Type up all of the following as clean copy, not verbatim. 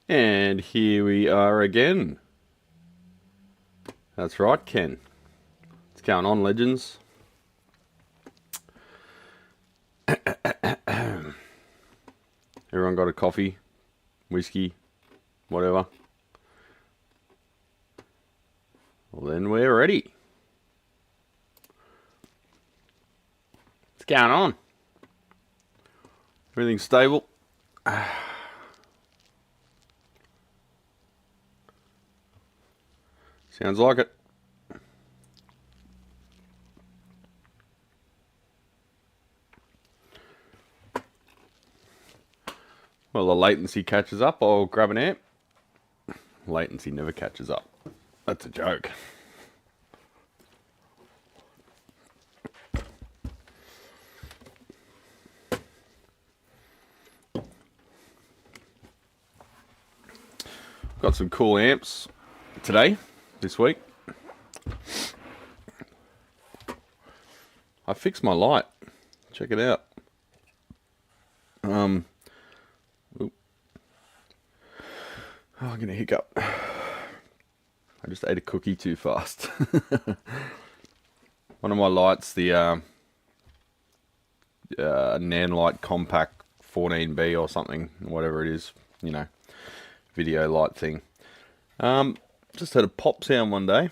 And here we are again. That's right, Ken. What's going on, legends? Everyone got a coffee, whiskey, whatever? Well, then we're ready. What's going on? Everything stable? Sounds like it. Well, the latency catches up, I'll grab an amp. Latency never catches up. That's a joke. Got some cool amps today, this week. I fixed my light. Check it out. Oh, I'm gonna hiccup. I just ate a cookie too fast. One of my lights, the Nanlite Compact 14B or something, whatever it is, you know, video light thing. Just had a pop sound one day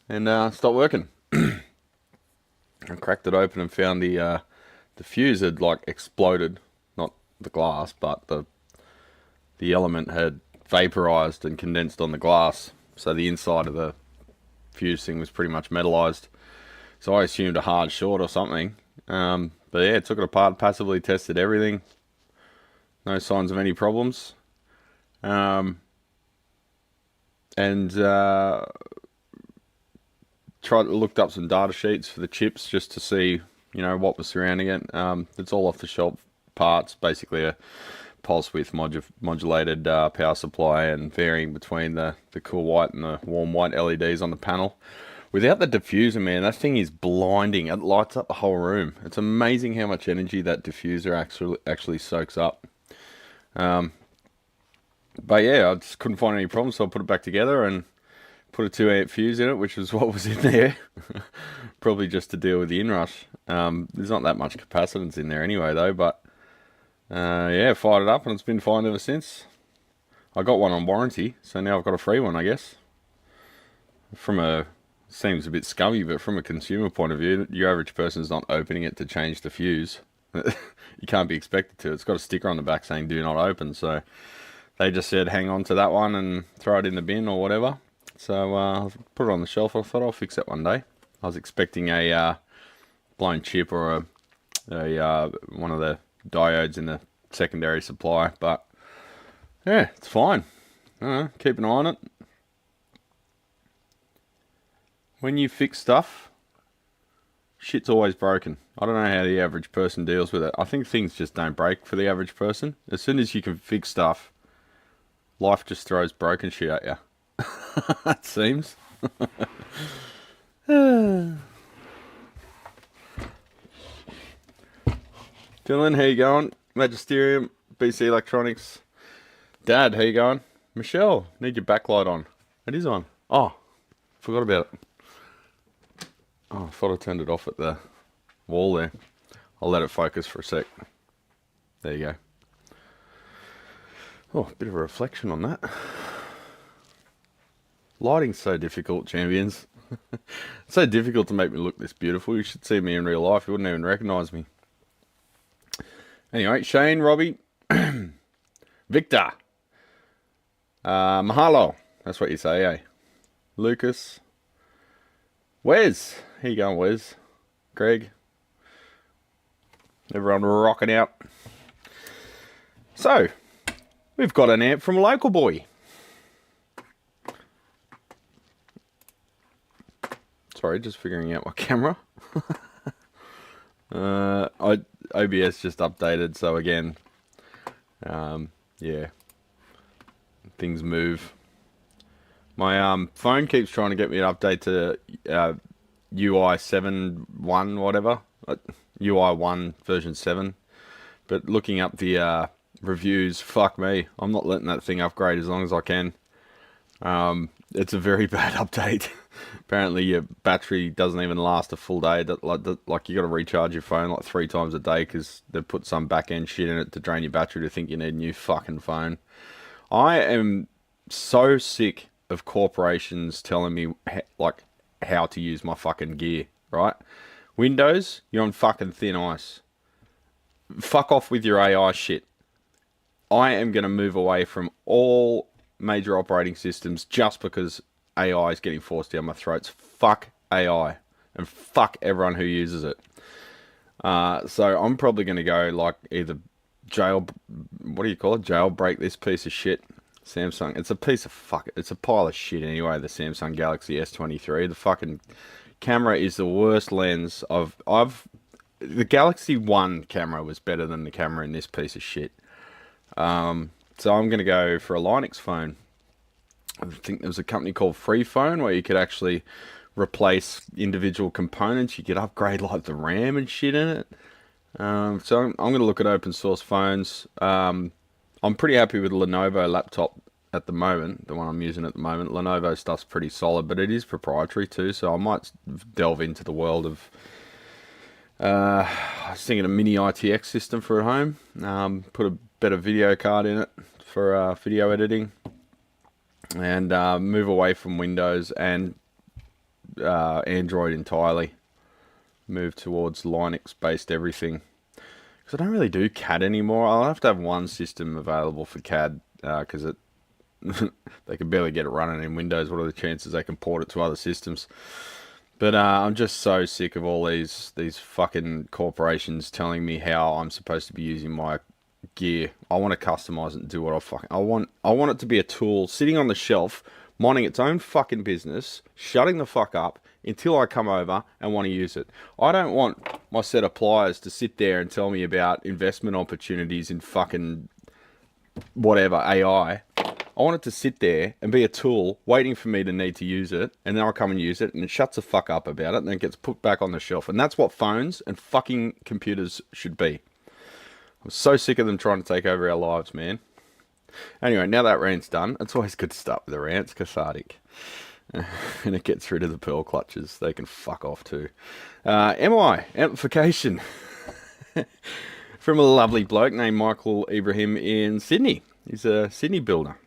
and stopped working. I cracked it open and found the fuse had like exploded, not the glass, but the element had vaporized and condensed on the glass, so the inside of the fuse thing was pretty much metallized. So I assumed a hard short or something. But yeah, took it apart, passively tested everything. No signs of any problems. Looked up some data sheets for the chips just to see, you know, what was surrounding it. It's all off the shelf parts, basically a pulse width modulated power supply and varying between the cool white and the warm white LEDs on the panel. Without the diffuser, man, that thing is blinding. It lights up the whole room. It's amazing how much energy that diffuser actually soaks up. But yeah, I just couldn't find any problems, so I put it back together and put a 2 amp fuse in it, which was what was in there. Probably just to deal with the inrush. There's not that much capacitance in there anyway, though, but yeah, fired it up and it's been fine ever since. I got one on warranty, so now I've got a free one, I guess. Seems a bit scummy, but from a consumer point of view, your average person's not opening it to change the fuse. You can't be expected to. It's got a sticker on the back saying do not open, so they just said hang on to that one and throw it in the bin or whatever. So I put it on the shelf. I thought I'll fix it one day. I was expecting a blown chip or one of the diodes in the secondary supply, but yeah, it's fine. Keep an eye on it. When you fix stuff, shit's always broken. I don't know how the average person deals with it. I think things just don't break for the average person. As soon as you can fix stuff, life just throws broken shit at you. It seems. Dylan, how you going? Magisterium, BC Electronics. Dad, how you going? Michelle, need your backlight on. It is on. Oh, forgot about it. Oh, I thought I turned it off at the wall there. I'll let it focus for a sec. There you go. Oh, a bit of a reflection on that. Lighting's so difficult, champions. It's so difficult to make me look this beautiful. You should see me in real life. You wouldn't even recognise me. Anyway, Shane, Robbie, Victor, Mahalo. That's what you say, eh? Lucas, Wes. How you going, Wes? Greg. Everyone rocking out. So, we've got an amp from a local boy. Sorry, just figuring out my camera. OBS just updated, so again, yeah, things move. My phone keeps trying to get me an update to UI 7.1 whatever, UI 1 version 7. But looking up the reviews, fuck me. I'm not letting that thing upgrade as long as I can. It's a very bad update. Apparently your battery doesn't even last a full day. Like you got to recharge your phone like 3 times a day because they've put some back end shit in it to drain your battery to think you need a new fucking phone. I am so sick of corporations telling me like how to use my fucking gear, right? Windows, you're on fucking thin ice. Fuck off with your AI shit. I am going to move away from all major operating systems just because AI is getting forced down my throats. Fuck AI and fuck everyone who uses it. So I'm probably going to go like either what do you call it? Jailbreak this piece of shit. Samsung. It's a piece of fuck. It's a pile of shit anyway. The Samsung Galaxy S23. The fucking camera is the worst lens the Galaxy 1 camera was better than the camera in this piece of shit. So I'm going to go for a Linux phone. I think there was a company called Freephone where you could actually replace individual components. You could upgrade like the RAM and shit in it. So I'm going to look at open source phones. I'm pretty happy with the Lenovo laptop at the moment, the one I'm using at the moment. Lenovo stuff's pretty solid, but it is proprietary too, so I might delve into the world of I was thinking a mini ITX system for at home. Put a better video card in it for video editing, and move away from Windows and Android entirely. Move towards Linux-based everything. Because I don't really do CAD anymore. I'll have to have one system available for CAD because they can barely get it running in Windows. What are the chances they can port it to other systems? But I'm just so sick of all these fucking corporations telling me how I'm supposed to be using my gear. I want to customize it and do what I want it to be a tool sitting on the shelf, minding its own fucking business, shutting the fuck up until I come over and want to use it. I don't want my set of pliers to sit there and tell me about investment opportunities in fucking whatever AI. I want it to sit there and be a tool waiting for me to need to use it, and then I'll come and use it, and it shuts the fuck up about it, and then it gets put back on the shelf. And that's what phones and fucking computers should be. I'm so sick of them trying to take over our lives, man. Anyway, now that rant's done, it's always good to start with a rant. It's cathartic. And it gets rid of the pearl clutches. They can fuck off too. MI, amplification. From a lovely bloke named Michael Ibrahim in Sydney. He's a Sydney builder.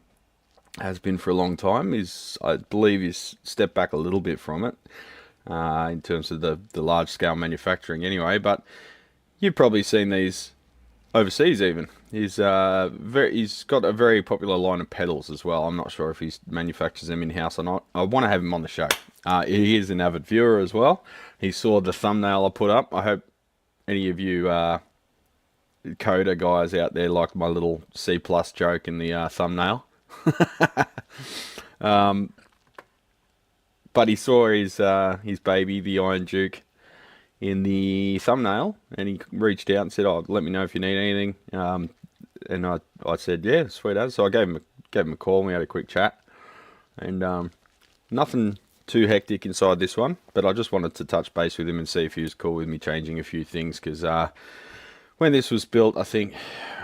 Has been for a long time. I believe he's stepped back a little bit from it in terms of the large scale manufacturing anyway, but you've probably seen these overseas even. He's got a very popular line of pedals as well. I'm not sure if he manufactures them in-house or not. I want to have him on the show. He is an avid viewer as well. He saw the thumbnail I put up. I hope any of you coder guys out there like my little C+ joke in the thumbnail. But he saw his baby, the Iron Duke, in the thumbnail, and he reached out and said, "Oh, let me know if you need anything." And I said, "Yeah, sweet as." So I gave him a call, and we had a quick chat, and nothing too hectic inside this one, but I just wanted to touch base with him and see if he was cool with me changing a few things, because when this was built, I think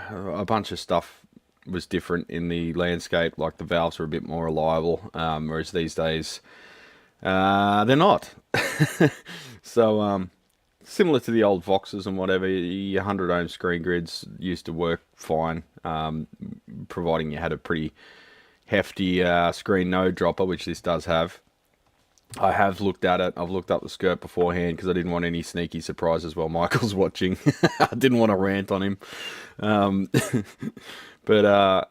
a bunch of stuff was different in the landscape. Like the valves were a bit more reliable, whereas these days they're not. So similar to the old Voxes and whatever, your 100 ohm screen grids used to work fine, providing you had a pretty hefty screen node dropper, which this does have. I have looked at it. I've looked up the skirt beforehand because I didn't want any sneaky surprises while Michael's watching. I didn't want to rant on him. But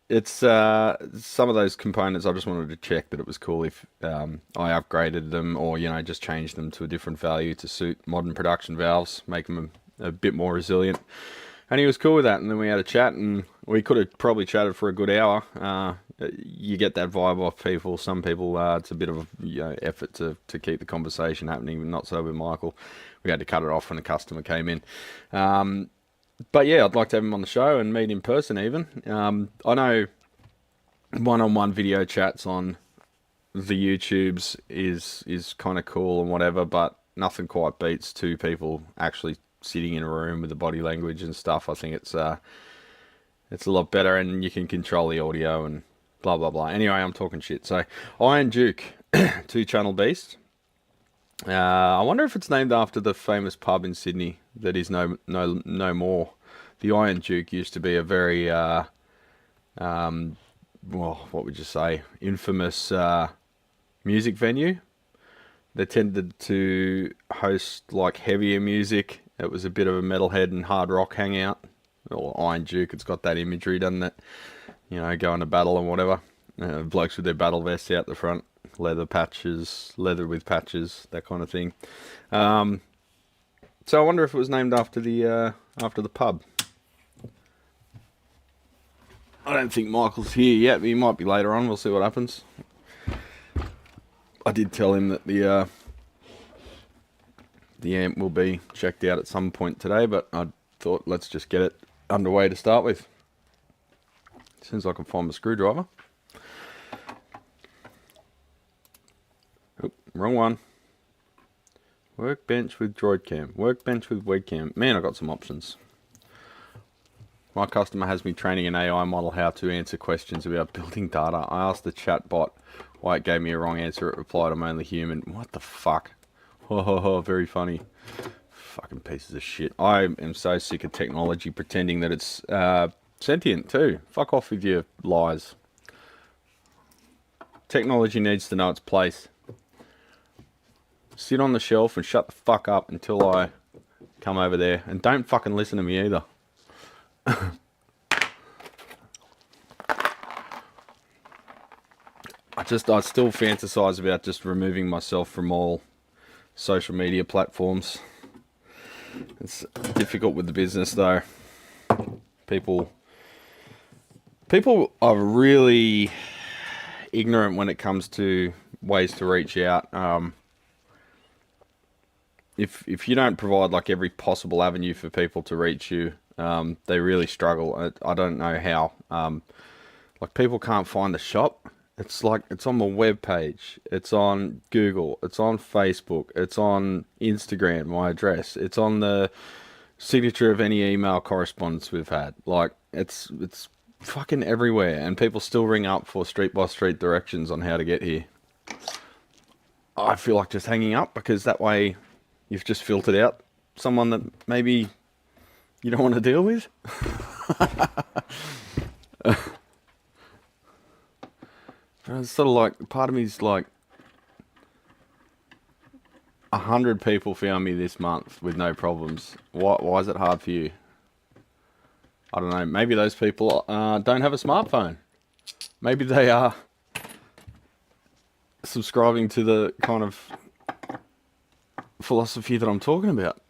it's some of those components I just wanted to check that it was cool if I upgraded them, or just changed them to a different value to suit modern production valves, make them a bit more resilient. And he was cool with that, and then we had a chat, and we could have probably chatted for a good hour. You get that vibe off people. Some people, it's a bit of effort to keep the conversation happening, but not so with Michael. We had to cut it off when a customer came in. But yeah, I'd like to have him on the show and meet in person even. I know one-on-one video chats on the YouTubes is kind of cool and whatever, but nothing quite beats two people actually sitting in a room with the body language and stuff. I think it's It's a lot better, and you can control the audio and blah blah blah. Anyway, I'm talking shit. So Iron Duke, 2-channel beast. I wonder if it's named after the famous pub in Sydney that is no more. The Iron Duke used to be a very well, what would you say, infamous music venue. They tended to host like heavier music. It was a bit of a metalhead and hard rock hangout. Or Iron Duke, it's got that imagery, doesn't it? You know, going to battle and whatever. Blokes with their battle vests out the front, leather with patches, that kind of thing. So I wonder if it was named after the pub. I don't think Michael's here yet, but he might be later on. We'll see what happens. I did tell him that the amp will be checked out at some point today, but I thought let's just get it underway to start with. As soon as I can find my screwdriver. Oop, wrong one. Workbench with Droidcam. Workbench with webcam. Man, I got some options. My customer has me training an AI model how to answer questions about building data. I asked the chatbot why it gave me a wrong answer. It replied, I'm only human. What the fuck? Oh, very funny. Fucking pieces of shit. I am so sick of technology pretending that it's sentient too. Fuck off with your lies. Technology needs to know its place. Sit on the shelf and shut the fuck up until I come over there. And don't fucking listen to me either. I still fantasize about just removing myself from all social media platforms. It's difficult with the business though. People are really ignorant when it comes to ways to reach out. If you don't provide like every possible avenue for people to reach you, they really struggle. I don't know how. Like people can't find the shop. It's like it's on the web page. It's on Google. It's on Facebook. It's on Instagram. My address. It's on the signature of any email correspondence we've had. Like it's fucking everywhere, and people still ring up for street by street directions on how to get here. I feel like just hanging up because that way you've just filtered out someone that maybe you don't want to deal with. But it's sort of like, part of me's like, 100 people found me this month with no problems. Why is it hard for you? I don't know. Maybe those people don't have a smartphone. Maybe they are subscribing to the kind of philosophy that I'm talking about.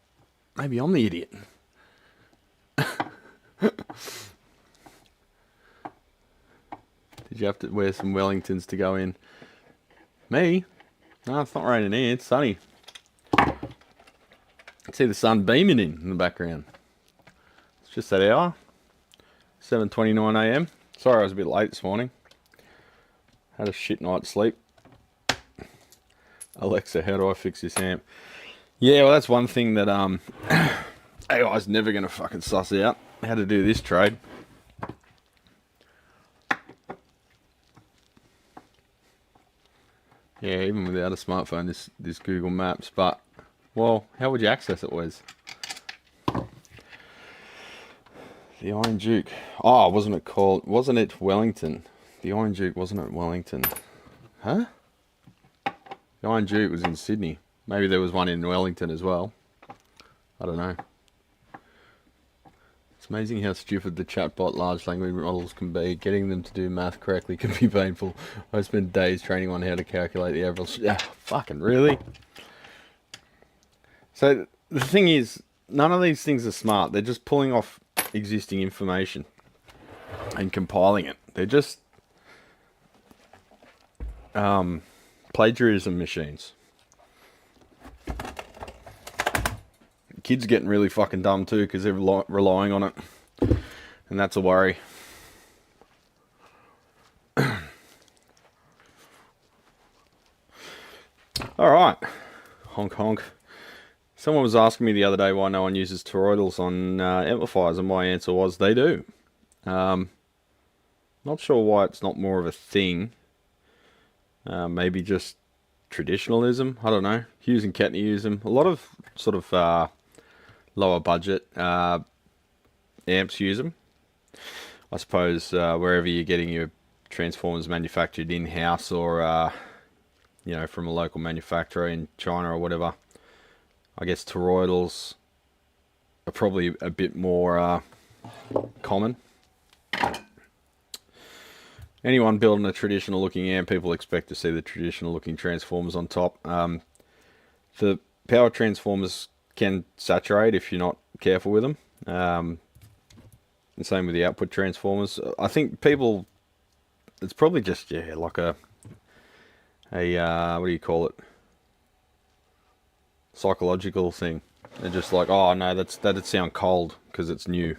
Maybe I'm the idiot. Did you have to wear some Wellingtons to go in? Me? No, it's not raining here. It's sunny. I see the sun beaming in the background. It's just that hour. 7:29 AM. Sorry I was a bit late this morning. Had a shit night's sleep. Alexa, how do I fix this amp? Yeah, well that's one thing that AI's never going to fucking suss out. How to do this trade. Yeah, even without a smartphone, this Google Maps. But, well, how would you access it, Wes? The Iron Duke. Oh, wasn't it Wellington? The Iron Duke, wasn't it Wellington? Huh? The Iron Duke was in Sydney. Maybe there was one in Wellington as well. I don't know. It's amazing how stupid the chatbot large language models can be. Getting them to do math correctly can be painful. I spent days training on how to calculate the average. Yeah, fucking really? So the thing is, none of these things are smart. They're just pulling off existing information and compiling it. They're just plagiarism machines. Kids getting really fucking dumb too because they're relying on it, and that's a worry. All right, honk honk. Someone was asking me the other day why no one uses toroidals on amplifiers, and my answer was they do. Not sure why it's not more of a thing. Maybe just traditionalism. I don't know. Hughes and Kettner use them. A lot of sort of lower budget amps use them. I suppose wherever you're getting your transformers manufactured in-house or you know, from a local manufacturer in China or whatever. I guess toroidals are probably a bit more common. Anyone building a traditional looking amp, people expect to see the traditional looking transformers on top. The power transformers can saturate if you're not careful with them. And same with the output transformers. I think people, it's probably just, yeah, like a what do you call it? Psychological thing. They're just like, oh no, that'd sound cold because it's new,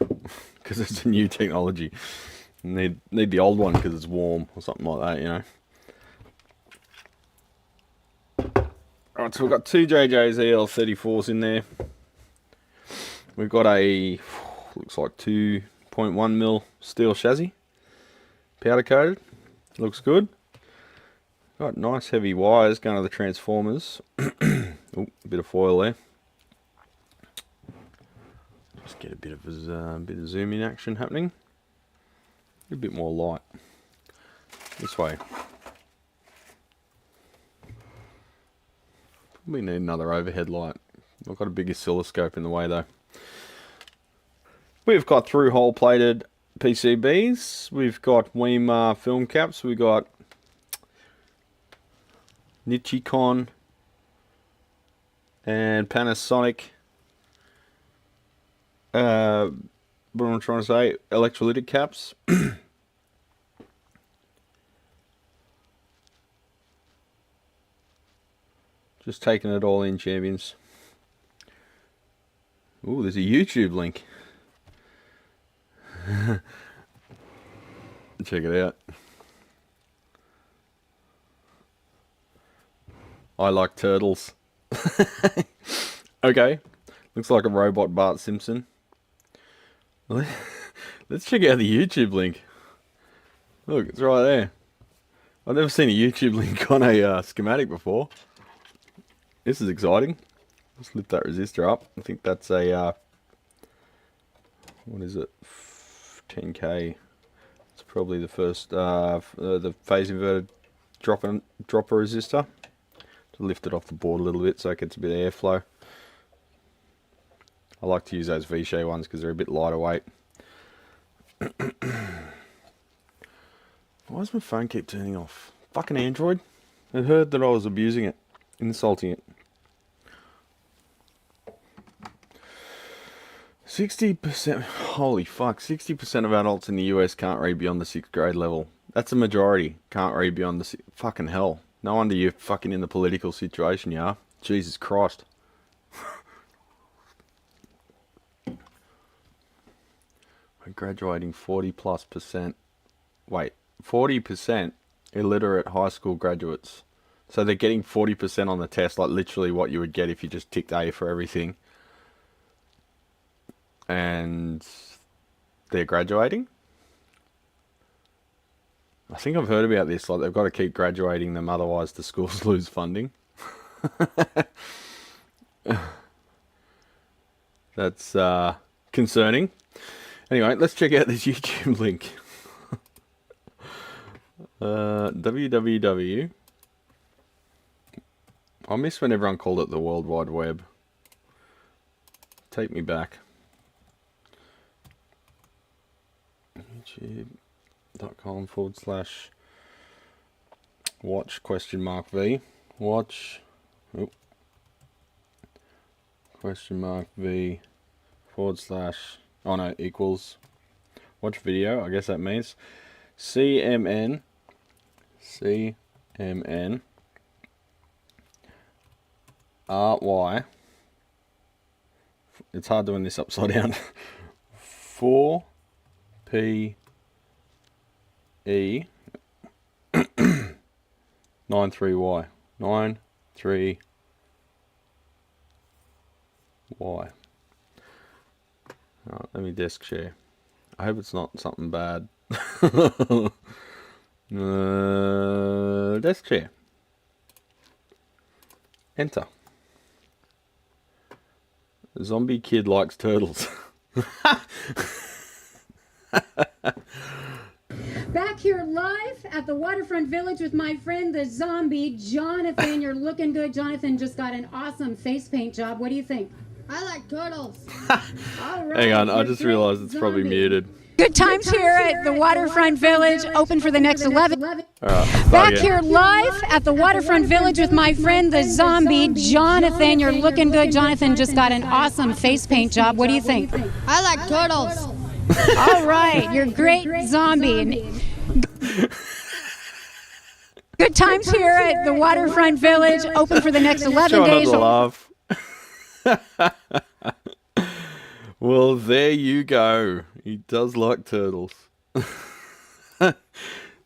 because it's a new technology. Need the old one because it's warm or something like that, you know. Alright, so we've got two JJ's EL34s in there. We've got a, looks like 2.1mm steel chassis, powder coated. Looks good. Got nice heavy wires going to the transformers. Ooh, a bit of foil there. Just get a bit of zoom in action happening. A bit more light this way. Probably need another overhead light. I've got a big oscilloscope in the way though. We've got through hole plated PCBs. We've got Weimar film caps. We've got Nichicon and Panasonic. What am I trying to say? Electrolytic caps. Just taking it all in, champions. Ooh, there's a YouTube link. Check it out. I like turtles. Okay. Looks like a robot Bart Simpson. Let's check out the YouTube link. Look, it's right there. I've never seen a YouTube link on a schematic before. This is exciting. Let's lift that resistor up. I think that's a, what is it? 10K. It's probably the first, the phase inverted dropper resistor. To lift it off the board a little bit so it gets a bit of airflow. I like to use those V-shaped ones because they're a bit lighter weight. Why does my phone keep turning off? Fucking Android. It heard that I was abusing it. Insulting it. 60%, holy fuck, 60% of adults in the US can't read beyond the 6th grade level. That's a majority, can't read beyond the fucking hell. No wonder you're fucking in the political situation you are. Jesus Christ. We're graduating 40+%. Wait, 40% illiterate high school graduates. So they're getting 40% on the test, like literally what you would get if you just ticked A for everything. And they're graduating? I think I've heard about this, like they've got to keep graduating them, otherwise the schools lose funding. That's concerning. Anyway, let's check out this YouTube link. www. I miss when everyone called it the World Wide Web. Take me back. YouTube.com/watch?v. Watch. $V / oh no, equals. Watch video, I guess that means. CMN. RY. It's hard doing this upside down. 4PE 93Y. 93Y. Alright, let me desk share. I hope it's not something bad. Desk chair. Enter. Zombie kid likes turtles. Back here live at the Waterfront Village with my friend the zombie, Jonathan. You're looking good. Jonathan just got an awesome face paint job. What do you think? I like turtles. All right. Hang on, I just realized it's probably muted. Good times here at the Waterfront Village, open for the next 11. Back Here live at the Waterfront Village with my friend the zombie, Jonathan. You're looking good. Jonathan just got an awesome face paint job. What do you think? I like turtles. All right, you're great, zombie. Good times here at the Waterfront Village, open for the next 11 days. Laugh. Well, there you go. He does like turtles.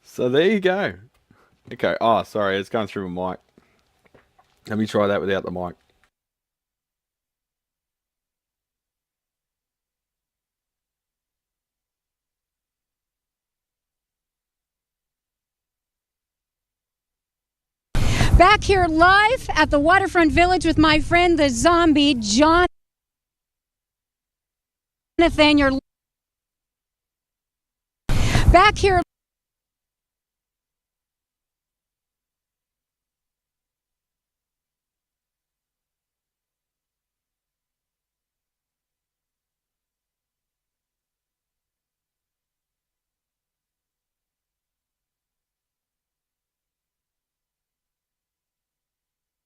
So there you go. Okay. Oh, sorry. It's going through my mic. Let me try that without the mic. Back here live at the Waterfront Village with my friend the zombie, Jonathan. You're back here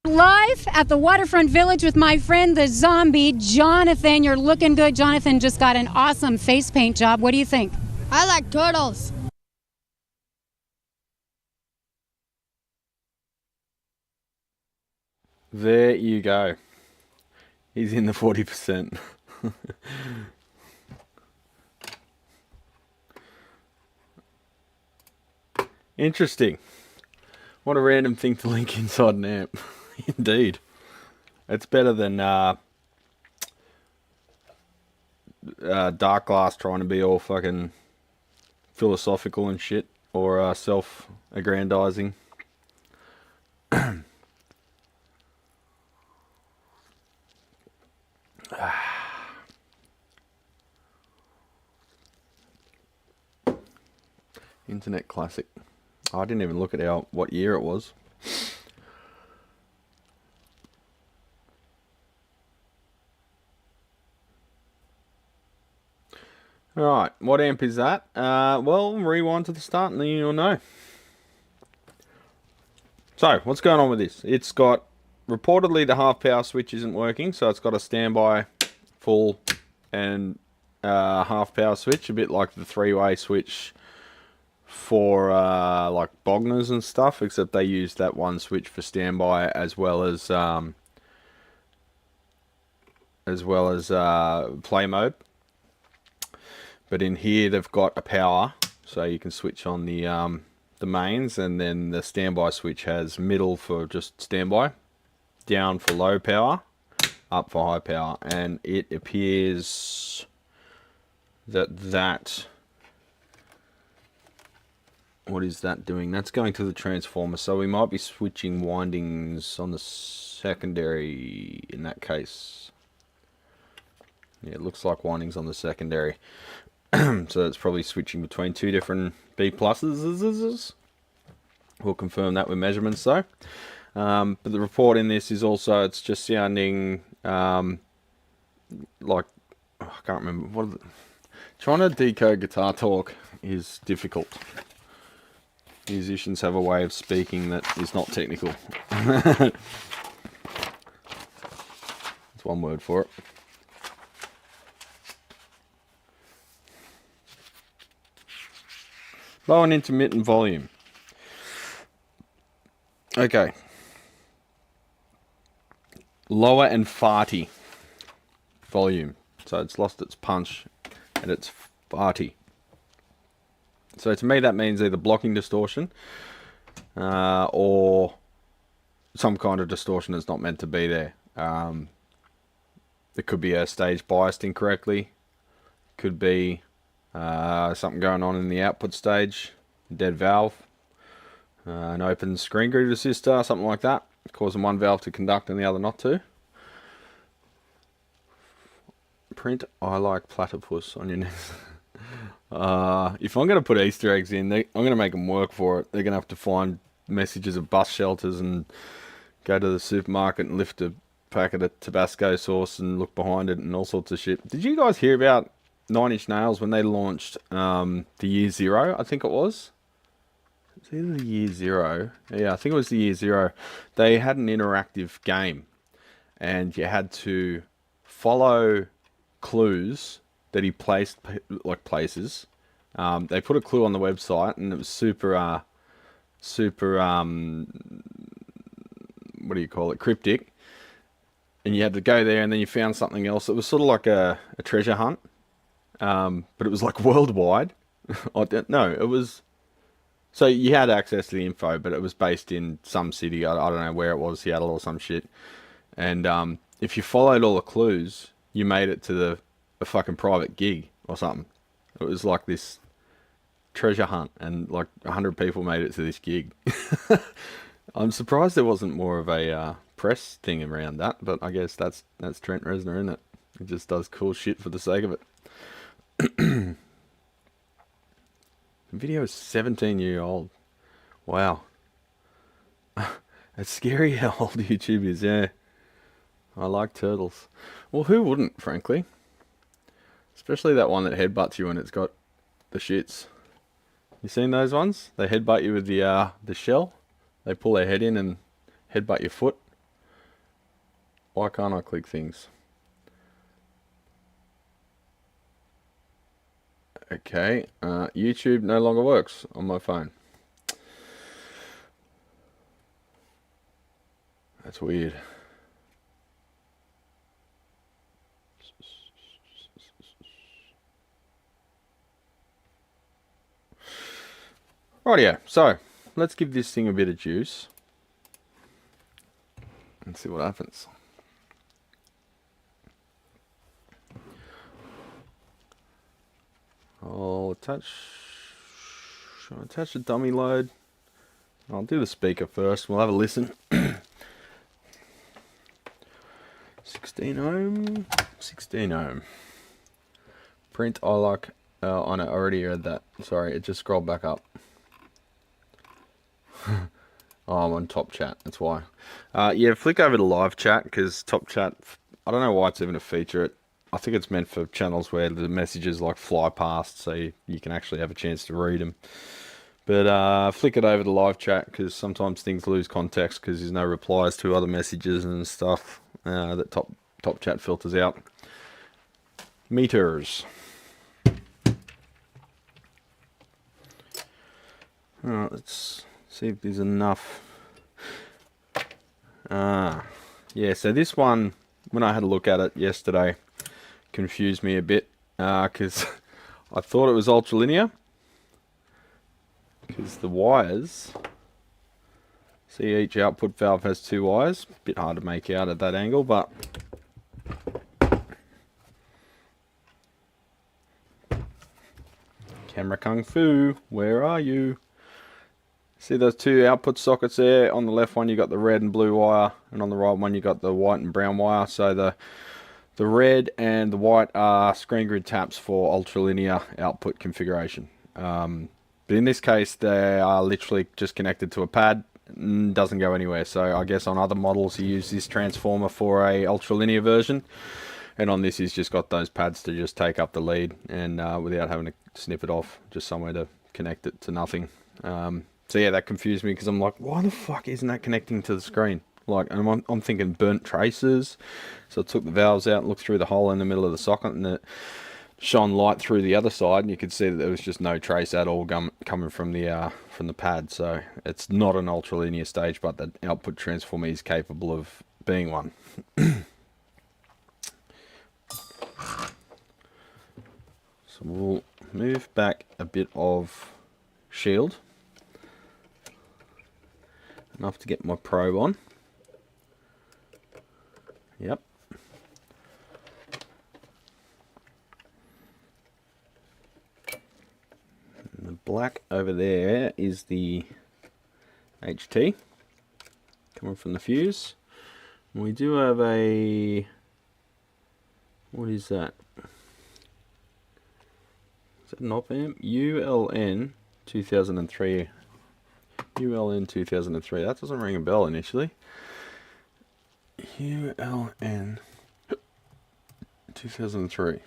live at the Waterfront Village with my friend the zombie, Jonathan. You're looking good. Jonathan just got an awesome face paint job. What do you think? I like turtles. There you go. He's in the 40%. Interesting. What a random thing to link inside an amp. Indeed. It's better than Dark Glass trying to be all fucking philosophical and shit, or self-aggrandizing. Internet classic. I didn't even look at what year it was. Alright, what amp is that? Well, rewind to the start and then you'll know. So, what's going on with this? It's got, reportedly the half power switch isn't working, so it's got a standby, full, and half power switch, a bit like the three-way switch for like Bogners and stuff, except they use that one switch for standby as well as play mode. But in here they've got a power, so you can switch on the mains, and then the standby switch has middle for just standby, down for low power, up for high power, and it appears that what is that doing? That's going to the transformer, so we might be switching windings on the secondary in that case. Yeah, it looks like windings on the secondary. So it's probably switching between two different B pluses. We'll confirm that with measurements though. But the report in this is also, it's just sounding like, I can't remember, what is it? Trying to decode guitar talk is difficult. Musicians have a way of speaking that is not technical. That's one word for it. Low and intermittent volume. Okay. Lower and farty volume. So it's lost its punch and it's farty. So to me that means either blocking distortion or some kind of distortion that's not meant to be there. It could be a stage biased incorrectly. Could be something going on in the output stage, dead valve, an open screen grid resistor, something like that, causing one valve to conduct and the other not to. Print I like platypus on your neck. If I'm going to put Easter eggs in, I'm going to make them work for it. They're going to have to find messages of bus shelters and go to the supermarket and lift a packet of Tabasco sauce and look behind it and all sorts of shit. Did you guys hear about Nine Inch Nails when they launched the Year Zero? I think it was. It's either the Year Zero. Yeah, I think it was the Year Zero. They had an interactive game, and you had to follow clues that he placed, like places. They put a clue on the website, and it was super, what do you call it, cryptic. And you had to go there, and then you found something else. It was sort of like a treasure hunt, but it was like worldwide. No, it was. So you had access to the info, but it was based in some city. I don't know where it was, Seattle or some shit. And if you followed all the clues, you made it to a fucking private gig or something. It was like this treasure hunt, and like 100 people made it to this gig. I'm surprised there wasn't more of a press thing around that, but I guess that's Trent Reznor, isn't it? He just does cool shit for the sake of it. The video is 17-year-old. Wow. It's scary how old YouTube is, yeah. I like turtles. Well, who wouldn't, frankly? Especially that one that headbutts you and it's got the shits. You seen those ones? They headbutt you with the shell. They pull their head in and headbutt your foot. Why can't I click things? Okay, YouTube no longer works on my phone. That's weird. Rightio, so let's give this thing a bit of juice and see what happens. I'll attach the dummy load. I'll do the speaker first. We'll have a listen. 16 ohm. Print I like. Oh no, I already read that. Sorry, it just scrolled back up. Oh, I'm on top chat, that's why. Yeah, flick over to live chat, because top chat, I don't know why it's even a feature. I think it's meant for channels where the messages like fly past, so you can actually have a chance to read them. But flick it over to live chat, because sometimes things lose context because there's no replies to other messages and stuff that top chat filters out. Meters. Alright, let's see if there's enough. Yeah, so this one, when I had a look at it yesterday, confused me a bit, because I thought it was ultralinear, because the wires, see, each output valve has 2 wires. Bit hard to make out at that angle, but camera kung fu, where are you? See those 2 output sockets there? On the left one you got the red and blue wire, and on the right one you got the white and brown wire. So the red and the white are screen grid taps for ultralinear output configuration. But in this case they are literally just connected to a pad, doesn't go anywhere. So I guess on other models you use this transformer for a ultralinear version, and on this he's just got those pads to just take up the lead, and without having to snip it off, just somewhere to connect it to nothing. So yeah, that confused me, because I'm like, why the fuck isn't that connecting to the screen? Like, and I'm thinking burnt traces. So I took the valves out and looked through the hole in the middle of the socket, and it shone light through the other side, and you could see that there was just no trace at all coming from the pad. So it's not an ultralinear stage, but the output transformer is capable of being one. So we'll move back a bit of shield. Enough to get my probe on. Yep. black over there is the HT coming from the fuse. We do have a, what is that? Is that an op amp? ULN 2003. ULN 2003. That doesn't ring a bell initially. ULN 2003.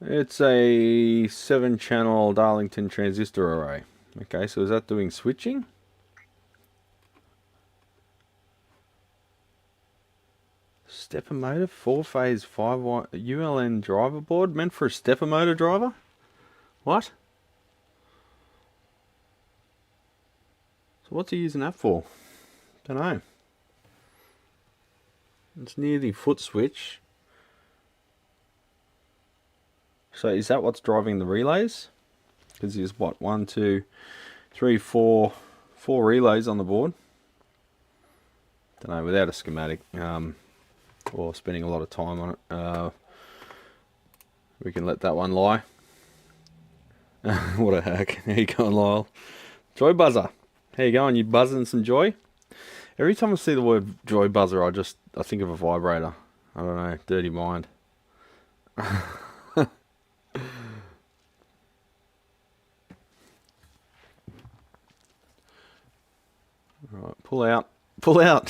It's a 7-channel Darlington transistor array. Okay, so is that doing switching? Stepper motor, 4-phase 5-wire ULN driver board, meant for a stepper motor driver? What? So what's he using that for? Don't know. It's near the foot switch. So is that what's driving the relays? Because there's what, 1, 2, 3, 4 relays on the board. Don't know, without a schematic or spending a lot of time on it, we can let that one lie. What a hack. How you going, Lyle? Joy buzzer. How you going? You buzzing some joy? Every time I see the word joy buzzer, I think of a vibrator. I don't know, dirty mind. Right, pull out. Pull out.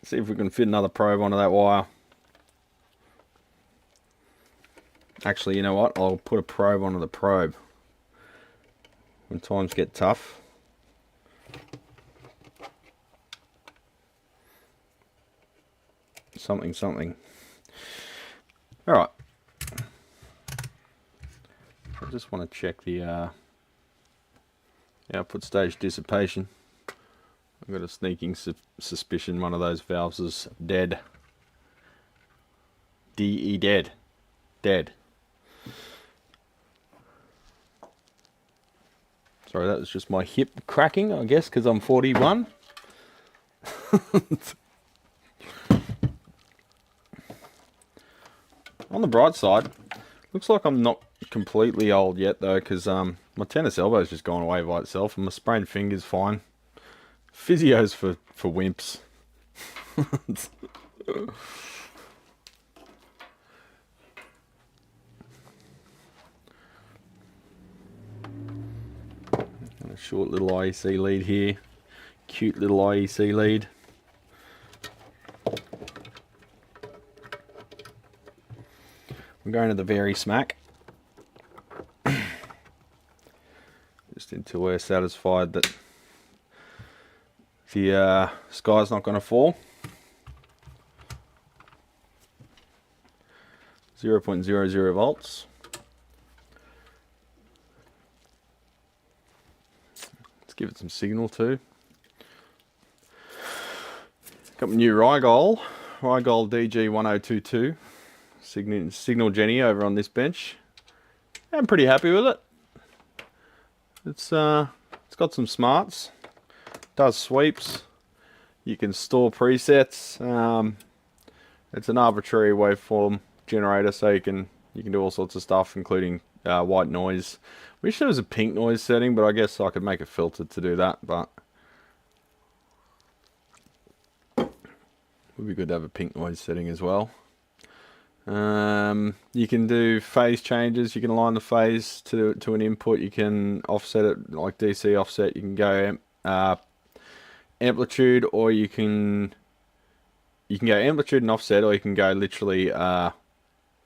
See if we can fit another probe onto that wire. Actually, you know what? I'll put a probe onto the probe when times get tough. Something. Alright. I just want to check the output stage dissipation. I've got a sneaking suspicion one of those valves is dead. DE dead. Dead. Sorry, that was just my hip cracking, I guess, because I'm 41. On the bright side, looks like I'm not completely old yet, though, because my tennis elbow's just gone away by itself, and my sprained finger's fine. Physio's for wimps. A short little IEC lead here. Cute little IEC lead. I'm going to the very smack. Just until we're satisfied that the sky's not going to fall. 0.00 volts. Let's give it some signal too. Got my new Rigol DG-1022 signal Jenny over on this bench. I'm pretty happy with it. It's got some smarts. Does sweeps. You can store presets. It's an arbitrary waveform generator, so you can do all sorts of stuff, including white noise. Wish there was a pink noise setting, but I guess I could make a filter to do that. But it would be good to have a pink noise setting as well. You can do phase changes. You can align the phase to an input. You can offset it like DC offset. You can go amplitude, or you can go amplitude and offset, or you can go literally how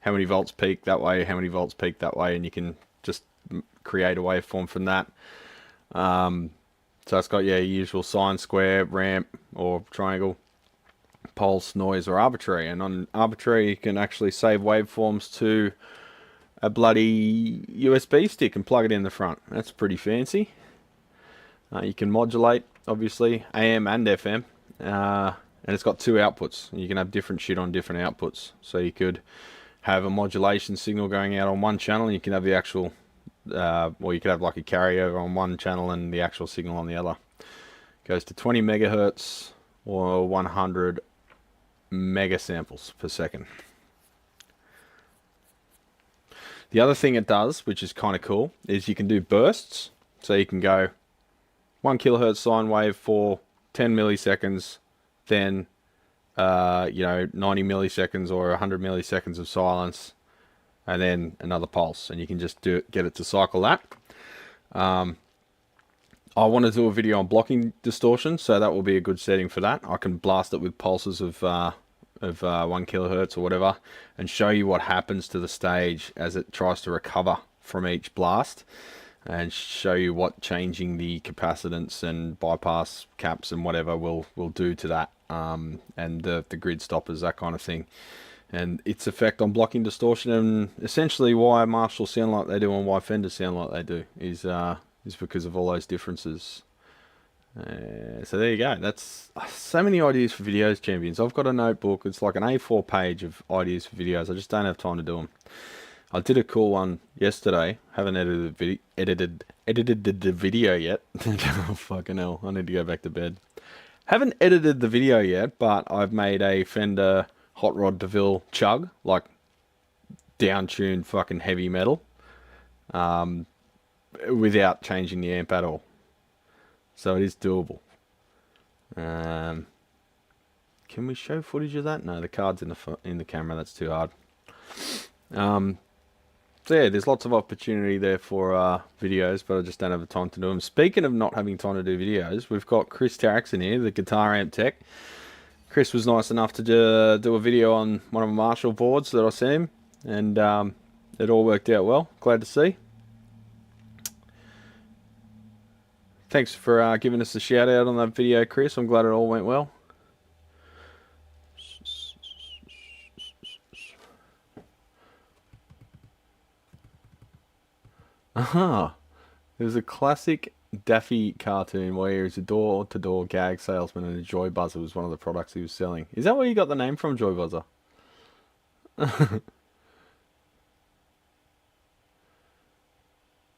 many volts peak that way, how many volts peak that way, and you can just create a waveform from that. So it's got your usual sine, square, ramp, or triangle, pulse, noise, or arbitrary. And on arbitrary, you can actually save waveforms to a bloody USB stick and plug it in the front. That's pretty fancy. You can modulate, obviously, AM and FM, and it's got 2 outputs. You can have different shit on different outputs. So you could have a modulation signal going out on one channel, and you can have the actual or you could have like a carryover on one channel and the actual signal on the other. Goes to 20 megahertz or 100 mega samples per second. The other thing it does, which is kind of cool, is you can do bursts. So you can go 1 kilohertz sine wave for 10 milliseconds, then 90 milliseconds or 100 milliseconds of silence, and then another pulse, and you can just get it to cycle that. I want to do a video on blocking distortion, so that will be a good setting for that. I can blast it with pulses of 1 kilohertz or whatever, and show you what happens to the stage as it tries to recover from each blast, and show you what changing the capacitance and bypass caps and whatever will do to that, and the grid stoppers, that kind of thing, and its effect on blocking distortion, and essentially why Marshall sound like they do and why Fenders sound like they do is because of all those differences. So there you go. That's so many ideas for videos, champions. I've got a notebook. It's like an A4 page of ideas for videos. I just don't have time to do them. I did a cool one yesterday. Haven't edited the video yet. Oh, fucking hell. I need to go back to bed. Haven't edited the video yet, but I've made a Fender Hot Rod DeVille chug, like down-tuned fucking heavy metal, without changing the amp at all. So it is doable. Can we show footage of that? No, the card's in the camera. That's too hard. So yeah, there's lots of opportunity there for videos, but I just don't have the time to do them. Speaking of not having time to do videos, we've got Chris Tarrix in here, the guitar amp tech. Chris was nice enough to do a video on one of my Marshall boards that I sent him, and it all worked out well. Glad to see. Thanks for giving us a shout out on that video, Chris. I'm glad it all went well. Aha! There's a classic Daffy cartoon where he's a door-to-door gag salesman and a Joy Buzzer was one of the products he was selling. Is that where you got the name from, Joy Buzzer?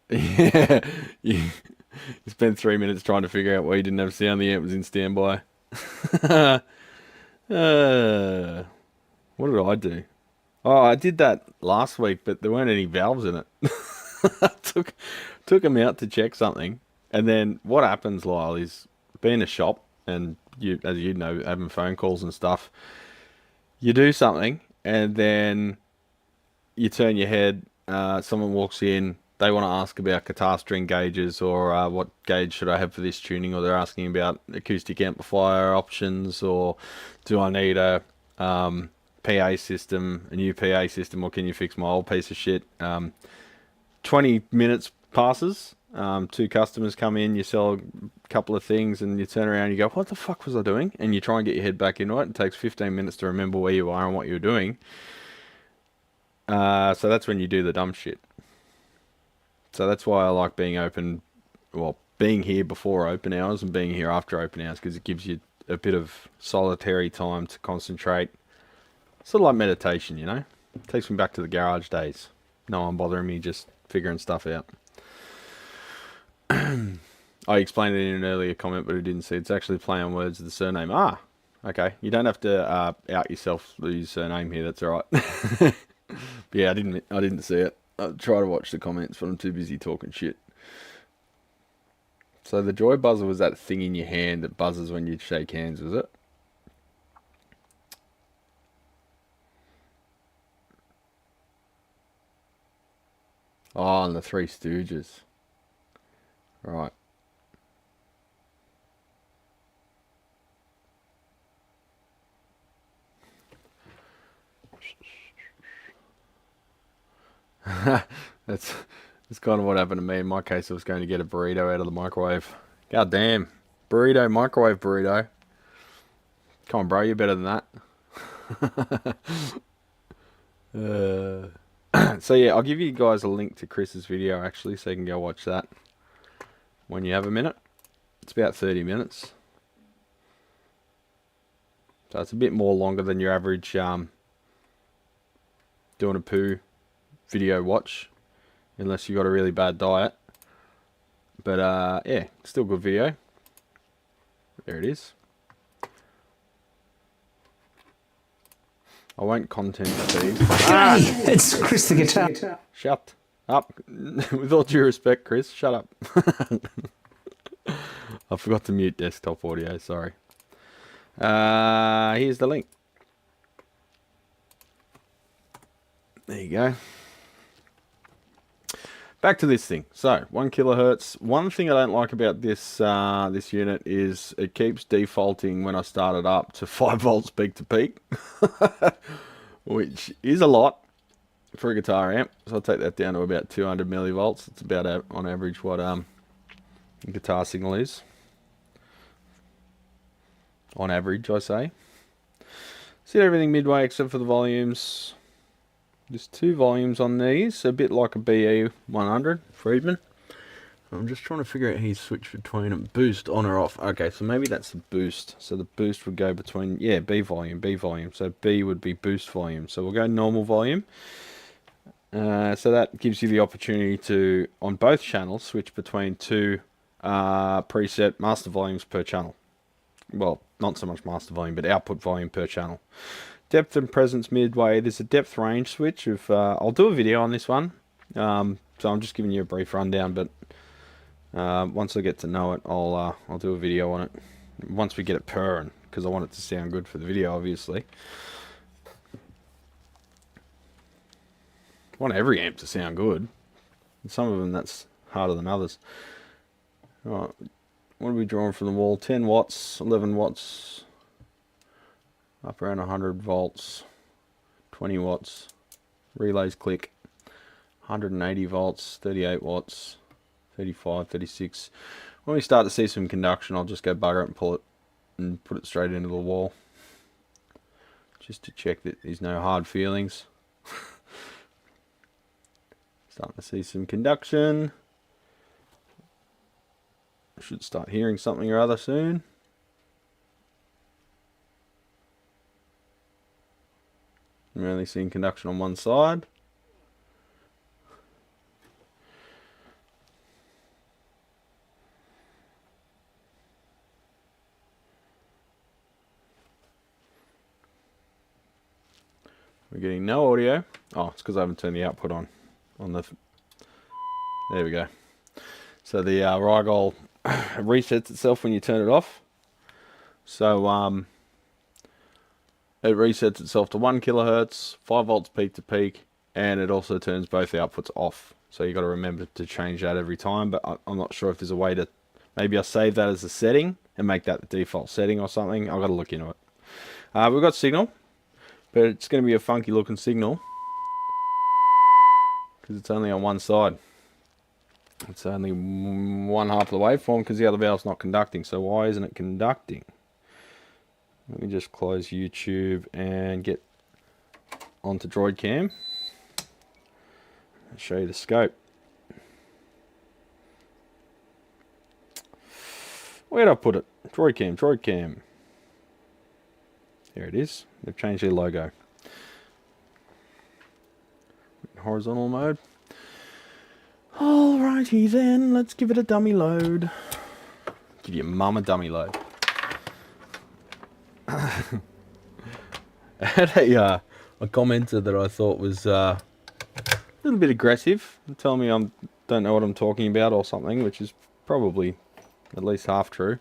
Yeah. You spent 3 minutes trying to figure out why you didn't have sound. The amp was in standby. What did I do? Oh, I did that last week, but there weren't any valves in it. I took them out to check something, and then what happens, Lyle, is being a shop, and you, as you know, having phone calls and stuff, you do something, and then you turn your head, someone walks in, they want to ask about guitar string gauges, or what gauge should I have for this tuning, or they're asking about acoustic amplifier options, or do I need a PA system, a new PA system, or can you fix my old piece of shit? 20 minutes passes, 2 customers come in, you sell a couple of things, and you turn around and you go, what the fuck was I doing? And you try and get your head back into it. It takes 15 minutes to remember where you are and what you're doing. So that's when you do the dumb shit. So that's why I like being open, well, being here before open hours and being here after open hours, because it gives you a bit of solitary time to concentrate. Sort of like meditation, you know? It takes me back to the garage days. No one bothering me, just figuring stuff out. I explained it in an earlier comment, but I didn't see. It's actually play on words of the surname. Ah, okay. You don't have to out yourself with your surname here. That's all right. But yeah, I didn't see it. I try to watch the comments, but I'm too busy talking shit. So the Joy Buzzer was that thing in your hand that buzzes when you shake hands, was it? Oh, and the Three Stooges. Right. That's kind of what happened to me. In my case, I was going to get a burrito out of the microwave. God damn. Burrito, microwave burrito. Come on, bro, you're better than that. So yeah, I'll give you guys a link to Chris's video actually, so you can go watch that when you have a minute. It's about 30 minutes. So it's a bit more longer than your average doing a poo video watch. unless you got a really bad diet. But yeah, still good video. There it is. I won't content feed. G'day, it's Chris the Guitar. Shut up. With all due respect, Chris, shut up. I forgot to mute desktop audio, sorry. Here's the link. There you go. Back to this thing. So, 1 kilohertz. One thing I don't like about this this unit is it keeps defaulting when I start it up to 5 volts peak to peak, which is a lot for a guitar amp. So I'll take that down to about 200 millivolts. It's about on average what a guitar signal is. On average, I say. Set everything midway except for the volumes. Just 2 volumes on these, a bit like a BE-100 Friedman. I'm just trying to figure out how you switch between them. Boost on or off. Okay, so maybe that's the boost. So the boost would go between, yeah, B volume. So B would be boost volume. So we'll go normal volume. So that gives you the opportunity to, on both channels, switch between 2 preset master volumes per channel. Well, not so much master volume, but output volume per channel. Depth and presence midway. There's a depth range switch. I'll do a video on this one. So I'm just giving you a brief rundown, but once I get to know it, I'll do a video on it. Once we get it purring, because I want it to sound good for the video, obviously. I want every amp to sound good. And some of them that's harder than others. Alright, what are we drawing from the wall? 10 watts, 11 watts. Up around 100 volts, 20 watts, relays click, 180 volts, 38 watts, 35, 36. When we start to see some conduction, I'll just go bugger it and pull it and put it straight into the wall. Just to check that there's no hard feelings. Starting to see some conduction. I should start hearing something or other soon. I'm only seeing conduction on one side. We're getting no audio. Oh, it's because I haven't turned the output on. There we go. So the Rigol resets itself when you turn it off. So it resets itself to 1 kilohertz, 5 volts peak to peak, and it also turns both outputs off. So you got to remember to change that every time, but I'm not sure if there's a way to, maybe I'll save that as a setting and make that the default setting or something. I've got to look into it. We've got signal, but it's going to be a funky looking signal because it's only on one side. It's only one half of the waveform because the other valve's not conducting. So why isn't it conducting? Let me just close YouTube and get onto DroidCam. I'll show you the scope. Where'd I put it? DroidCam. There it is. They've changed their logo. Horizontal mode. Alrighty then, let's give it a dummy load. Give your mum a dummy load. I had a commenter that I thought was a little bit aggressive, telling me I don't know what I'm talking about or something, which is probably at least half true.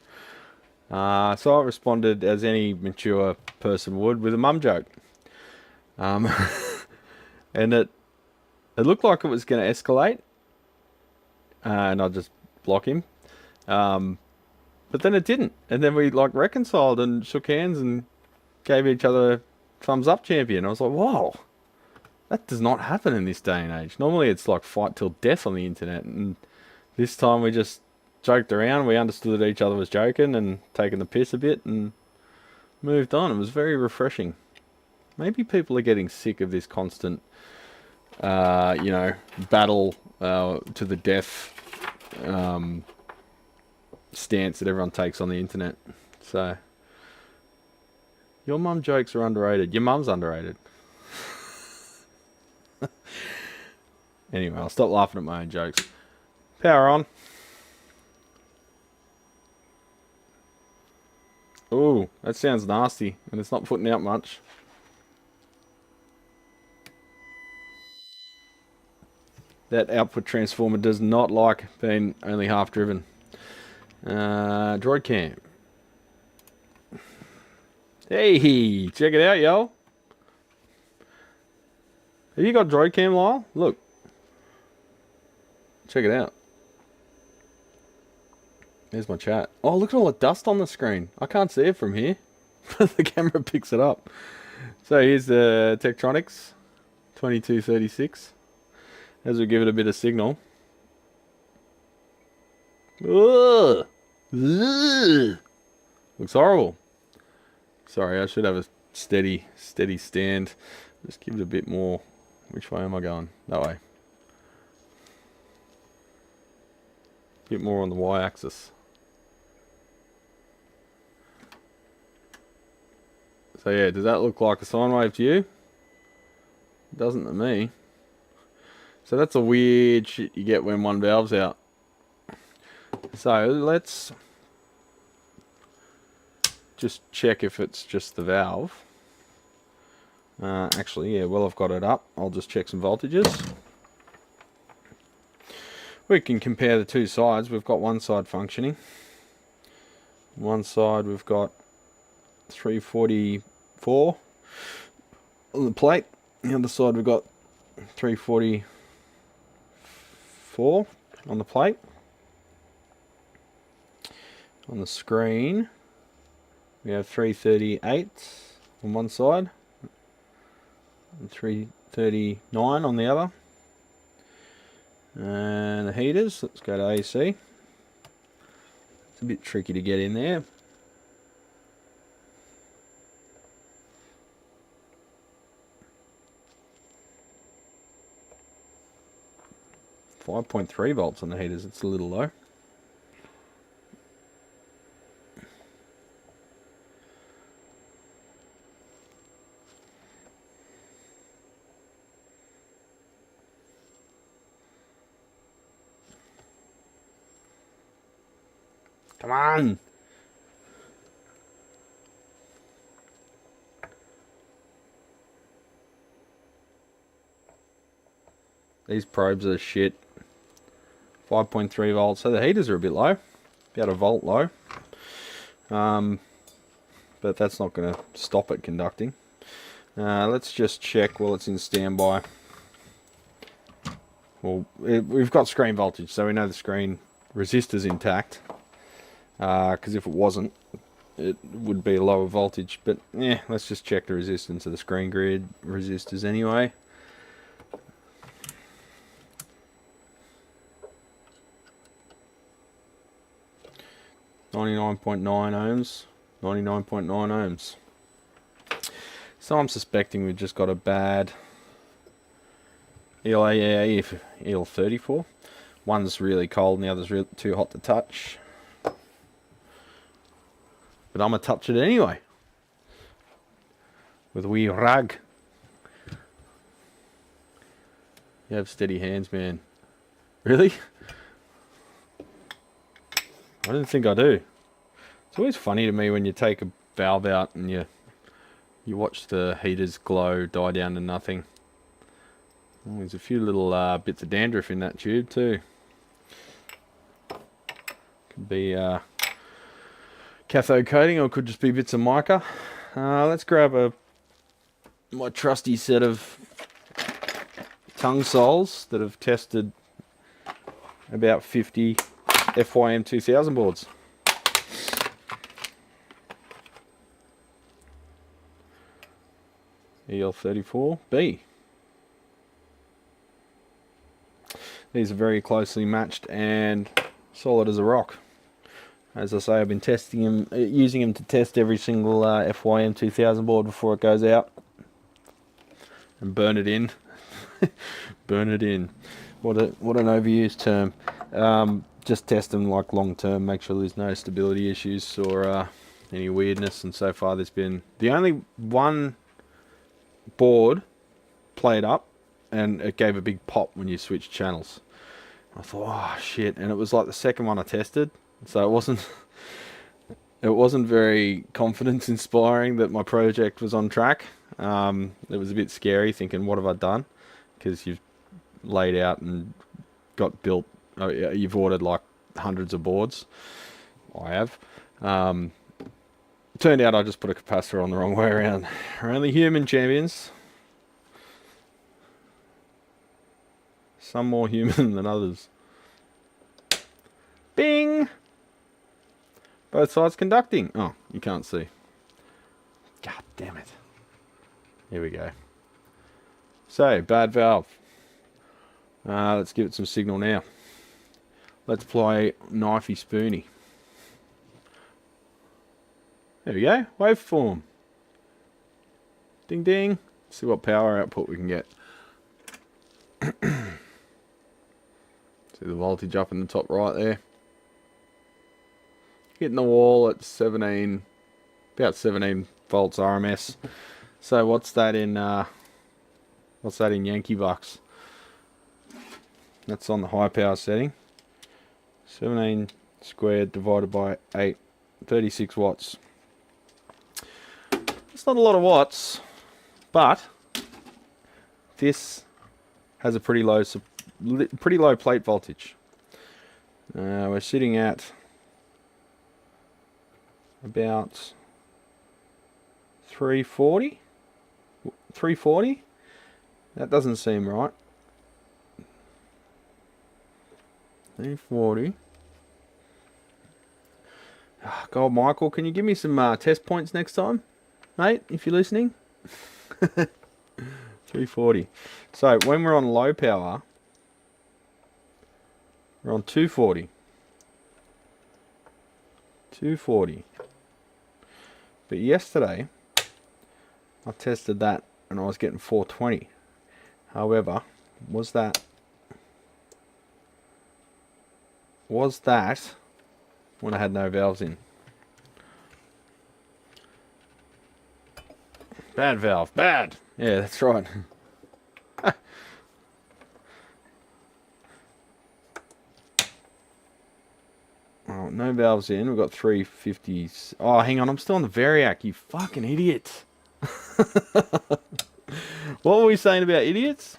So I responded as any mature person would with a mum joke. And it looked like it was going to escalate, and I just block him. But then it didn't, and then we like reconciled and shook hands and gave each other thumbs up champion. I was like, whoa, that does not happen in this day and age. Normally it's like fight till death on the internet, and this time we just joked around. We understood that each other was joking and taking the piss a bit and moved on. It was very refreshing. Maybe people are getting sick of this constant you know, battle to the death stance that everyone takes on the internet. So your mum jokes are underrated. Your mum's underrated. Anyway, I'll stop laughing at my own jokes. Power on. Ooh, that sounds nasty, and it's not putting out much. That output transformer does not like being only half driven. Droid cam. Hey, check it out, yo. Have you got droid cam, Lyle? Look. Check it out. There's my chat. Oh, look at all the dust on the screen. I can't see it from here. The camera picks it up. So here's the Tektronix 2236. As we give it a bit of signal. Ugh. Ugh. Looks horrible. Sorry, I should have a steady stand. Just give it a bit more. Which way am I going? That way. Bit more on the y-axis. So yeah, does that look like a sine wave to you? It doesn't to me. So that's a weird shit you get when one valve's out. So let's just check if it's just the valve. Actually, yeah, well I've got it up. I'll just check some voltages. We can compare the two sides. We've got one side functioning. One side we've got 344 on the plate. The other side we've got 344 on the plate. On the screen we have 338 on one side and 339 on the other. And the heaters, let's go to AC. It's a bit tricky to get in there. .3 on the heaters, it's a little low. Come on! These probes are shit. 5.3 volts. So the heaters are a bit low. About a volt low. But that's not going to stop it conducting. Let's just check while it's in standby. Well, we've got screen voltage, so we know the screen resistor's intact. Because if it wasn't, it would be a lower voltage. But yeah, let's just check the resistance of the screen grid resistors anyway. .9 ohms, 99.9 ohms. So I'm suspecting we've just got a bad EL34. One's really cold and the other's too hot to touch. But I'm going to touch it anyway. With a wee rag. You have steady hands, man. Really? I didn't think I do. It's always funny to me when you take a valve out and you watch the heaters glow, die down to nothing. Oh, there's a few little bits of dandruff in that tube too. Could be cathode coating, or it could just be bits of mica. Let's grab my trusty set of tongue soles that have tested about 50 FYM 2000 boards. EL34B. These are very closely matched and solid as a rock. As I say, I've been testing them, using them to test every single FYM 2000 board before it goes out, and burn it in. Burn it in. What an overused term. Just test them like long term, make sure there's no stability issues or any weirdness. And so far, there's been the only one board played up and it gave a big pop when you switched channels. I thought, oh shit, and it was like the second one I tested, so it wasn't very confidence inspiring that my project was on track. It was a bit scary thinking, what have I done? Because you've laid out and got built, you've ordered like hundreds of boards. I have. Turned out I just put a capacitor on the wrong way around. We're only human, champions. Some more human than others. Bing! Both sides conducting. Oh, you can't see. God damn it. Here we go. So, bad valve. Let's give it some signal now. Let's play knifey spoony. There we go. Waveform. Ding ding. See what power output we can get. See the voltage up in the top right there. Hitting the wall at 17, about 17 volts RMS. So what's that in Yankee bucks? That's on the high power setting. 17 squared divided by 8, 36 watts. It's not a lot of watts, but this has a pretty low plate voltage. We're sitting at about 340. 340? That doesn't seem right. 340. Oh, God, Michael, can you give me some test points next time, mate, if you're listening? 340. So when we're on low power, we're on 240. 240. But yesterday, I tested that and I was getting 420. However, was that when I had no valves in? Bad valve, bad. Yeah, that's right. Oh, no valves in. We've got 350s. Oh, hang on. I'm still on the Variac. You fucking idiot. What were we saying about idiots?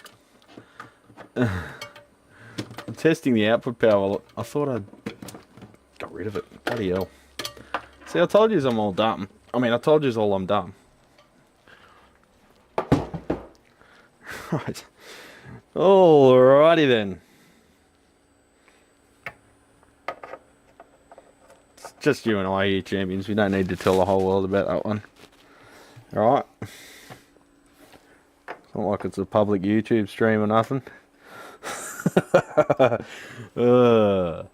I'm testing the output power. I thought I'd got rid of it. Bloody hell. See, I told you I'm all dumb. I mean, I told you all I'm dumb. Right. Alrighty then. It's just you and I here, champions. We don't need to tell the whole world about that one. Alright. It's not like it's a public YouTube stream or nothing. Alright.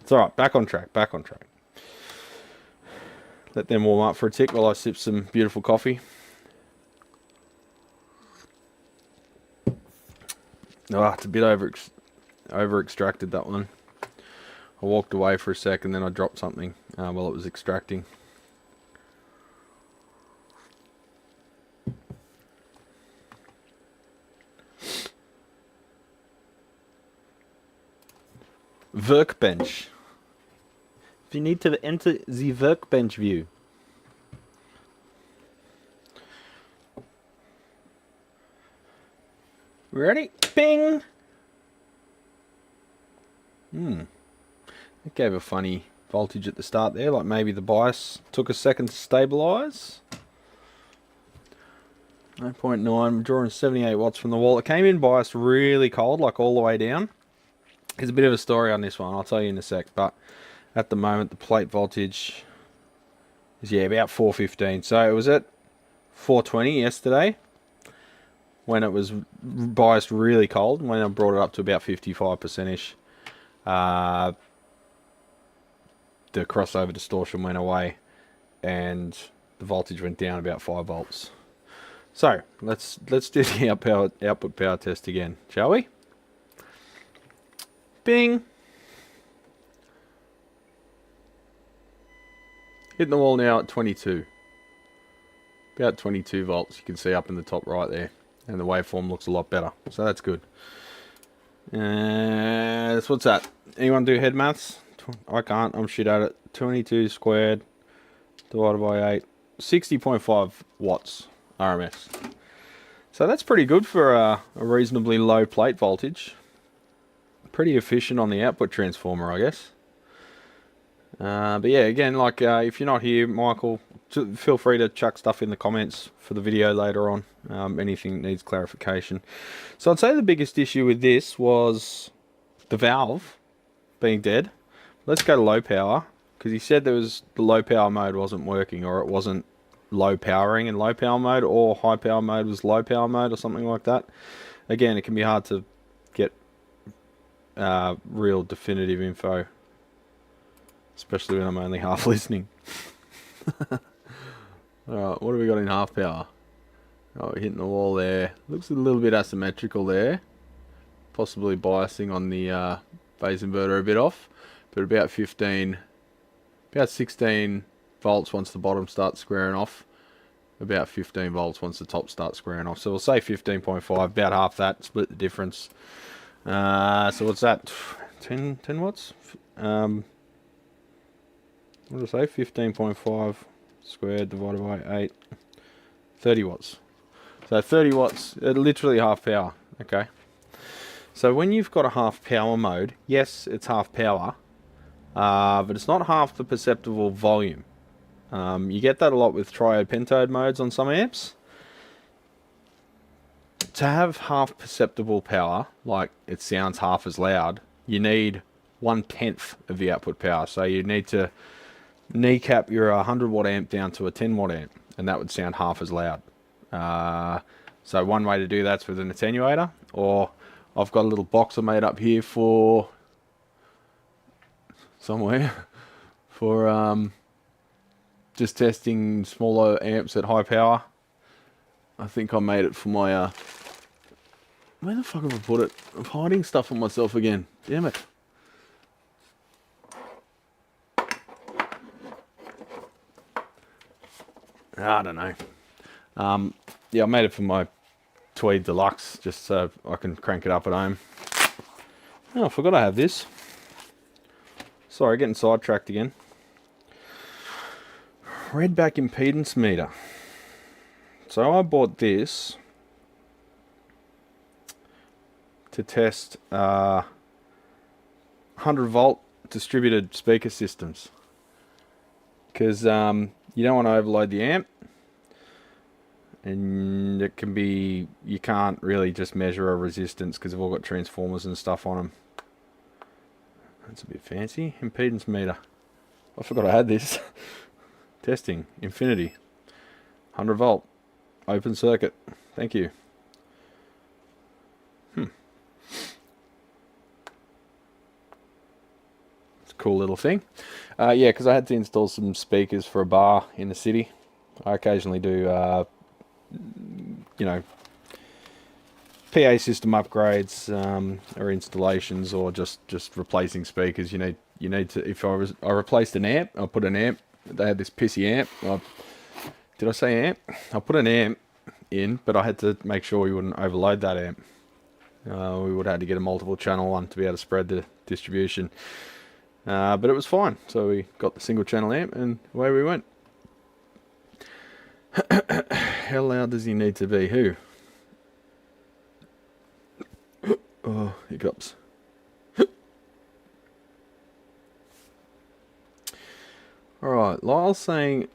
It's alright. Back on track. Back on track. Let them warm up for a tick while I sip some beautiful coffee. Oh, it's a bit over extracted, that one. I walked away for a second, then I dropped something while it was extracting. Workbench. If you need to enter the workbench view. Ready? Bing! It gave a funny voltage at the start there, like maybe the bias took a second to stabilise. 0.9, I'm drawing 78 watts from the wall. It came in biased really cold, like all the way down. There's a bit of a story on this one, I'll tell you in a sec, but at the moment the plate voltage is, yeah, about 415. So it was at 420 yesterday when it was biased really cold. When I brought it up to about 55%-ish, the crossover distortion went away and the voltage went down about 5 volts. So let's do the output power test again, shall we? Bing! Hitting the wall now at 22. About 22 volts, you can see up in the top right there. And the waveform looks a lot better. So that's good. So what's that? Anyone do head maths? I can't. I'm shit at it. 22 squared divided by 8. 60.5 watts RMS. So that's pretty good for a reasonably low plate voltage. Pretty efficient on the output transformer, I guess. But yeah, again, like if you're not here, Michael, feel free to chuck stuff in the comments for the video later on. Anything that needs clarification. So I'd say the biggest issue with this was the valve being dead. Let's go to low power, because he said there was the low power mode wasn't working, or it wasn't low powering in low power mode, or high power mode was low power mode, or something like that. Again, it can be hard to get real definitive info, especially when I'm only half listening. Alright, what have we got in half power? Oh, we're hitting the wall there. Looks a little bit asymmetrical there. Possibly biasing on the phase inverter a bit off. But about 16 volts once the bottom starts squaring off. About 15 volts once the top starts squaring off. So we'll say 15.5, about half that, split the difference. So what's that? 10 watts? What did I say? 15.5 squared divided by 8. 30 watts. So 30 watts, literally half power. Okay. So when you've got a half power mode, yes, it's half power, but it's not half the perceptible volume. You get that a lot with triode pentode modes on some amps. To have half perceptible power, like it sounds half as loud, you need 1/10 of the output power. So you need to kneecap your 100 watt amp down to a 10 watt amp, and that would sound half as loud. So one way to do that's with an attenuator, or I've got a little box I made up here for somewhere for just testing smaller amps at high power. I think I made it for my where the fuck have I put it? I'm hiding stuff on myself again. Damn it. I don't know. Yeah, I made it for my Tweed Deluxe, just so I can crank it up at home. Oh, I forgot I have this. Sorry, getting sidetracked again. Redback impedance meter. So I bought this to test 100 volt distributed speaker systems, because you don't want to overload the amp, and it can be, you can't really just measure a resistance because they've all got transformers and stuff on them. That's a bit fancy. Impedance meter. I forgot I had this. Testing. Infinity. 100 volt. Open circuit. Thank you. It's a cool little thing. Yeah, because I had to install some speakers for a bar in the city. I occasionally do, you know, PA system upgrades, or installations, or just replacing speakers. You need to. If I replaced an amp, I put an amp. They had this pissy amp. Did I say amp? I put an amp in, but I had to make sure we wouldn't overload that amp. We would have had to get a multiple channel one to be able to spread the distribution. But it was fine. So we got the single channel amp, and away we went. How loud does he need to be? Who? Oh, hiccups. Alright, Lyle's saying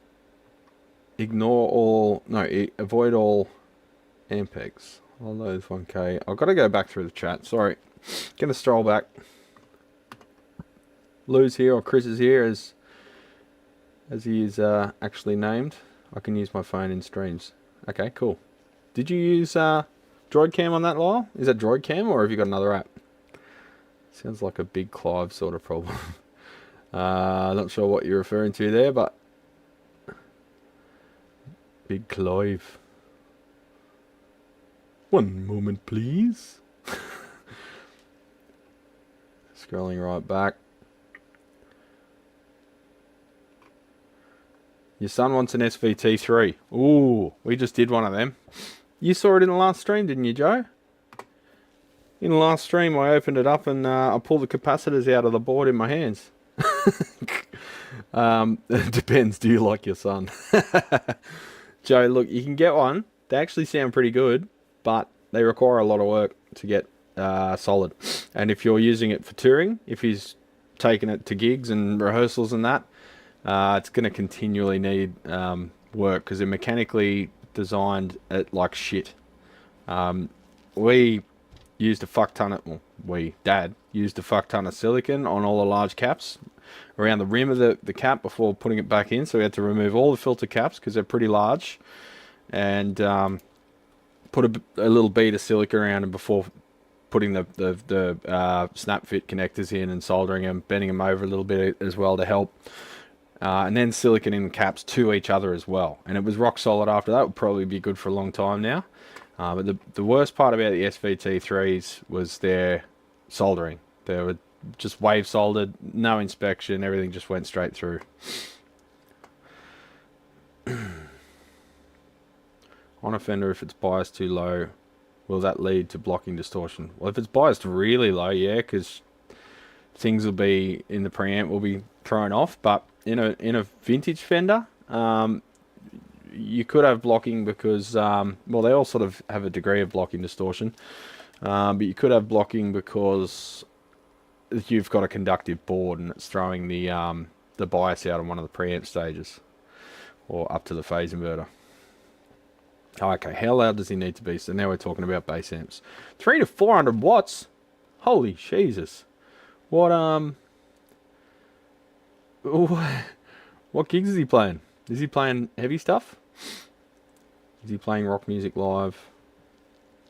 avoid all ampex. I'll load 1K. I've got to go back through the chat. Sorry. Gonna stroll back. Lou's here, or Chris is here, as he is actually named. I can use my phone in streams. Okay, cool. Did you use DroidCam on that, Lyle? Is that DroidCam, or have you got another app? Sounds like a big Clive sort of problem. Not sure what you're referring to there, but big Clive. One moment, please. Scrolling right back. Your son wants an SVT3. Ooh, we just did one of them. You saw it in the last stream, didn't you, Joe? In the last stream, I opened it up and I pulled the capacitors out of the board in my hands. It depends. Do you like your son? Joe, look, you can get one. They actually sound pretty good, but they require a lot of work to get solid. And if you're using it for touring, if he's taking it to gigs and rehearsals and that, it's going to continually need work because they're mechanically designed at like shit. We used a fuck ton of, well, Dad used a fuck ton of silicon on all the large caps around the rim of the cap before putting it back in. So we had to remove all the filter caps because they're pretty large, and put a little bead of silica around them before putting the snap fit connectors in and soldering them, bending them over a little bit as well to help. And then silicon in the caps to each other as well. And it was rock solid after that. Would probably be good for a long time now. But the worst part about the SVT3s was their soldering. They were just wave soldered, no inspection, everything just went straight through. On a fender, if it's biased too low, will that lead to blocking distortion? Well, if it's biased really low, yeah, because things will be in the preamp will be thrown off. But in a vintage fender, you could have blocking because, well, they all sort of have a degree of blocking distortion. But you could have blocking because you've got a conductive board and it's throwing the bias out on one of the preamp stages or up to the phase inverter. Okay, how loud does he need to be? So now we're talking about bass amps. 300 to 400 watts? Holy Jesus. What gigs is he playing? Is he playing heavy stuff? Is he playing rock music live?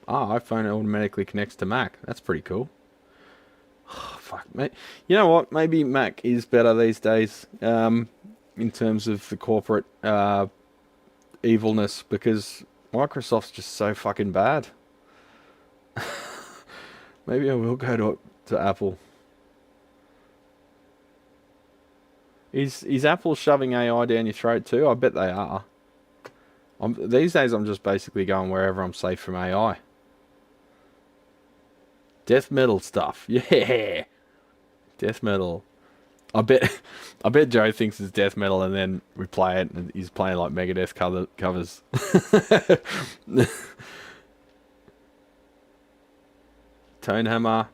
iPhone automatically connects to Mac. That's pretty cool. Oh, fuck, mate. You know what? Maybe Mac is better these days in terms of the corporate evilness, because Microsoft's just so fucking bad. Maybe I will go to Apple. Is Apple shoving AI down your throat too? I bet they are. These days I'm just basically going wherever I'm safe from AI. Death metal stuff. Yeah. Death metal. I bet Joe thinks it's death metal and then we play it and he's playing like Megadeth covers. Tone hammer.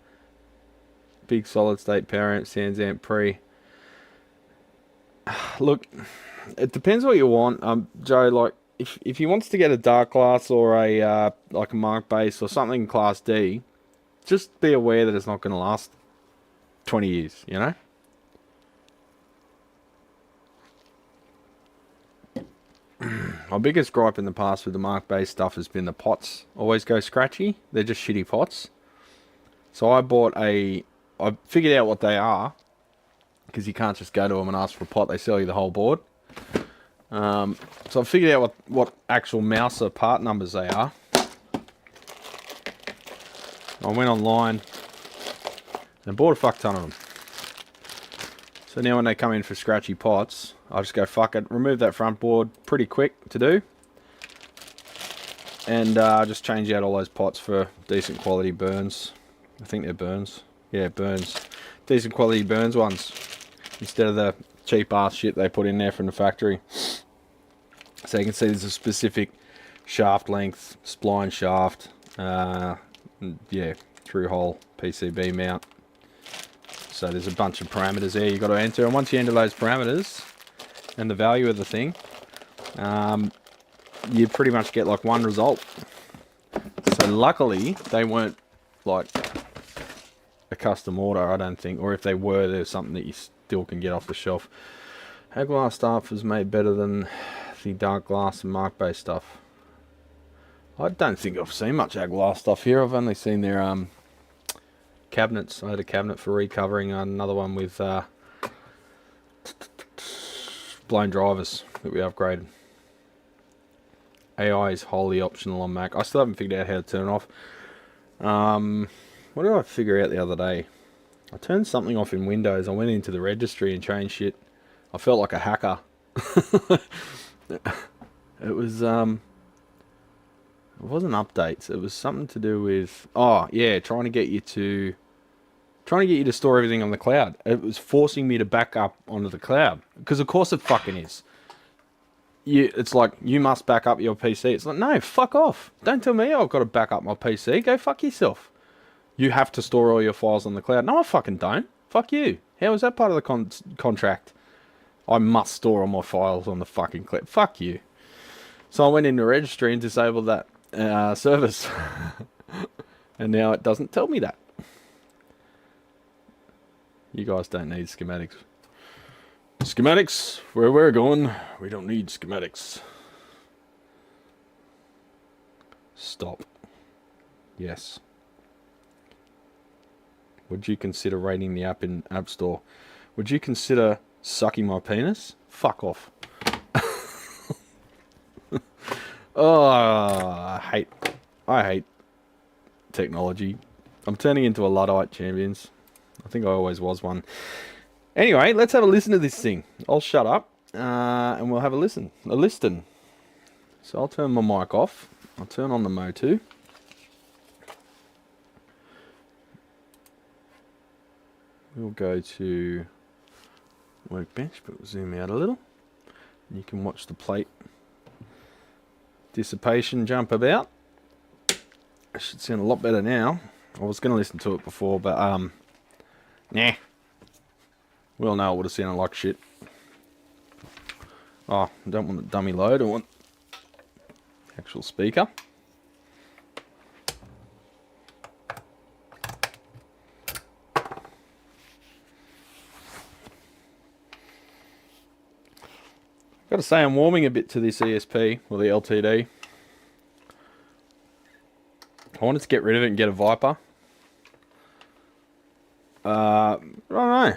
Big solid state power amp, Sans amp pre. Look, it depends what you want. Joe, like if he wants to get a dark glass or a like a mark bass or something class D, just be aware that it's not going to last 20 years, you know? My biggest gripe in the past with the mark bass stuff has been the pots always go scratchy. They're just shitty pots. So I figured out what they are, because you can't just go to them and ask for a pot. They sell you the whole board. So I figured out what actual Mouser part numbers they are. I went online and bought a fuck ton of them. So now when they come in for scratchy pots, I just go fuck it, remove that front board, pretty quick to do. And just change out all those pots for decent quality burns. I think they're burns. Yeah, burns. Decent quality burns ones, instead of the cheap ass shit they put in there from the factory. So you can see there's a specific shaft length, spline shaft, yeah, through hole PCB mount. So there's a bunch of parameters there you've got to enter, and once you enter those parameters and the value of the thing, you pretty much get like one result. So luckily they weren't like a custom order, I don't think, or if they were, there's something that you still can get off the shelf. How glass stuff is made better than the dark glass and mark based stuff? I don't think I've seen much glass stuff here. I've only seen their cabinets. I had a cabinet for recovering, another one with blown drivers that we upgraded. AI is wholly optional on Mac. I still haven't figured out how to turn it off. What did I figure out the other day? I turned something off in Windows. I went into the registry and changed shit. I felt like a hacker. It was It wasn't updates. It was something to do with, oh yeah, trying to get you to store everything on the cloud. It was forcing me to back up onto the cloud, because of course it fucking is. It's like, you must back up your PC. It's like, no, fuck off. Don't tell me I've got to back up my PC. Go fuck yourself. You have to store all your files on the cloud. No, I fucking don't. Fuck you. How is that part of the contract? I must store all my files on the fucking cloud. Fuck you. So I went into the registry and disabled that service. And now it doesn't tell me that. You guys don't need schematics. Schematics, where we're going, we don't need schematics. Stop. Yes. Would you consider rating the app in App Store? Would you consider sucking my penis? Fuck off. Oh, I hate technology. I'm turning into a Luddite, champions. I think I always was one. Anyway, let's have a listen to this thing. I'll shut up, and we'll have a listen. So I'll turn my mic off. I'll turn on the Mo2. We'll go to Workbench, but we'll zoom out a little. You can watch the plate dissipation jump about. It should sound a lot better now. I was going to listen to it before, but nah. We all know it would have sounded like shit. Oh, I don't want the dummy load. I want the actual speaker. Got to say, I'm warming a bit to this ESP, or the LTD. I wanted to get rid of it and get a Viper. I don't know.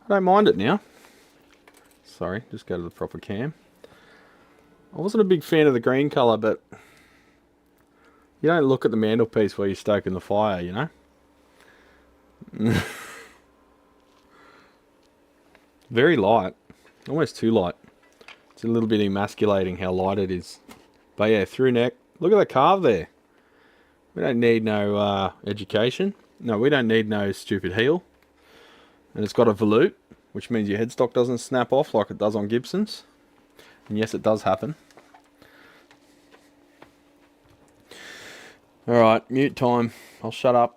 I don't mind it now. Sorry, just go to the proper cam. I wasn't a big fan of the green colour, but you don't look at the mantelpiece while you're stoking the fire, you know? Very light. Almost too light. It's a little bit emasculating how light it is. But yeah, through neck. Look at the carve there. We don't need no education. No, we don't need no stupid heel. And it's got a volute, which means your headstock doesn't snap off like it does on Gibsons. And yes, it does happen. Alright, mute time. I'll shut up.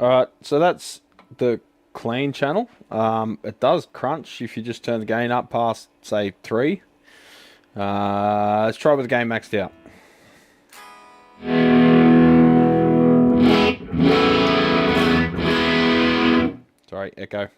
Alright, so that's the clean channel. It does crunch if you just turn the gain up past, say, 3. Let's try with the gain maxed out. Sorry, echo.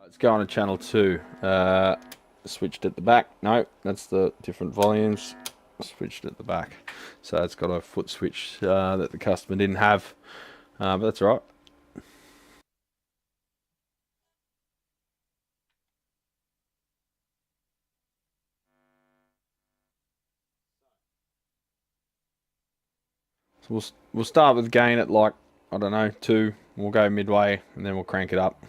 Let's go on to channel 2. Switched at the back. No, that's the different volumes. Switched at the back. So it's got a foot switch that the customer didn't have. But that's all right. So we'll start with gain at like, I don't know, 2. We'll go midway and then we'll crank it up.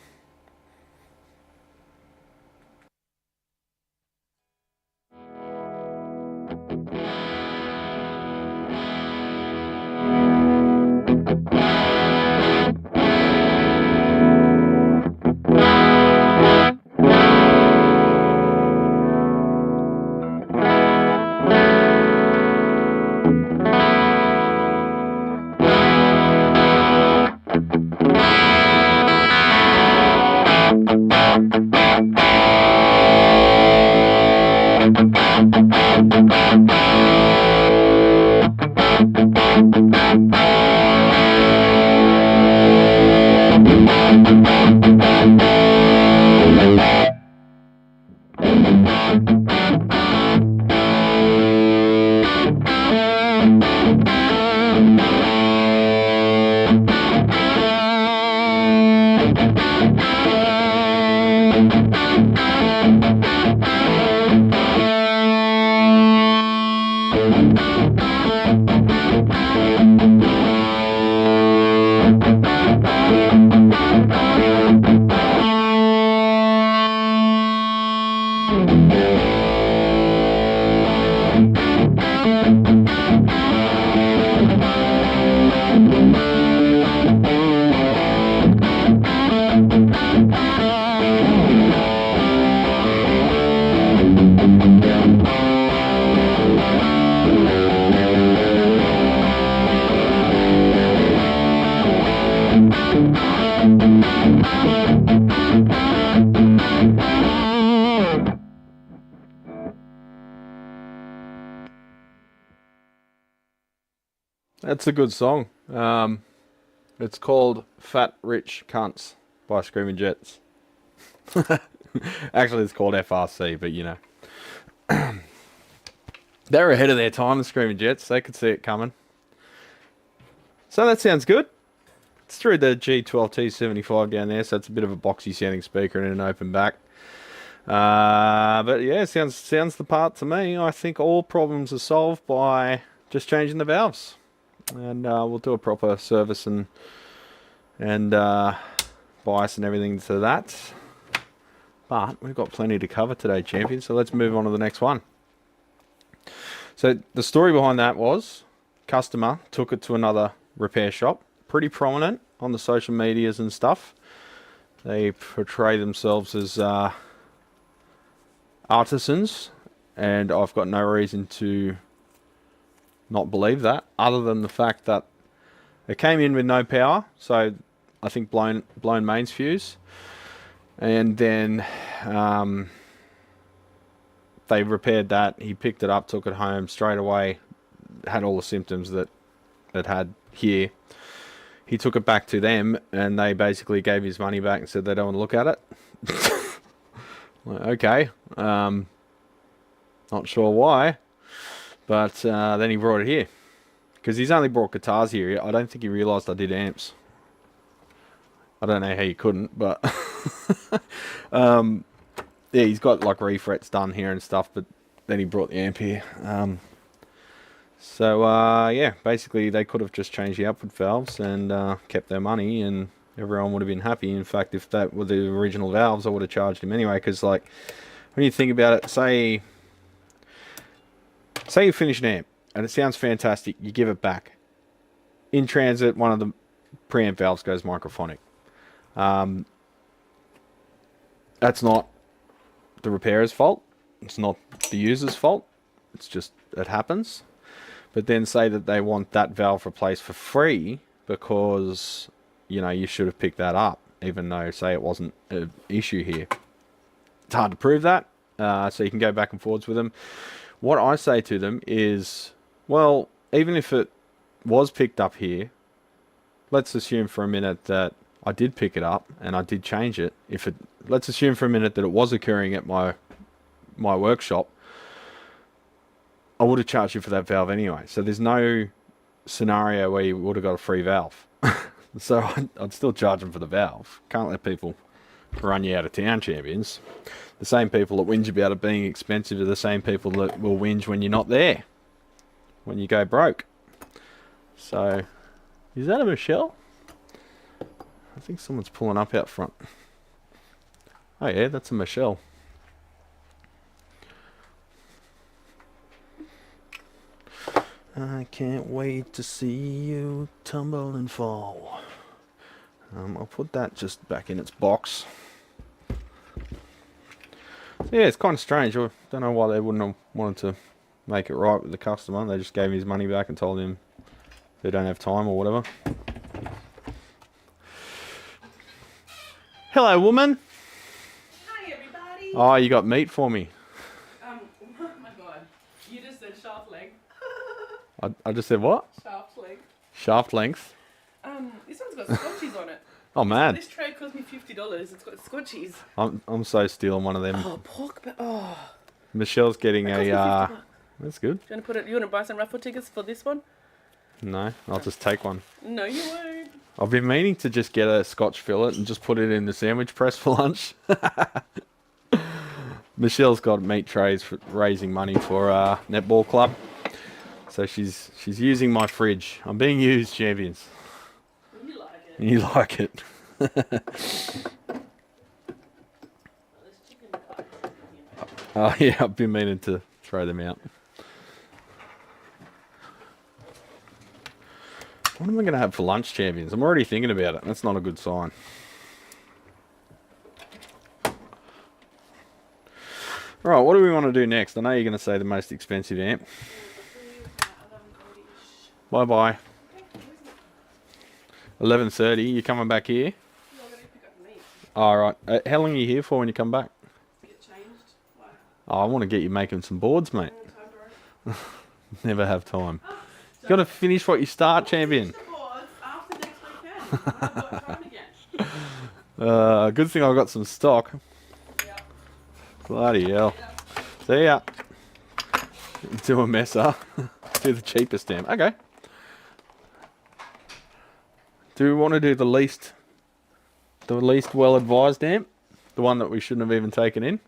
That's a good song. It's called Fat Rich Cunts by Screaming Jets. Actually, it's called FRC, but you know. They're ahead of their time, the Screaming Jets. They could see it coming. So that sounds good. It's through the G12T75 down there, so it's a bit of a boxy sounding speaker and an open back. But yeah, sounds the part to me. I think all problems are solved by just changing the valves. And we'll do a proper service and bias and everything to that. But we've got plenty to cover today, champion. So let's move on to the next one. So the story behind that was customer took it to another repair shop. Pretty prominent on the social medias and stuff. They portray themselves as artisans, and I've got no reason to not believe that, other than the fact that it came in with no power, so I think blown mains fuse, and then they repaired that. He picked it up, took it home straight away, had all the symptoms that it had here. He took it back to them, and they basically gave his money back and said they don't want to look at it. Like, okay, not sure why. But then he brought it here. Because he's only brought guitars here. I don't think he realised I did amps. I don't know how you couldn't, but... yeah, he's got like refrets done here and stuff, but then he brought the amp here. Yeah, basically they could have just changed the output valves and kept their money, and everyone would have been happy. In fact, if that were the original valves, I would have charged him anyway, because like, when you think about it, say you finish an amp and it sounds fantastic, you give it back. In transit, one of the preamp valves goes microphonic. That's not the repairer's fault. It's not the user's fault. It's just, it happens. But then say that they want that valve replaced for free because, you know, you should have picked that up, even though, say, it wasn't an issue here. It's hard to prove that, so you can go back and forwards with them. What I say to them is, well, even if it was picked up here, let's assume for a minute that I did pick it up and I did change it. Let's assume for a minute that it was occurring at my workshop. I would have charged you for that valve anyway. So there's no scenario where you would have got a free valve. So I'd still charge them for the valve. Can't let people run you out of town, champions. The same people that whinge about it being expensive are the same people that will whinge when you're not there. When you go broke. So, is that a Michelle? I think someone's pulling up out front. Oh yeah, that's a Michelle. I can't wait to see you tumble and fall. I'll put that just back in its box. So yeah, it's kind of strange. I don't know why they wouldn't have wanted to make it right with the customer. They just gave him his money back and told him they don't have time or whatever. Hello, woman. Hi, everybody. Oh, you got meat for me. Oh my god. You just said shaft length. I just said what? Shaft length. Shaft length. This one's got scotchies on it. Oh man, This tray cost me $50. It's got scotchies. I'm so stealing one of them. Oh, pork, but oh. Michelle's getting That cost me a. $50. That's good. Do you want to put it? You want to buy some raffle tickets for this one? No, I'll just take one. No, you won't. I've been meaning to just get a Scotch fillet and just put it in the sandwich press for lunch. Michelle's got meat trays for raising money for netball club, so she's using my fridge. I'm being used, champions. You like it. You like it. There's chicken thighs in here. Oh yeah, I've been meaning to throw them out. What am I going to have for lunch, champions? I'm already thinking about it. That's not a good sign. Alright, what do we want to do next? I know you're going to say the most expensive amp. Bye-bye. 11:30, you coming back here? Alright, how long are you here for when you come back? Get changed. Why? Oh, I want to get you making some boards, mate. Time, Never have time. You got to finish what you start, champion. the boards after next weekend. When I've got time again. Good thing I got some stock. Yeah. Bloody hell. See ya. Do a messer. Do the cheapest damn. Okay. Do we want to do the least well advised amp? The one that we shouldn't have even taken in?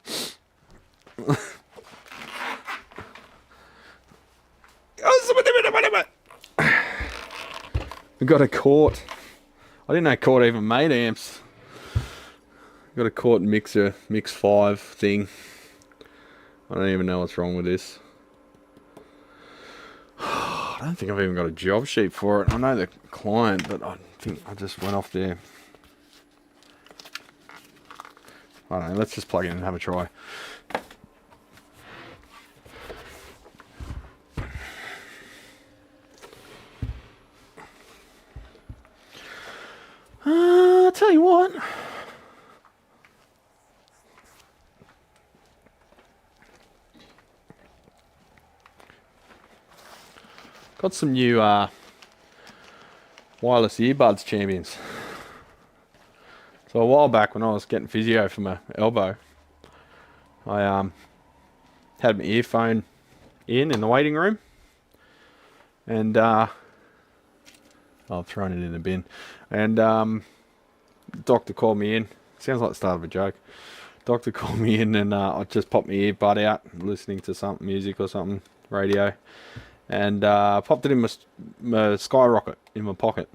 We got a Cort. I didn't know Cort even made amps. Got a Cort mixer, Mix 5 thing. I don't even know what's wrong with this. I don't think I've even got a job sheet for it. I know the client, but I think I just went off there. I don't know, let's just plug in and have a try. I'll tell you what. Got some new wireless earbuds, champions. So a while back when I was getting physio for my elbow, I had my earphone in the waiting room, and I've thrown it in the bin. And doctor called me in. Sounds like the start of a joke. Doctor called me in, and I just popped my earbud out, listening to some music or something, radio, and popped it in my Skyrocket in my pocket.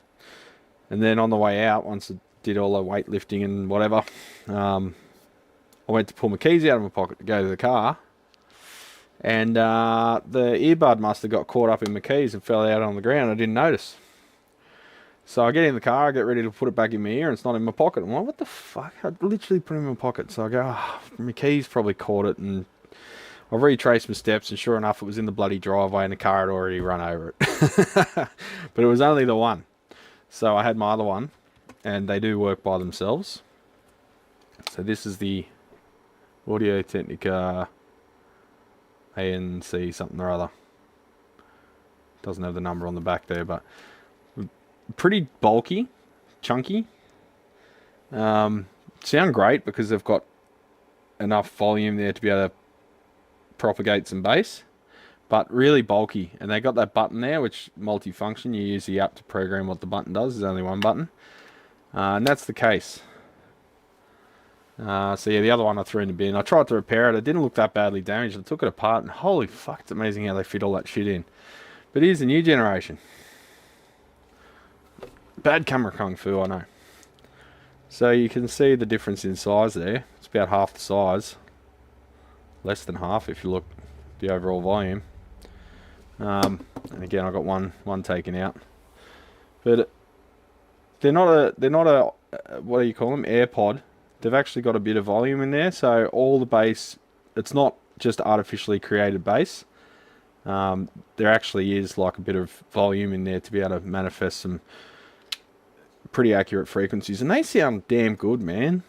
And then on the way out, once I did all the weightlifting and whatever, I went to pull my keys out of my pocket to go to the car, and the earbud must have got caught up in my keys and fell out on the ground. I didn't notice. So I get in the car, I get ready to put it back in my ear, and it's not in my pocket. I'm like, what the fuck? I literally put it in my pocket. So I go, my keys probably caught it, and I retraced my steps, and sure enough, it was in the bloody driveway, and the car had already run over it. But it was only the one. So I had my other one, and they do work by themselves. So this is the Audio Technica ANC something or other. Doesn't have the number on the back there, but pretty bulky, chunky. Sound great because they've got enough volume there to be able to propagate some bass, but really bulky. And they got that button there, which multi-function. You use the app to program what the button does. There's only one button, and that's the case. So yeah, the other one I threw in the bin. I tried to repair it. It didn't look that badly damaged. I took it apart, and holy fuck, it's amazing how they fit all that shit in. But here's the new generation. Bad camera kung fu, I know. So you can see the difference in size there. It's about half the size. Less than half if you look at the overall volume. And again, I got one taken out. But they're not a what do you call them? AirPod. They've actually got a bit of volume in there, so all the bass, it's not just artificially created bass. There actually is like a bit of volume in there to be able to manifest some pretty accurate frequencies, and they sound damn good, man.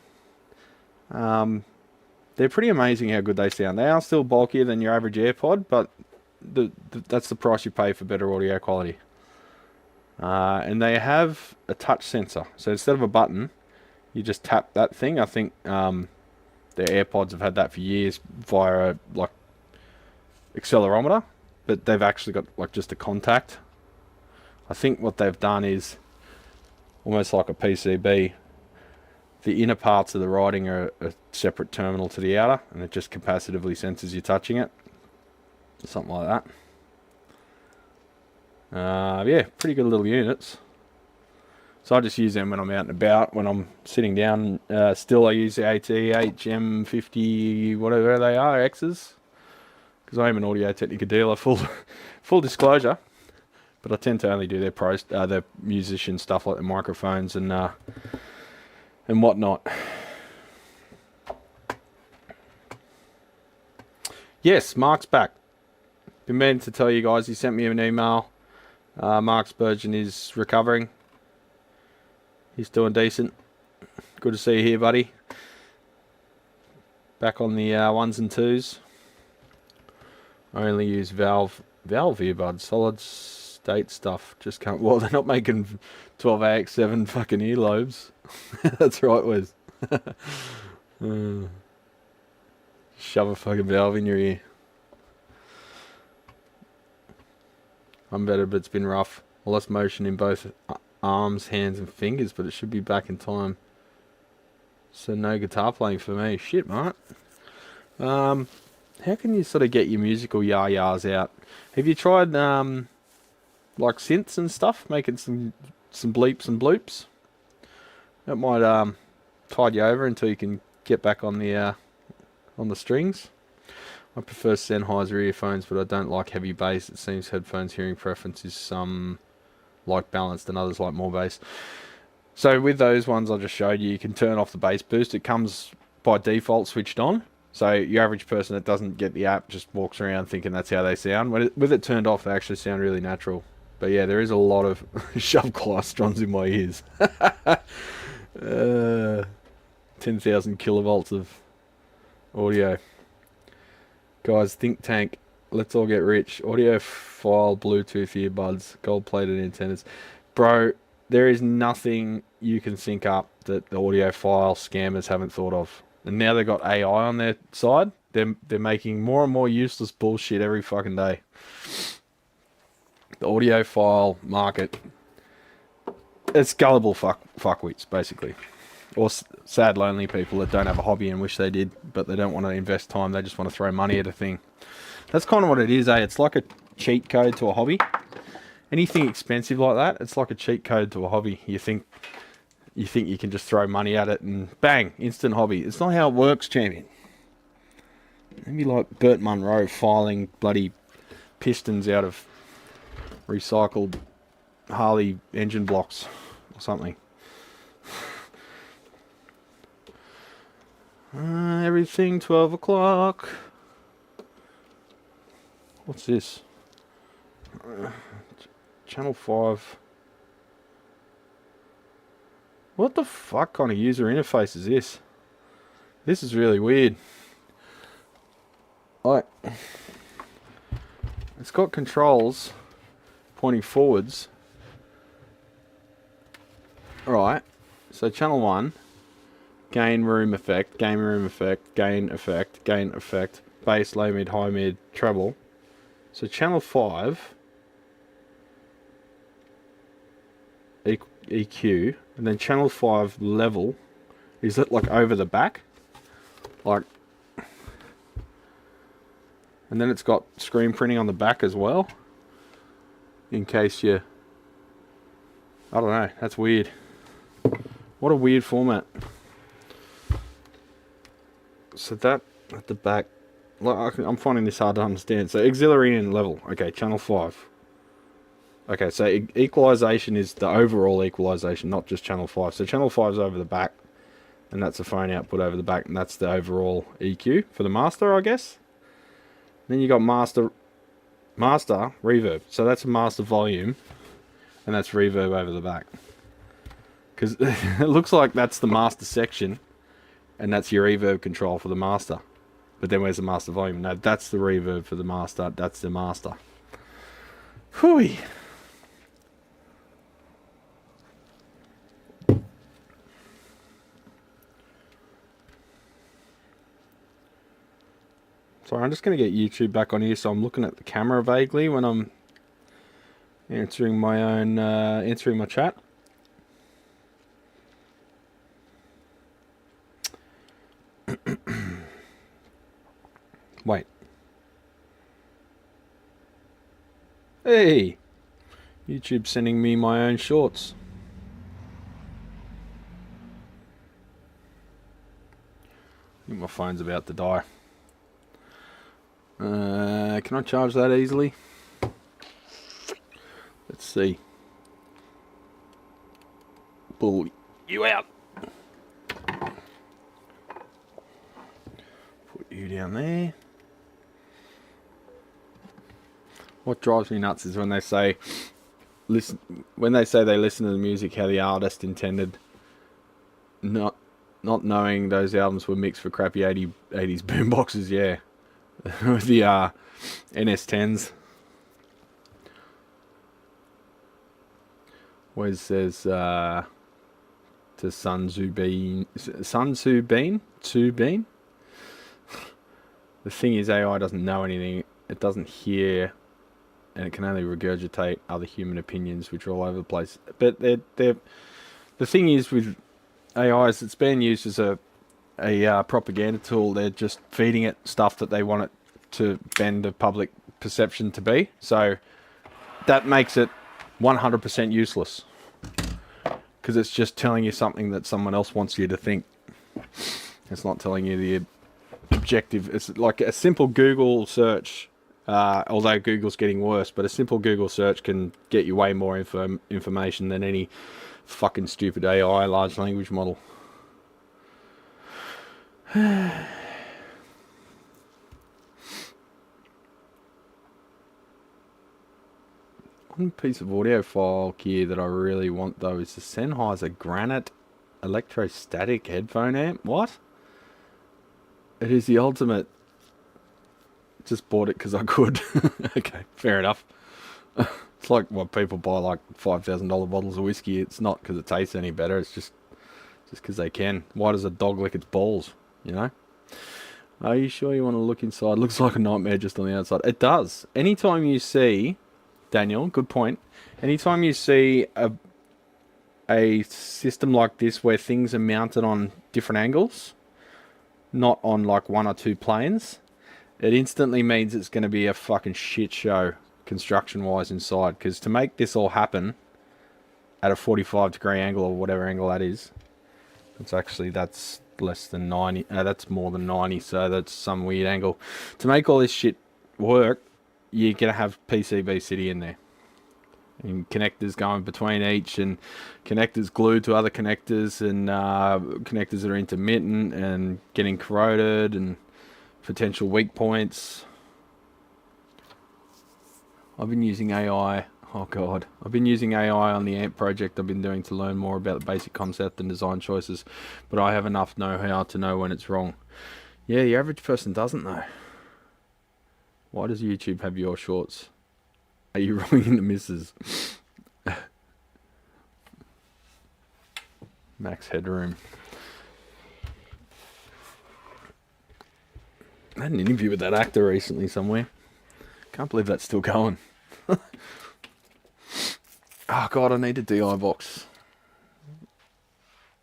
They're pretty amazing how good they sound. They are still bulkier than your average AirPod, but that's the price you pay for better audio quality. And they have a touch sensor, so instead of a button, you just tap that thing. I think their AirPods have had that for years via a, like, accelerometer, but they've actually got like just a contact. I think what they've done is almost like a PCB. The inner parts of the writing are a separate terminal to the outer, and it just capacitively senses you touching it. Something like that. Yeah, pretty good little units. So I just use them when I'm out and about. When I'm sitting down still, I use the HM50, whatever they are, X's. Because I am an Audio Technica dealer, full disclosure. But I tend to only do their musician stuff, like the microphones and whatnot. Yes, Mark's back. Been meaning to tell you guys, he sent me an email. Mark Spurgeon is recovering. He's doing decent. Good to see you here, buddy. Back on the ones and twos. I only use valve earbuds, solid state stuff. Just can't. Well, they're not making 12AX7 fucking earlobes. That's right, Wes. Shove a fucking valve in your ear. I'm better, but it's been rough. I lost motion in both arms, hands, and fingers, but it should be back in time. So no guitar playing for me. Shit, Mark. How can you sort of get your musical yah-yahs out? Have you tried like synths and stuff, making some bleeps and bloops? That might tide you over until you can get back on the strings. I prefer Sennheiser earphones, but I don't like heavy bass. It seems headphones hearing preference is some like balanced and others like more bass. So with those ones I just showed you, you can turn off the bass boost. It comes by default switched on. So your average person that doesn't get the app just walks around thinking that's how they sound. With it turned off, they actually sound really natural. But yeah, there is a lot of shove claustrons in my ears. 10,000 kilovolts of audio. Guys, think tank. Let's all get rich. Audiophile Bluetooth earbuds, gold-plated antennas. Bro, there is nothing you can sync up that the audiophile scammers haven't thought of. And now they've got AI on their side. They're making more and more useless bullshit every fucking day. The audiophile market, it's gullible fuckwits, basically. Or sad, lonely people that don't have a hobby and wish they did, but they don't want to invest time. They just want to throw money at a thing. That's kind of what it is, eh? It's like a cheat code to a hobby. Anything expensive like that, it's like a cheat code to a hobby. You think you can just throw money at it and bang, instant hobby. It's not how it works, champion. Maybe like Burt Munro filing bloody pistons out of recycled Harley engine blocks or something. Everything 12 o'clock. What's this? Channel 5. What the fuck kind of user interface is this? This is really weird. Like, it's got controls pointing forwards. Alright, so channel 1, gain room effect, gain room effect, gain effect, gain effect, bass, low mid, high mid, treble. So channel 5, EQ, and then channel 5 level, is it like over the back? Like, and then it's got screen printing on the back as well, in case you, I don't know, that's weird. What a weird format. So that at the back, like, I'm finding this hard to understand. So auxiliary and level, okay, channel 5. Okay, so equalization is the overall equalization, not just channel 5. So channel 5 is over the back, and that's the phone output over the back, and that's the overall EQ for the master, I guess. Then you got master reverb. So that's a master volume, and that's reverb over the back. Because it looks like that's the master section, and that's your reverb control for the master. But then where's the master volume? No, that's the reverb for the master. That's the master. Hooey. Sorry, I'm just going to get YouTube back on here, so I'm looking at the camera vaguely when I'm answering my own, answering my chat. Wait. Hey! YouTube's sending me my own shorts. I think my phone's about to die. Can I charge that easily? Let's see. Pull you out. Put you down there. What drives me nuts is when they say they listen to the music how the artist intended, not knowing those albums were mixed for crappy 80s boomboxes. Yeah. With the NS10s. Where it says to Sun Tzu Bean. The thing is, AI doesn't know anything. It doesn't hear, and it can only regurgitate other human opinions, which are all over the place. But the thing is with AI is it's being used as a propaganda tool. They're just feeding it stuff that they want it to bend the public perception to be. So that makes it 100% useless, because it's just telling you something that someone else wants you to think. It's not telling you the objective. It's like a simple Google search, although Google's getting worse, but a simple Google search can get you way more information than any fucking stupid AI large language model. One piece of audio file gear that I really want though is the Sennheiser Granite electrostatic headphone amp. What? It is the ultimate. Just bought it because I could. Okay, fair enough. It's like what people buy like $5,000 bottles of whiskey. It's not because it tastes any better. It's just because they can. Why does a dog lick its balls? You know? Are you sure you want to look inside? Looks like a nightmare just on the outside. It does. Anytime you see, Daniel, good point. Anytime you see a system like this where things are mounted on different angles, not on like one or two planes, it instantly means it's going to be a fucking shit show construction-wise inside. Because to make this all happen at a 45-degree angle or whatever angle that is, that's less than 90. That's more than 90, so that's some weird angle. To make all this shit work, you're going to have PCB City in there. and connectors going between each, and connectors glued to other connectors, and connectors that are intermittent and getting corroded, and potential weak points. I've been using AI. Oh god, I've been using AI on the AMP project I've been doing to learn more about the basic concept and design choices, but I have enough know-how to know when it's wrong. Yeah, the average person doesn't though. Why does YouTube have your shorts? Are you wronging the missus? Max headroom. I had an interview with that actor recently somewhere. Can't believe that's still going. Oh god, I need a DI box.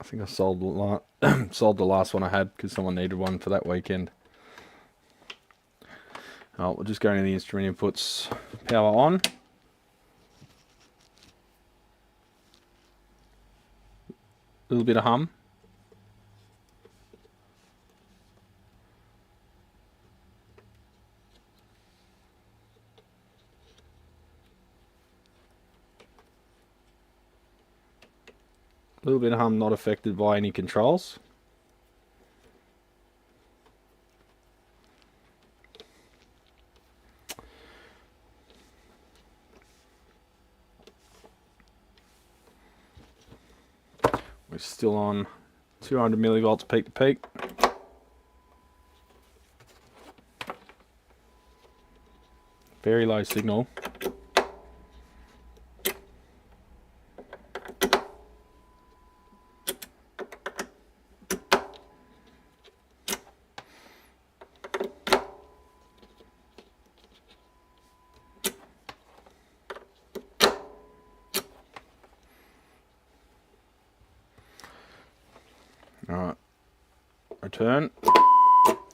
I think I sold the last one I had because someone needed one for that weekend. Oh, we'll just go into the instrument inputs. Power on. A little bit of hum. A little bit of hum, not affected by any controls. We're still on 200 millivolts peak to peak. Very low signal. Alright, return.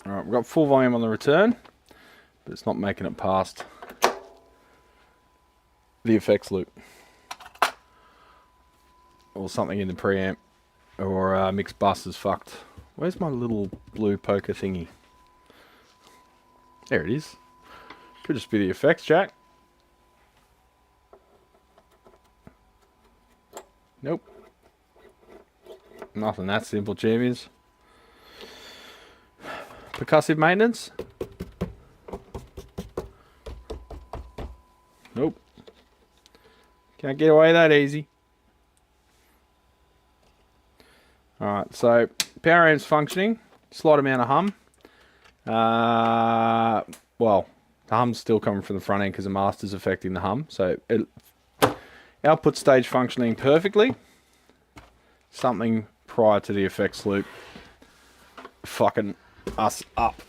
Alright, we've got full volume on the return, but it's not making it past the effects loop. Or something in the preamp, or mixed bus is fucked. Where's my little blue poker thingy? There it is. Could just be the effects jack. Nope. Nothing that simple, champions. Percussive maintenance? Nope. Can't get away that easy. Alright, so power amp's functioning. Slight amount of hum. Well, the hum's still coming from the front end because the master's affecting the hum. So output stage functioning perfectly. Something prior to the effects loop fucking us up.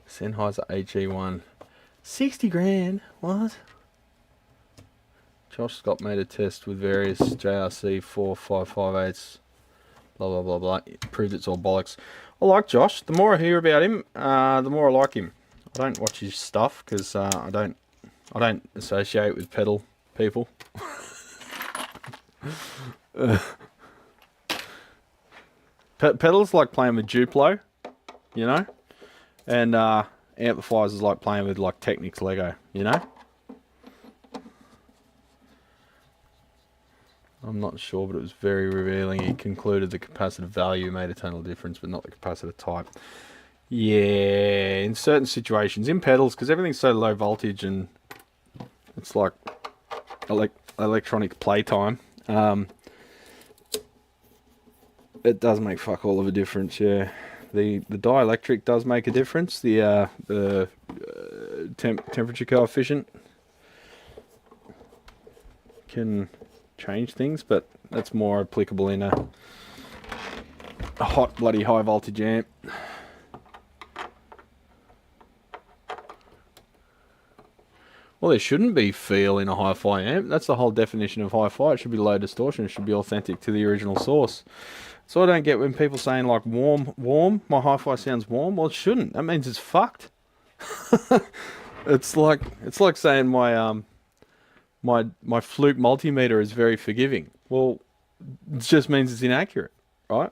Sennheiser HE1, 60 grand. What? Josh Scott made a test with various JRC 4558s. Blah blah blah blah. It proved it's all bollocks. I like Josh. The more I hear about him, the more I like him. I don't watch his stuff because I don't associate with pedal people. Pedals like playing with Duplo, you know, and amplifiers is like playing with like Tektronix Lego, you know. I'm not sure, but it was very revealing. He concluded the capacitive value made a tonal difference, but not the capacitor type. Yeah, in certain situations, in pedals, because everything's so low voltage and it's like electronic playtime, it does make fuck all of a difference. Yeah, the dielectric does make a difference. The temperature coefficient can change things, but that's more applicable in a hot bloody high voltage amp. Well, there shouldn't be feel in a hi-fi amp. That's the whole definition of hi-fi. It should be low distortion. It should be authentic to the original source. So I don't get when people saying like warm, my hi-fi sounds warm. Well, it shouldn't. That means it's fucked. It's like saying my Fluke multimeter is very forgiving. Well, It just means it's inaccurate, right?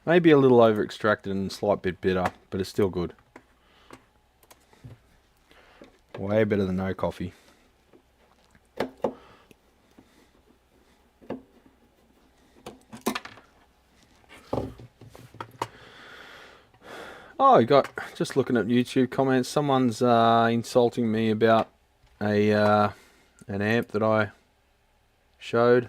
Maybe a little over extracted and a slight bit bitter, but it's still good. Way better than no coffee. Oh, you got, just looking at YouTube comments, someone's insulting me about a an amp that I showed.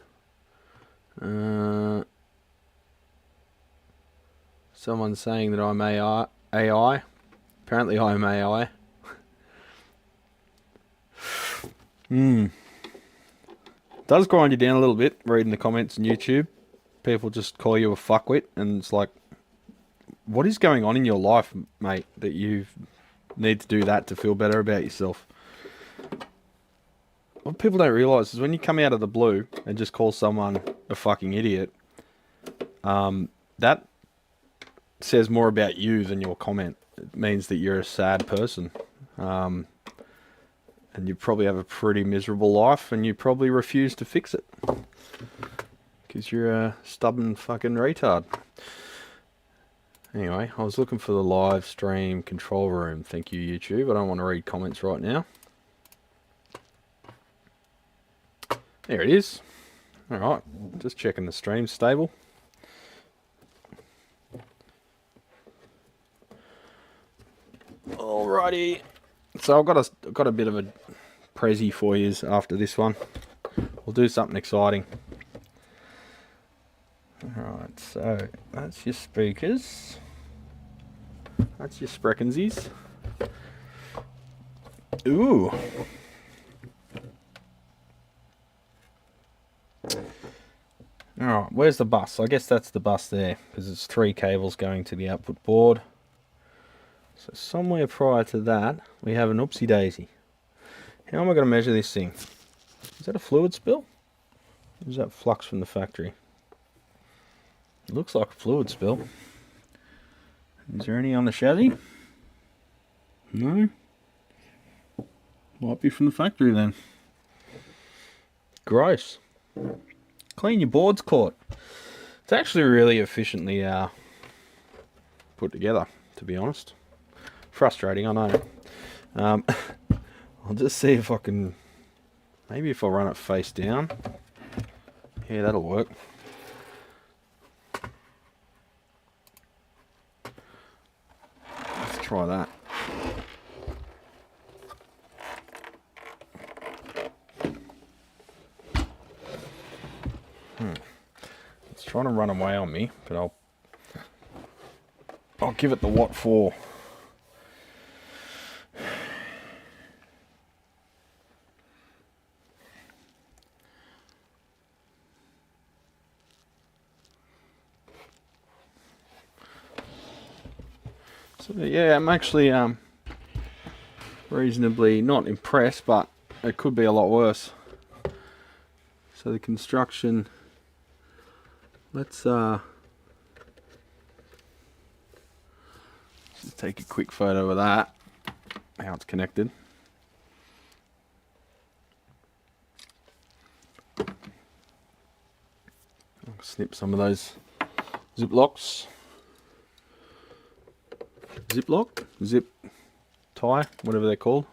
Someone's saying that I'm AI. Apparently I'm AI. Does grind you down a little bit, reading the comments on YouTube. People just call you a fuckwit, and it's like, what is going on in your life, mate, that you need to do that to feel better about yourself? What people don't realise is when you come out of the blue and just call someone a fucking idiot, that says more about you than your comment. It means that you're a sad person. And you probably have a pretty miserable life, and you probably refuse to fix it. Because you're a stubborn fucking retard. Anyway, I was looking for the live stream control room. Thank you, YouTube. I don't want to read comments right now. There it is. Alright, just checking the stream stable. Alrighty. So I've got a bit of a prezi for you after this one. We'll do something exciting. Alright, so that's your speakers. That's your spreckensies. Ooh. Alright, where's the bus? I guess that's the bus there, because it's 3 cables going to the output board. So somewhere prior to that, we have an oopsie daisy. How am I going to measure this thing? Is that a fluid spill? Or is that flux from the factory? It looks like a fluid spill. Is there any on the chassis? No? Might be from the factory then. Gross. Clean your boards, Court. It's actually really efficiently put together, to be honest. Frustrating, I know. I'll just see if I can... Maybe if I run it face down. Yeah, that'll work. Let's try that. It's trying to run away on me, but I'll give it the what for. So yeah, I'm actually reasonably not impressed, but it could be a lot worse. So the construction, let's just take a quick photo of that, how it's connected. I'll snip some of those ziplocs. Ziploc? Zip tie? Whatever they're called.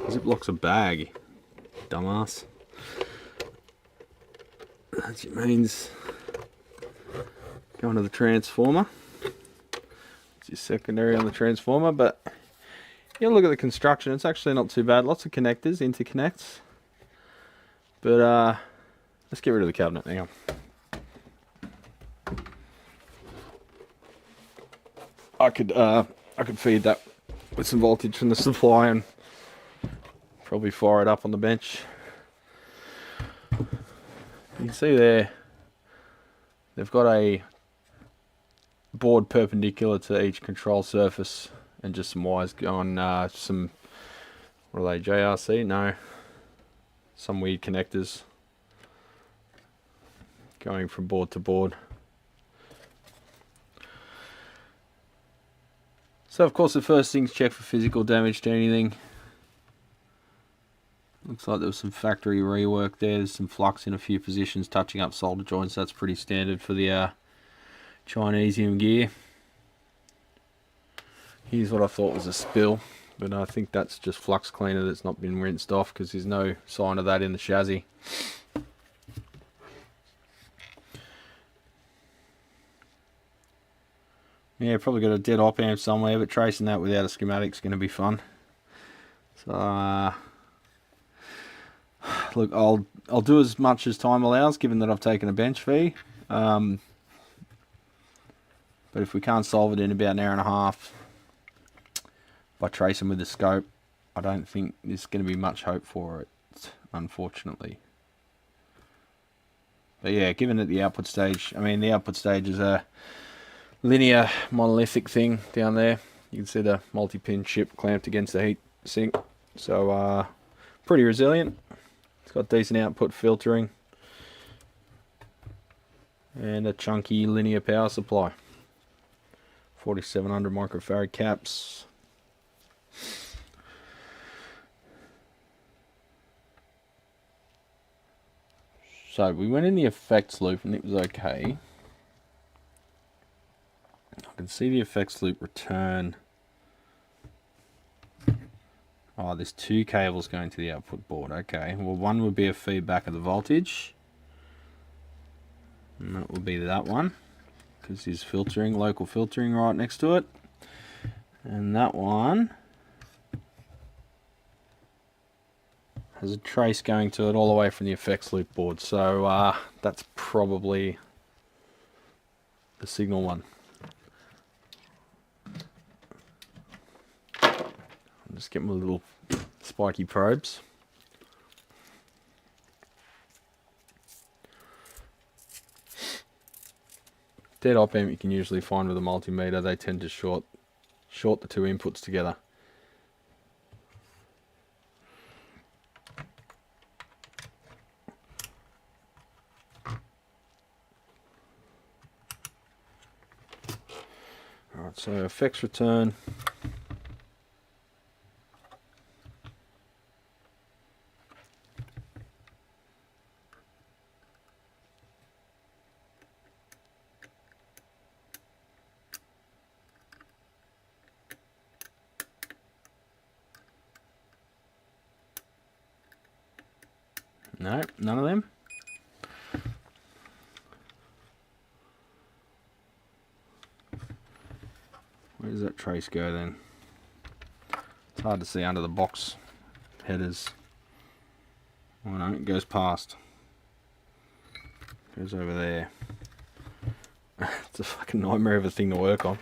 Ziploc's a bag, dumbass. That's your mains going to the transformer. It's your secondary on the transformer, but you look at the construction, it's actually not too bad. Lots of connectors, interconnects. But let's get rid of the cabinet. Hang on. I could feed that with some voltage from the supply and probably fire it up on the bench. You can see there, they've got a board perpendicular to each control surface and just some wires going, some, what are they, JRC? No, some weird connectors going from board to board. So of course the first thing's check for physical damage to anything. Looks like there was some factory rework there. There's some flux in a few positions, touching up solder joints. That's pretty standard for the Chinesium gear. Here's what I thought was a spill, but I think that's just flux cleaner that's not been rinsed off, because there's no sign of that in the chassis. Yeah, probably got a dead op amp somewhere, but tracing that without a schematic is going to be fun. So, look, I'll do as much as time allows, given that I've taken a bench fee. But if we can't solve it in about an hour and a half by tracing with the scope, I don't think there's going to be much hope for it, unfortunately. But yeah, given that the output stage, I mean, the output stage is a linear monolithic thing down there. You can see the multi-pin chip clamped against the heat sink. So, pretty resilient. It's got decent output filtering. And a chunky linear power supply. 4700 microfarad caps. So we went in the effects loop and it was okay. I can see the effects loop return. Oh, there's two cables going to the output board. Okay, well, one would be a feedback of the voltage. And that will be that one, because there's filtering, local filtering right next to it. And that one has a trace going to it all the way from the effects loop board. So that's probably the signal one. I'll just get my little spiky probes. Dead op amp you can usually find with a multimeter. They tend to short the two inputs together. Alright, so effects return. No, none of them. Where does that trace go then? It's hard to see under the box headers. Oh no, it goes past. Goes over there. It's a fucking nightmare of a thing to work on.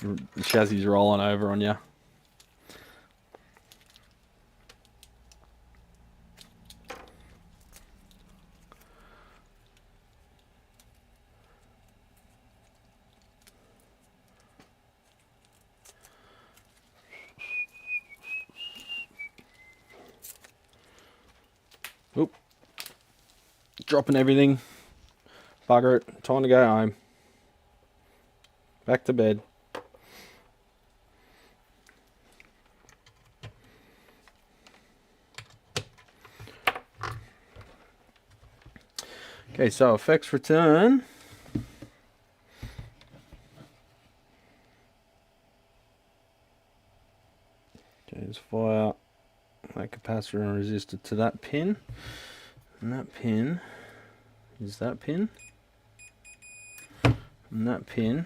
The chassis is rolling over on you. Oop. Dropping everything. Bugger it. Time to go home. Back to bed. Okay, so effects return. Goes via that capacitor and resistor to that pin. And that pin is that pin. And that pin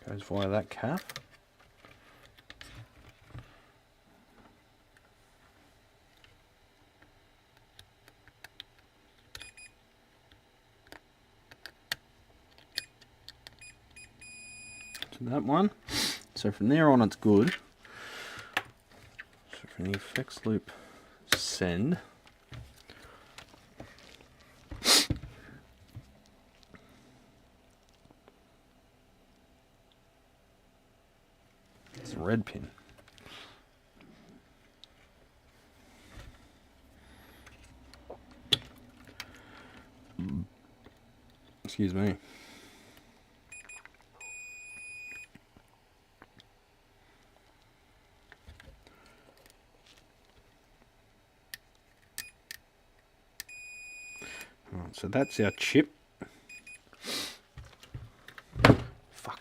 goes via that cap. To that one. So from there on it's good. So from the effects loop send. It's a red pin. Excuse me. Alright, so that's our chip. Fuck.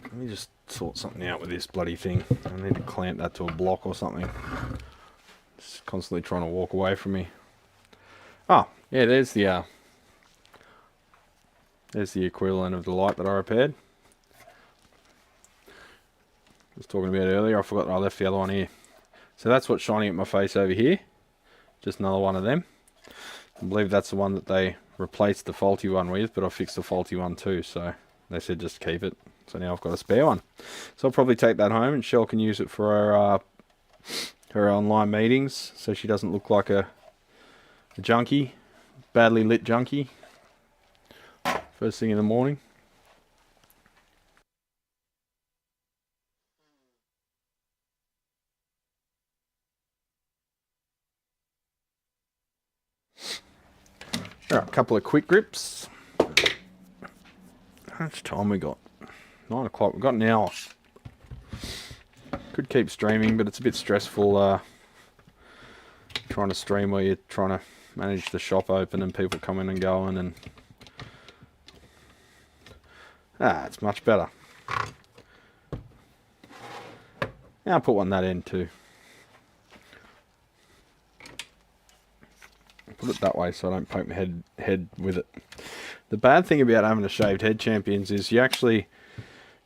Let me just sort something out with this bloody thing. I need to clamp that to a block or something. It's constantly trying to walk away from me. Oh, yeah, there's the equivalent of the light that I repaired. I was talking about earlier, I forgot that I left the other one here. So that's what's shining at my face over here. Just another one of them. I believe that's the one that they replaced the faulty one with, but I fixed the faulty one too, so they said just keep it. So now I've got a spare one. So I'll probably take that home and Shell can use it for her online meetings, so she doesn't look like a junkie, badly lit junkie, first thing in the morning. Alright, a couple of quick grips. How much time we got? 9 o'clock. We've got an hour. Could keep streaming, but it's a bit stressful trying to stream where you're trying to manage the shop open and people coming and going, and it's much better. Now I'll put one that end too. Put it that way so I don't poke my head with it. The bad thing about having a shaved head, champions, is you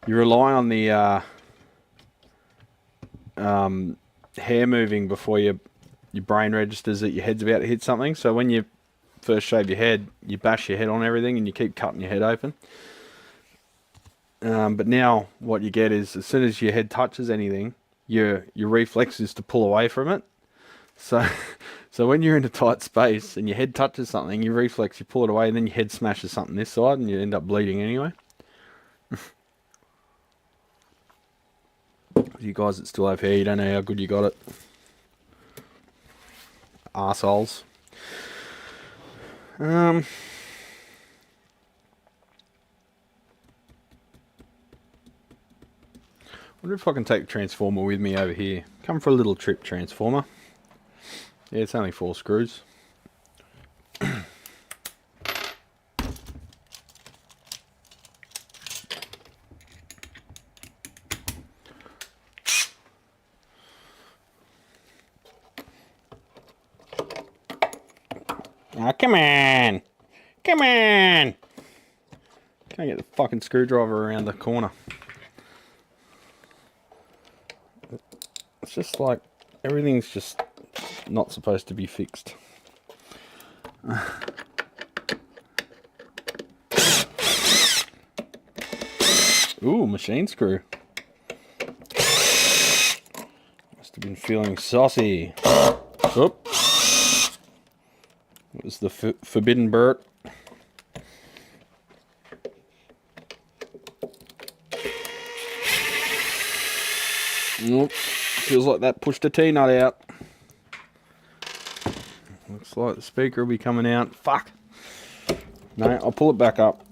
rely on the hair moving before your brain registers that your head's about to hit something. So when you first shave your head, you bash your head on everything and you keep cutting your head open. But now what you get is, as soon as your head touches anything, your reflex is to pull away from it. So when you're in a tight space and your head touches something, your reflex, you pull it away, and then your head smashes something this side and you end up bleeding anyway. You guys that still have hair, you don't know how good you got it. Arseholes. Wonder if I can take the transformer with me over here. Come for a little trip, transformer. Yeah, it's only 4 screws. Oh, come on! Come on! Can't get the fucking screwdriver around the corner. It's just like, everything's just not supposed to be fixed. Ooh, machine screw. Must have been feeling saucy. Oop. It was the forbidden Burt. Nope. Feels like that pushed a T-nut out. Looks like the speaker will be coming out. Fuck. No, I'll pull it back up.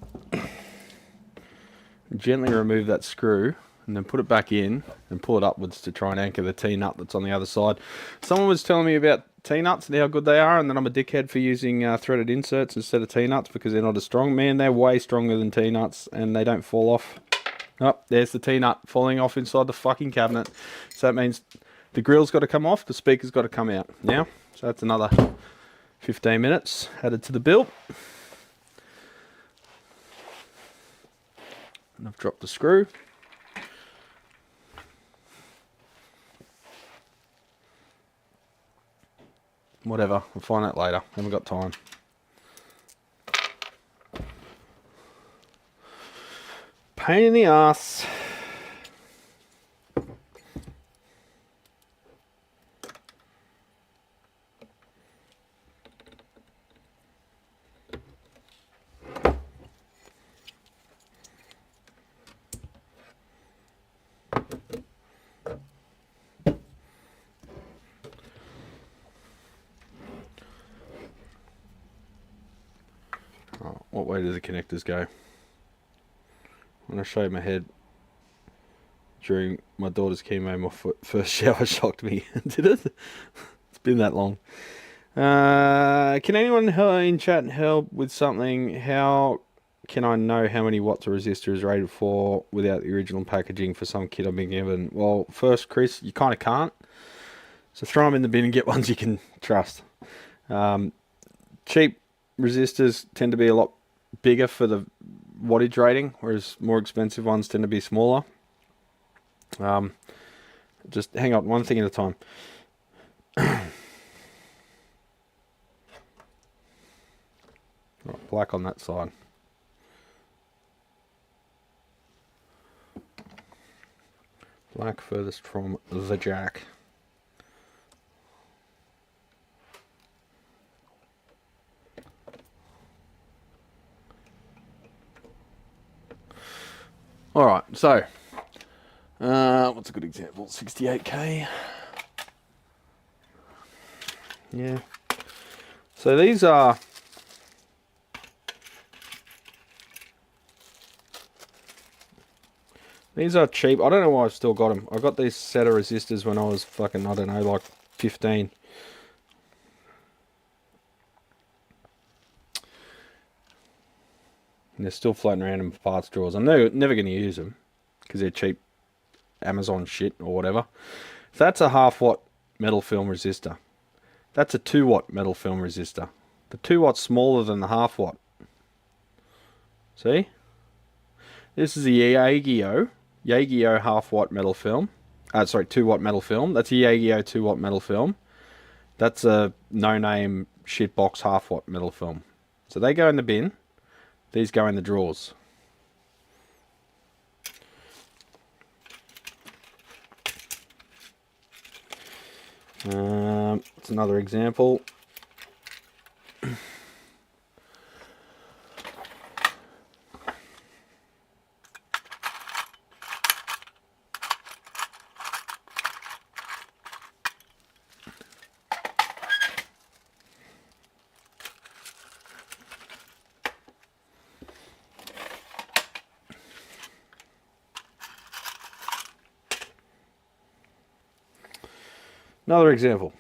Gently remove that screw and then put it back in and pull it upwards to try and anchor the T-nut that's on the other side. Someone was telling me about T-nuts and how good they are, and that I'm a dickhead for using threaded inserts instead of T-nuts because they're not as strong. Man, they're way stronger than T-nuts and they don't fall off. Oh, there's the T-nut falling off inside the fucking cabinet. So that means the grill's got to come off, the speaker's got to come out now. So that's another 15 minutes added to the bill. And I've dropped the screw. Whatever, we'll find out later. Haven't got time. Pain in the ass. Oh, what way do the connectors go? When I showed my head during my daughter's chemo, my first shower shocked me. Did it? It's been that long. Can anyone in chat help with something? How can I know how many watts a resistor is rated for without the original packaging for some kit I've been given? Well, first, Chris, you kind of can't. So throw them in the bin and get ones you can trust. Cheap resistors tend to be a lot bigger for the wattage rating, whereas more expensive ones tend to be smaller. Just hang on, one thing at a time. Right, black on that side. Black furthest from the jack. Alright, so what's a good example? 68k. Yeah. So these are cheap. I don't know why I've still got them. I got these set of resistors when I was fucking, I don't know, like 15. And they're still floating around in parts drawers. I'm never going to use them because they're cheap Amazon shit or whatever. So that's a 1/2 watt metal film resistor. That's a 2 watt metal film resistor. The 2 watt's smaller than the 1/2 watt. See? This is a Yageo 1/2 watt metal film. 2 watt metal film. That's a Yageo 2 watt metal film. That's a no-name shitbox 1/2 watt metal film. So they go in the bin. These go in the drawers. It's another example. Another example.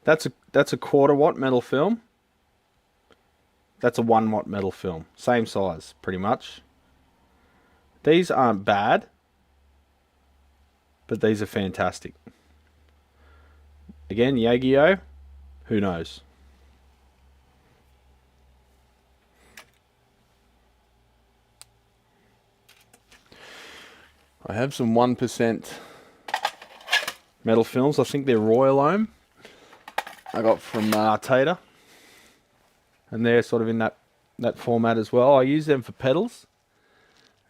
That's a 1/4 watt metal film. That's a 1 watt metal film. Same size, pretty much. These aren't bad, but these are fantastic. Again, Yageo, who knows? I have some 1% metal films. I think they're Royal Ohm. I got from Tater. And they're sort of in that format as well. I use them for pedals.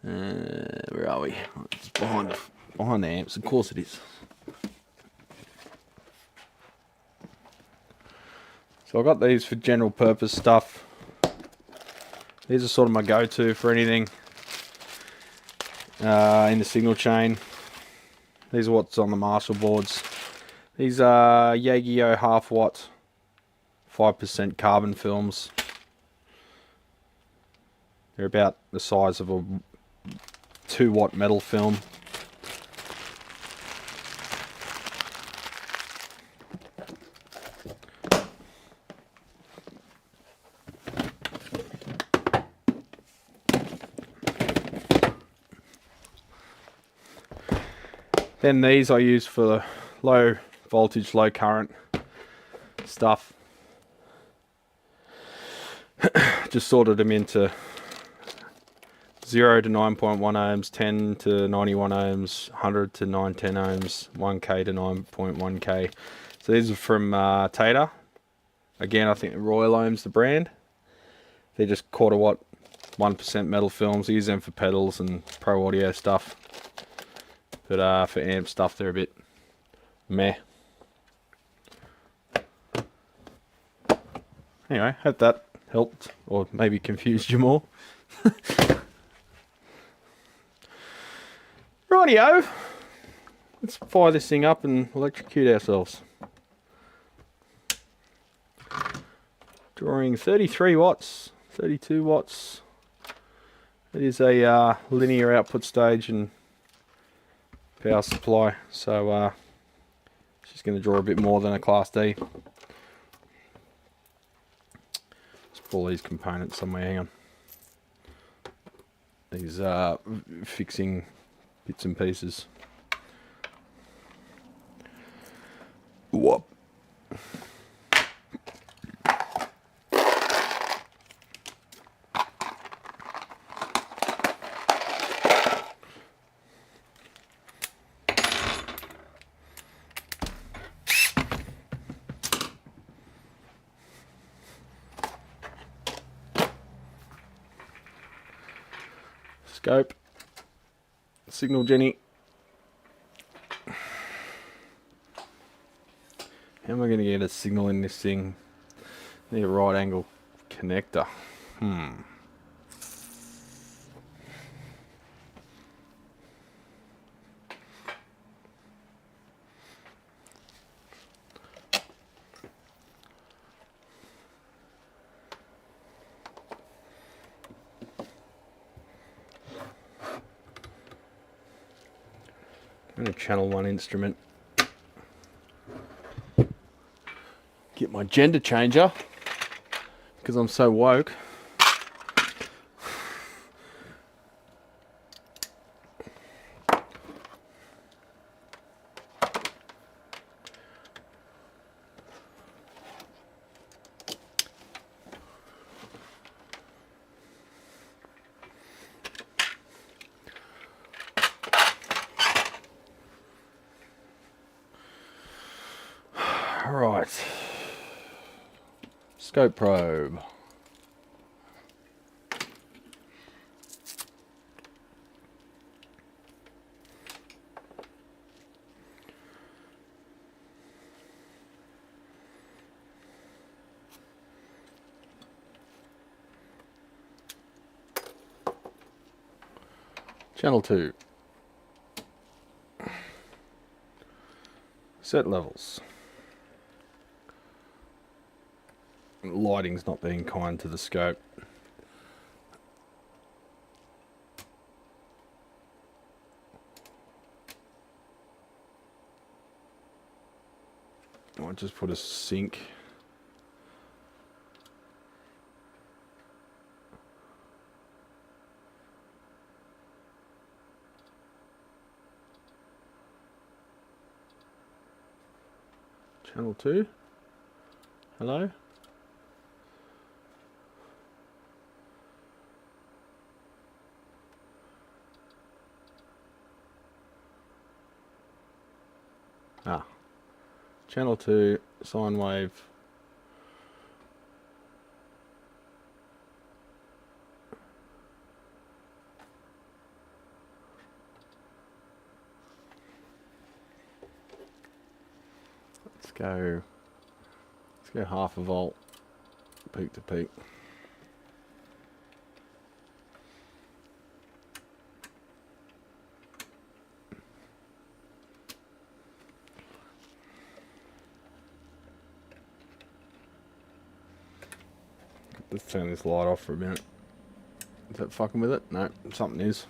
Where are we? It's behind the amps. Of course it is. So I got these for general purpose stuff. These are sort of my go-to for anything. In the signal chain. These are what's on the Marshall boards. These are Yageo 1/2 watt 5% carbon films. They're about the size of a 2 watt metal film. Then these I use for low voltage, low current stuff. Just sorted them into 0 to 9.1 ohms, 10 to 91 ohms, 100 to 910 ohms, 1k to 9.1k. So these are from Tater. Again, I think Royal Ohm's the brand. They're just 1/4 watt, 1% metal films. I use them for pedals and pro audio stuff. But for amp stuff, they're a bit meh. Anyway, hope that helped or maybe confused you more. Rightio. Let's fire this thing up and electrocute ourselves. Drawing 33 watts, 32 watts. It is a linear output stage and power supply, so she's going to draw a bit more than a Class D. Let's pull these components somewhere, hang on. These fixing bits and pieces. Whoop. Scope, signal Jenny. How am I going to get a signal in this thing? Need a right angle connector. I'm going to channel one instrument. Get my gender changer because I'm so woke. Right, scope probe. Channel 2. Set levels. Lighting's not being kind to the scope. I'll just put a sync. Channel 2. Hello? Channel 2, sine wave. Let's go half a volt, peak to peak. Let's turn this light off for a minute. Is that fucking with it? No, something is.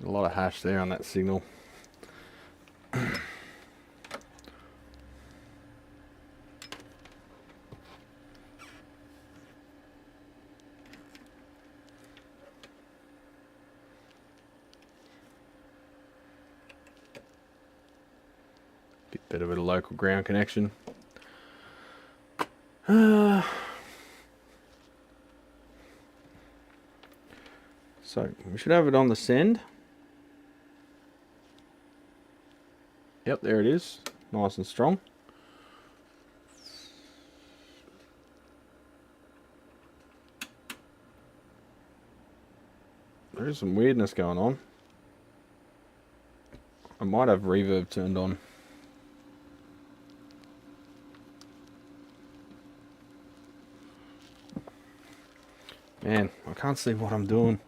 A lot of hash there on that signal. Bit of a local ground connection. So we should have it on the send. Yep, there it is. Nice and strong. There's some weirdness going on. I might have reverb turned on. Man, I can't see what I'm doing.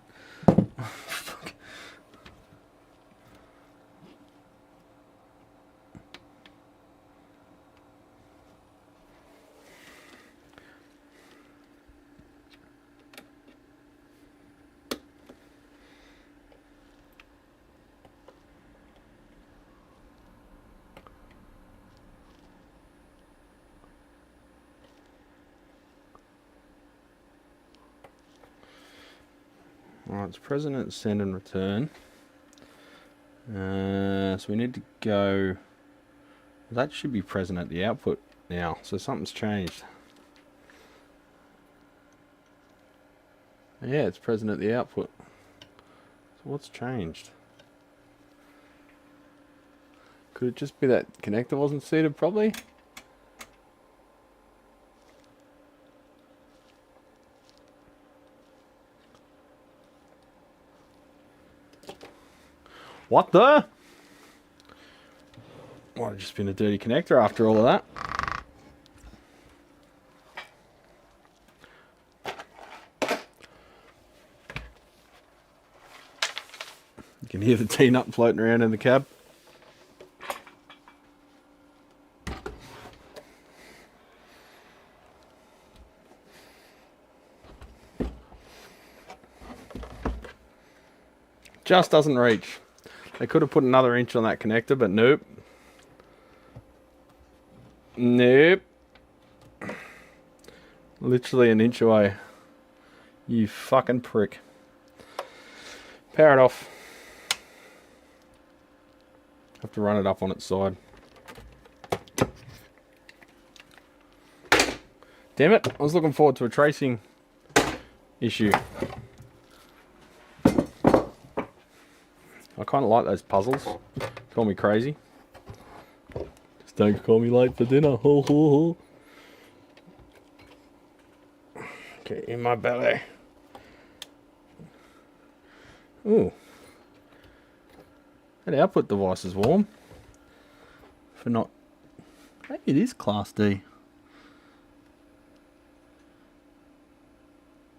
Alright, it's present at send and return. So we need to go... That should be present at the output now. So something's changed. Yeah, it's present at the output. So what's changed? Could it just be that connector wasn't seated properly? What the? Might have just been a dirty connector after all of that. You can hear the T-nut floating around in the cab. Just doesn't reach. They could have put another inch on that connector, but nope. Nope. Literally an inch away. You fucking prick. Power it off. Have to run it up on its side. Damn it, I was looking forward to a tracing issue. I kind of like those puzzles. Call me crazy. Just don't call me late for dinner. Ho, ho, ho. Get in my belly. Ooh. That output device is warm. For not... Maybe it is Class D.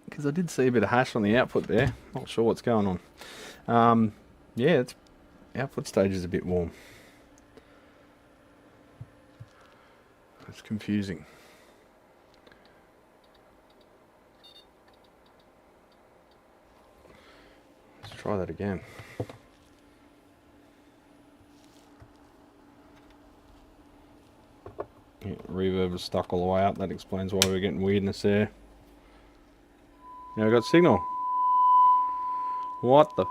Because I did see a bit of hash on the output there. Not sure what's going on. Yeah, its output stage is a bit warm. It's confusing. Let's try that again. Yeah, reverb is stuck all the way up. That explains why we're getting weirdness there. Now we've got signal. What the...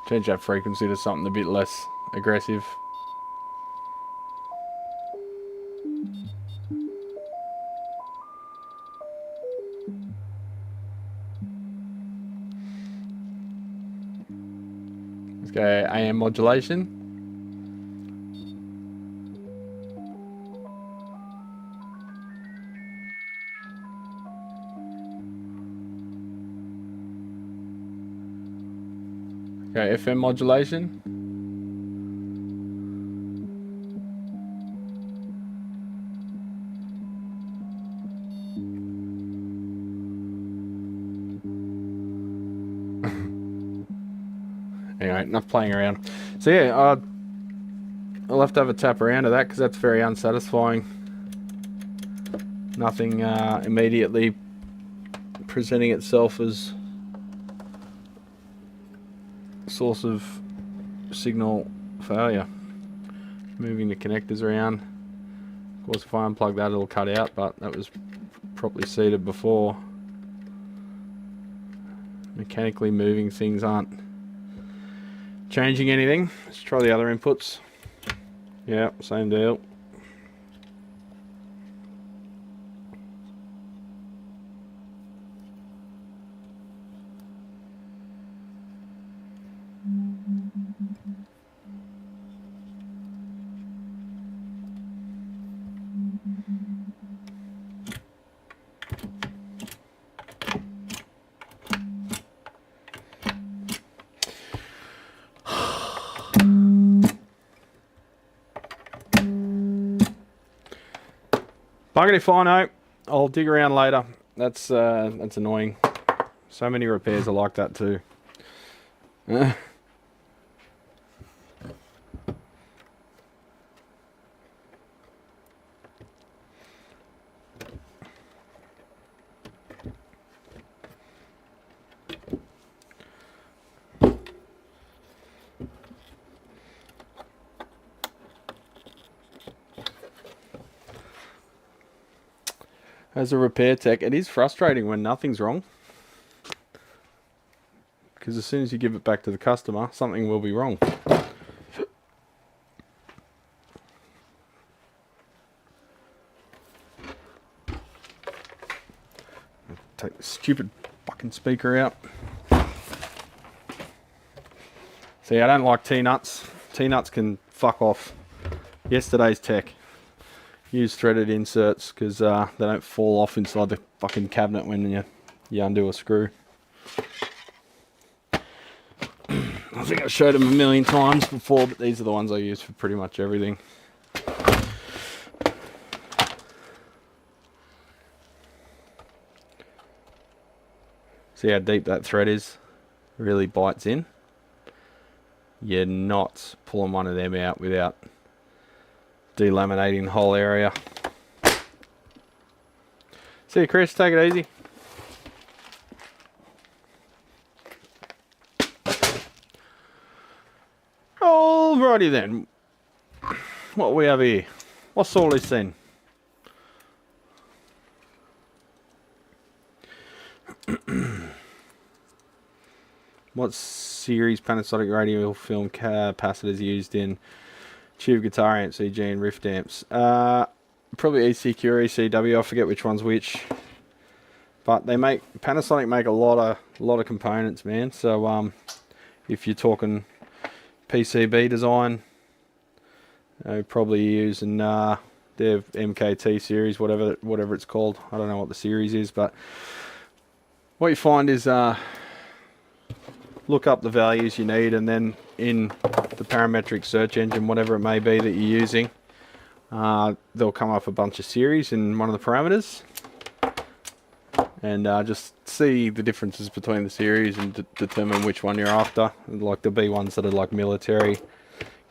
Change that frequency to something a bit less aggressive. Let's go AM modulation. Okay, FM modulation. Anyway, enough playing around. So yeah, I'll have to have a tap around to that because that's very unsatisfying. Nothing immediately presenting itself as source of signal failure. Moving the connectors around. Of course, if I unplug that, it'll cut out, but that was properly seated before. Mechanically moving things aren't changing anything. Let's try the other inputs. Yeah, same deal. Buggity fino. I'll dig around later. That's annoying. So many repairs are like that too. As a repair tech, it is frustrating when nothing's wrong. Because as soon as you give it back to the customer, something will be wrong. Take the stupid fucking speaker out. See, I don't like T-nuts. T-nuts can fuck off. Yesterday's tech. Use threaded inserts because they don't fall off inside the fucking cabinet when you undo a screw. I think I showed them a million times before, but these are the ones I use for pretty much everything. See how deep that thread is? Really bites in. You're not pulling one of them out without delaminating the whole area. See you, Chris. Take it easy. Alrighty then. What we have here? What's all this then? What series Panasonic radio film capacitors used in tube guitar amps, CG and riff amps? Probably ECQ or ECW. I forget which one's which. But they make Panasonic make a lot of components, man. So if you're talking PCB design, probably using their MKT series, whatever it's called. I don't know what the series is, but what you find is look up the values you need, and then in the parametric search engine, whatever it may be that you're using, they'll come up a bunch of series in one of the parameters, and just see the differences between the series and determine which one you're after. Like there'll be ones that are like military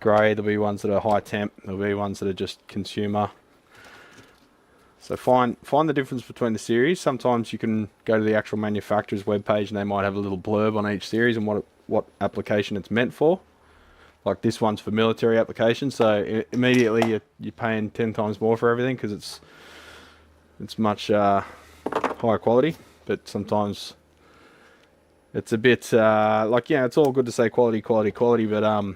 grade, there'll be ones that are high temp, there'll be ones that are just consumer. So find the difference between the series. Sometimes you can go to the actual manufacturer's webpage and they might have a little blurb on each series and what application it's meant for. Like this one's for military application, so immediately you're paying 10 times more for everything because it's much higher quality. But sometimes it's a bit like, yeah, it's all good to say quality, but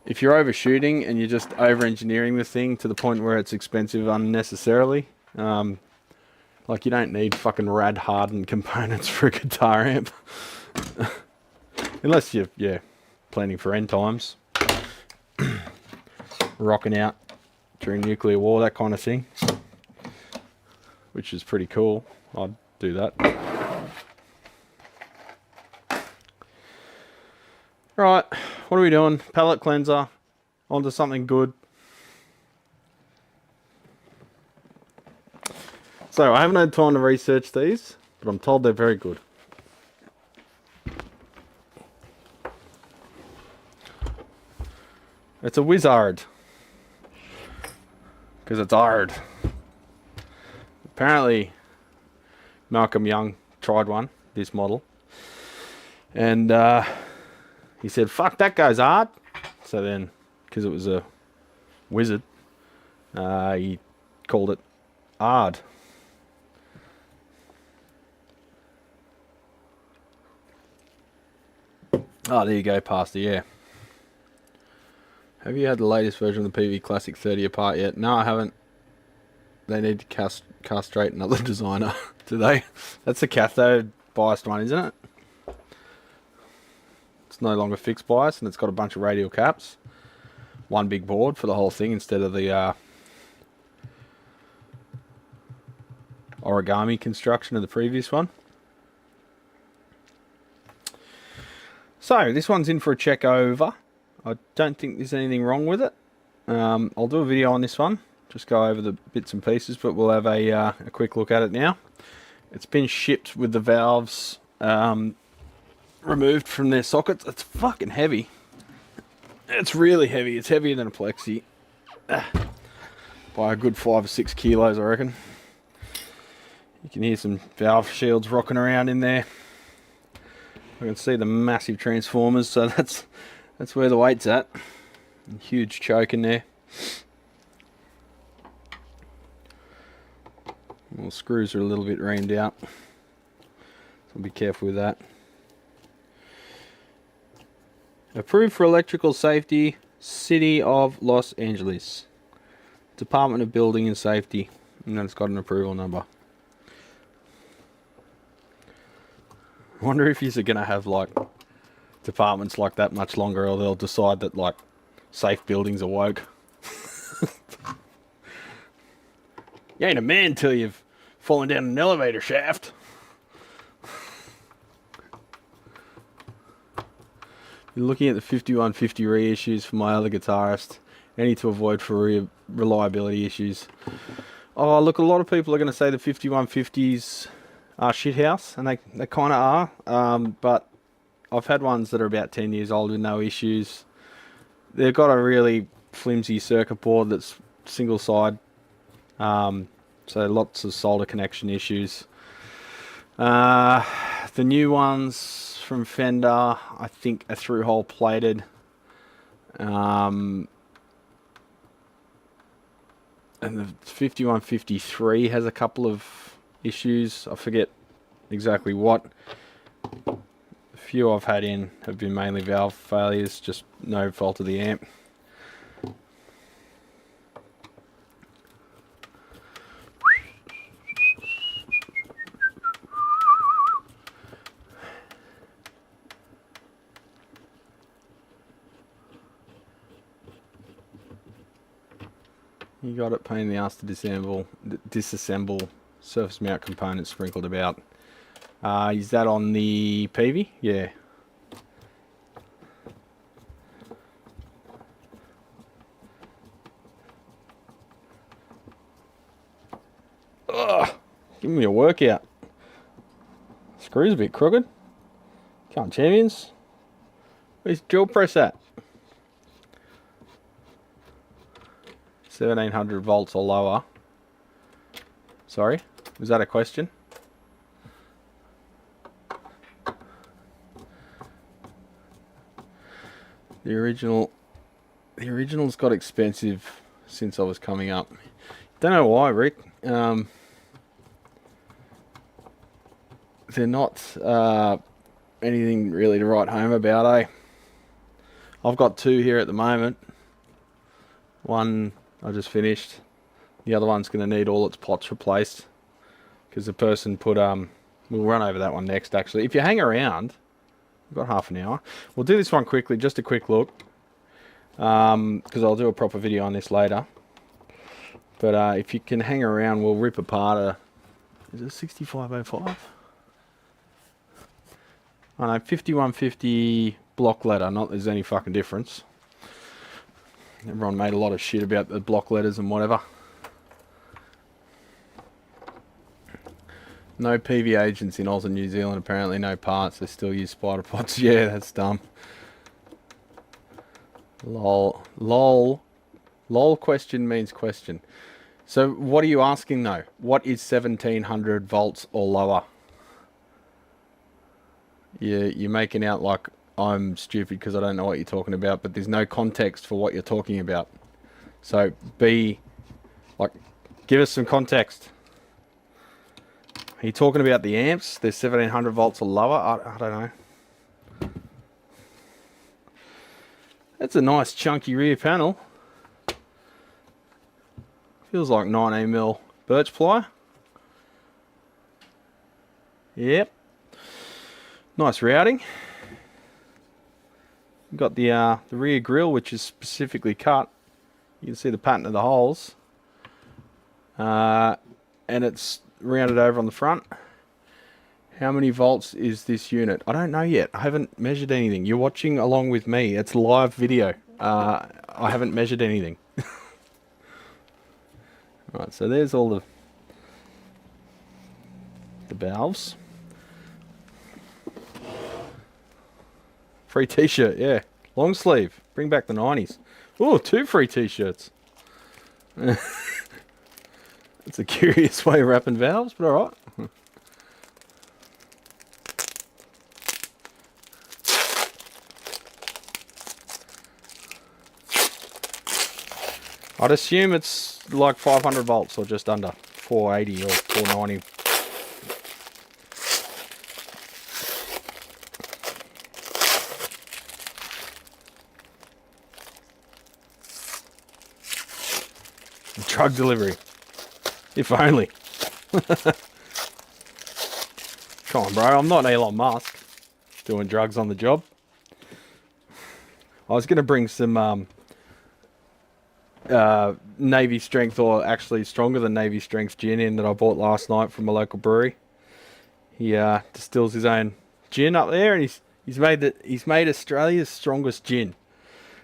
if you're overshooting and you're just over-engineering the thing to the point where it's expensive unnecessarily, like you don't need fucking rad-hardened components for a guitar amp. Unless you're, yeah, planning for end times. Rocking out during nuclear war, that kind of thing. Which is pretty cool. I'd do that. Right, what are we doing? Palette cleanser. Onto something good. So, I haven't had time to research these, but I'm told they're very good. It's a wizard. Because it's hard. Apparently, Malcolm Young tried one, this model. And he said, fuck, that goes hard. So then, because it was a wizard, he called it hard. Oh, there you go, Pastor, yeah. Have you had the latest version of the PV Classic 30 apart yet? No, I haven't. They need to castrate another designer, do they? That's the cathode biased one, isn't it? It's no longer fixed bias, and it's got a bunch of radial caps. One big board for the whole thing instead of the origami construction of the previous one. So, this one's in for a check over. I don't think there's anything wrong with it. I'll do a video on this one. Just go over the bits and pieces, but we'll have a quick look at it now. It's been shipped with the valves removed from their sockets. It's fucking heavy. It's really heavy. It's heavier than a Plexi. By a good 5 or 6 kilos, I reckon. You can hear some valve shields rocking around in there. I can see the massive transformers, so that's where the weight's at. Huge choke in there. Well, screws are a little bit reamed out, so be careful with that. Approved for electrical safety, City of Los Angeles, Department of Building and Safety, and then it's got an approval number. I wonder if you're going to have like departments like that much longer, or they'll decide that like safe buildings are woke. You ain't a man till you've fallen down an elevator shaft. You're looking at the 5150 reissues for my other guitarist. Any to avoid for reliability issues. Oh, look, a lot of people are going to say the 5150s are shithouse, and they kind of are. But I've had ones that are about 10 years old with no issues. They've got a really flimsy circuit board that's single side. So lots of solder connection issues. The new ones from Fender, I think, are through-hole plated. And the 5153 has a couple of issues. I forget exactly what. The few I've had in have been mainly valve failures, just no fault of the amp. You got it, pain in the ass to disassemble surface mount components sprinkled about. Is that on the PV? Yeah. Ugh, give me a workout. Screw's a bit crooked. Come on, champions. Where's drill press at? 1700 volts or lower. Sorry, was that a question? The original's got expensive since I was coming up. Don't know why, Rick. They're not anything really to write home about, eh? I've got two here at the moment. One I just finished. The other one's going to need all its pots replaced because the person put we'll run over that one next actually. If you hang around, we've got half an hour. We'll do this one quickly, just a quick look, because I'll do a proper video on this later. But if you can hang around, we'll rip apart a, is it a 6505? I know, 5150 block letter, not that there's any fucking difference. Everyone made a lot of shit about the block letters and whatever. No PV agents in Oz and New Zealand, apparently no parts. They still use spider pots. Yeah, that's dumb. Lol. Lol. Lol question means question. So what are you asking though? What is 1700 volts or lower? You're making out like I'm stupid because I don't know what you're talking about, but there's no context for what you're talking about. So give us some context. Are you talking about the amps? They're 1700 volts or lower? I don't know. That's a nice chunky rear panel. Feels like 19mm birch ply. Yep. Nice routing. We've got the rear grille, which is specifically cut. You can see the pattern of the holes. And it's rounded over on the front. How many volts is this unit? I don't know yet. I haven't measured anything. You're watching along with me. It's live video. I haven't measured anything. Right, so there's all the valves. Free t-shirt, yeah. Long sleeve. Bring back the 90s. Oh, 2 free t-shirts. It's a curious way of wrapping valves, but alright. I'd assume it's like 500 volts or just under. 480 or 490. Drug delivery. If only. Come on, bro. I'm not Elon Musk doing drugs on the job. I was going to bring some Navy strength, or actually stronger than Navy strength gin in that I bought last night from a local brewery. He distills his own gin up there, and he's made Australia's strongest gin.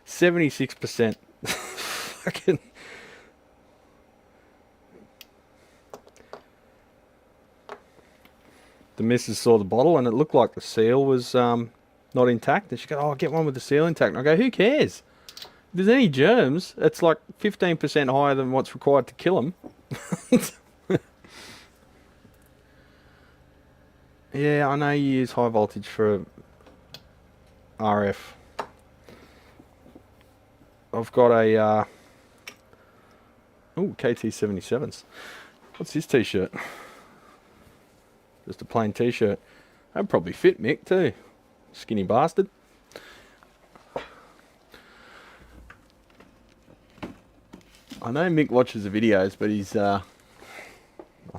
76%. Fucking. The missus saw the bottle and it looked like the seal was not intact. And she goes, "Oh, I'll get one with the seal intact." And I go, "Who cares? If there's any germs, it's like 15% higher than what's required to kill them." Yeah, I know you use high voltage for RF. I've got a KT77s. What's this t-shirt? Just a plain t-shirt. That'd probably fit Mick too. Skinny bastard. I know Mick watches the videos, but he's I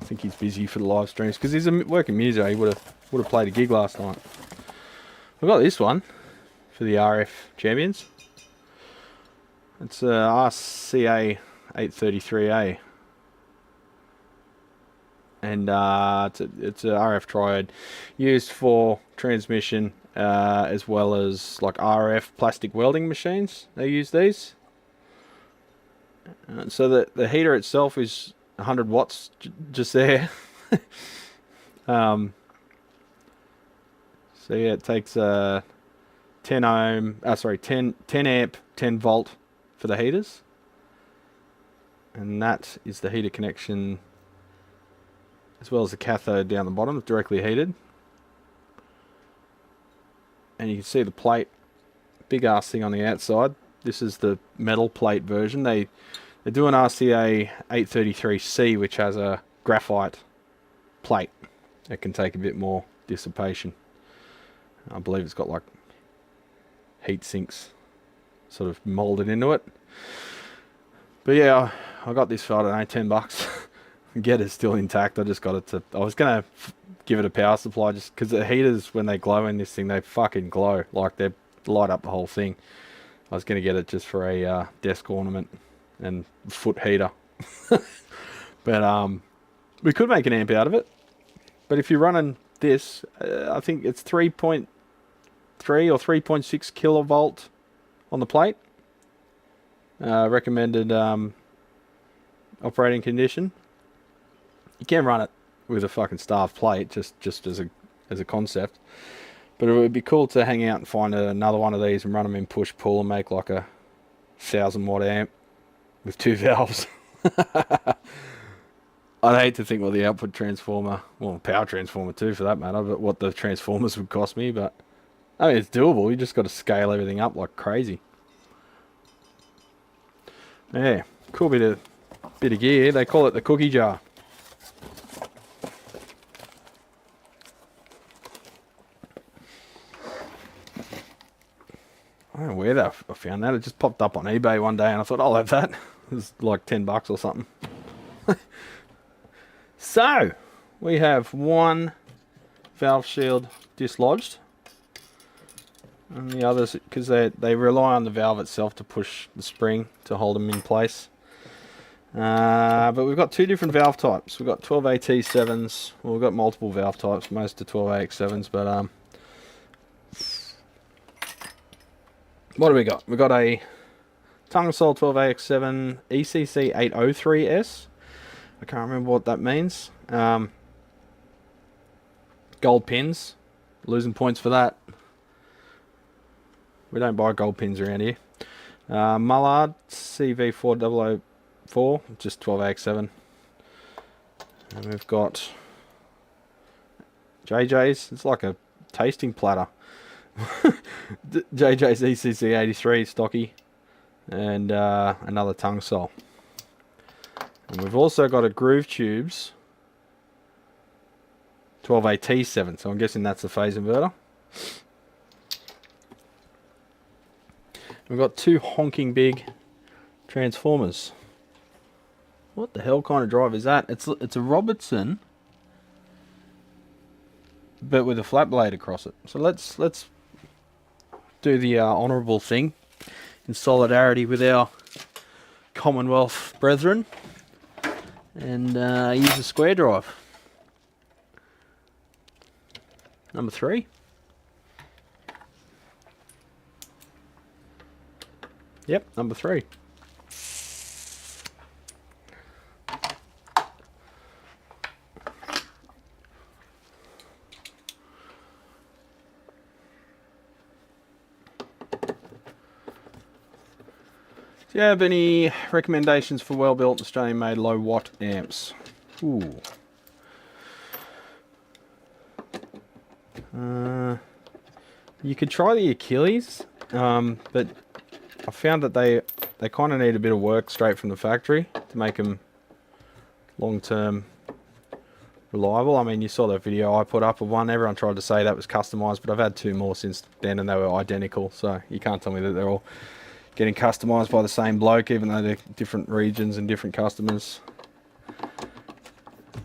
think he's busy for the live streams because he's a working musician. He would have played a gig last night. I've got this one for the RF champions. It's a RCA 833A. And it's a RF triode used for transmission as well as like RF plastic welding machines. They use these. So the heater itself is 100 watts just there. So yeah, it takes 10 amp, 10 volt for the heaters. And that is the heater connection, as well as the cathode down the bottom, directly heated. And you can see the plate, big ass thing on the outside. This is the metal plate version. They do an RCA 833C, which has a graphite plate that can take a bit more dissipation. I believe it's got like heat sinks sort of molded into it. But yeah, I got this for, I don't know, $10. Get it still intact. I just got it to. I was gonna give it a power supply just because the heaters, when they glow in this thing, they fucking glow, like they light up the whole thing. I was gonna get it just for a desk ornament and foot heater. But we could make an amp out of it. But if you're running this, I think it's 3.3 or 3.6 kilovolt on the plate. Recommended operating condition. You can run it with a fucking starved plate, just as a concept. But it would be cool to hang out and find another one of these and run them in push-pull and make like a 1000 watt amp with 2 valves. I'd hate to think what the output transformer, well, power transformer too for that matter, but what the transformers would cost me. But I mean, it's doable. You just got to scale everything up like crazy. Yeah, cool bit of gear. They call it the cookie jar. I don't know where I found that. It just popped up on eBay one day and I thought, I'll have that. It was like $10 or something. So, we have one valve shield dislodged. And the others, because they rely on the valve itself to push the spring to hold them in place. But we've got 2 different valve types. We've got 12AT7s. Well, we've got multiple valve types, most are 12AX7s, but what do we got? We've got a Tungstol 12AX7 ECC803S. I can't remember what that means. Gold pins. Losing points for that. We don't buy gold pins around here. Mullard CV4004, just 12AX7. And we've got JJ's. It's like a tasting platter. JJ's ECC83 stocky, and another Tungstol. And we've also got a Groove Tubes 12AT7, so I'm guessing that's the phase inverter. We've got two honking big transformers. What the hell kind of drive is that? It's a Robertson, but with a flat blade across it. So let's do the honourable thing in solidarity with our Commonwealth brethren and use a square drive. Number 3. Yep, number 3. Do you have any recommendations for well-built Australian-made low-watt amps? Ooh. You could try the Achilles, but I found that they kind of need a bit of work straight from the factory to make them long-term reliable. I mean, you saw that video I put up of one. Everyone tried to say that was customized, but I've had 2 more since then and they were identical, so you can't tell me that they're all getting customized by the same bloke, even though they're different regions and different customers.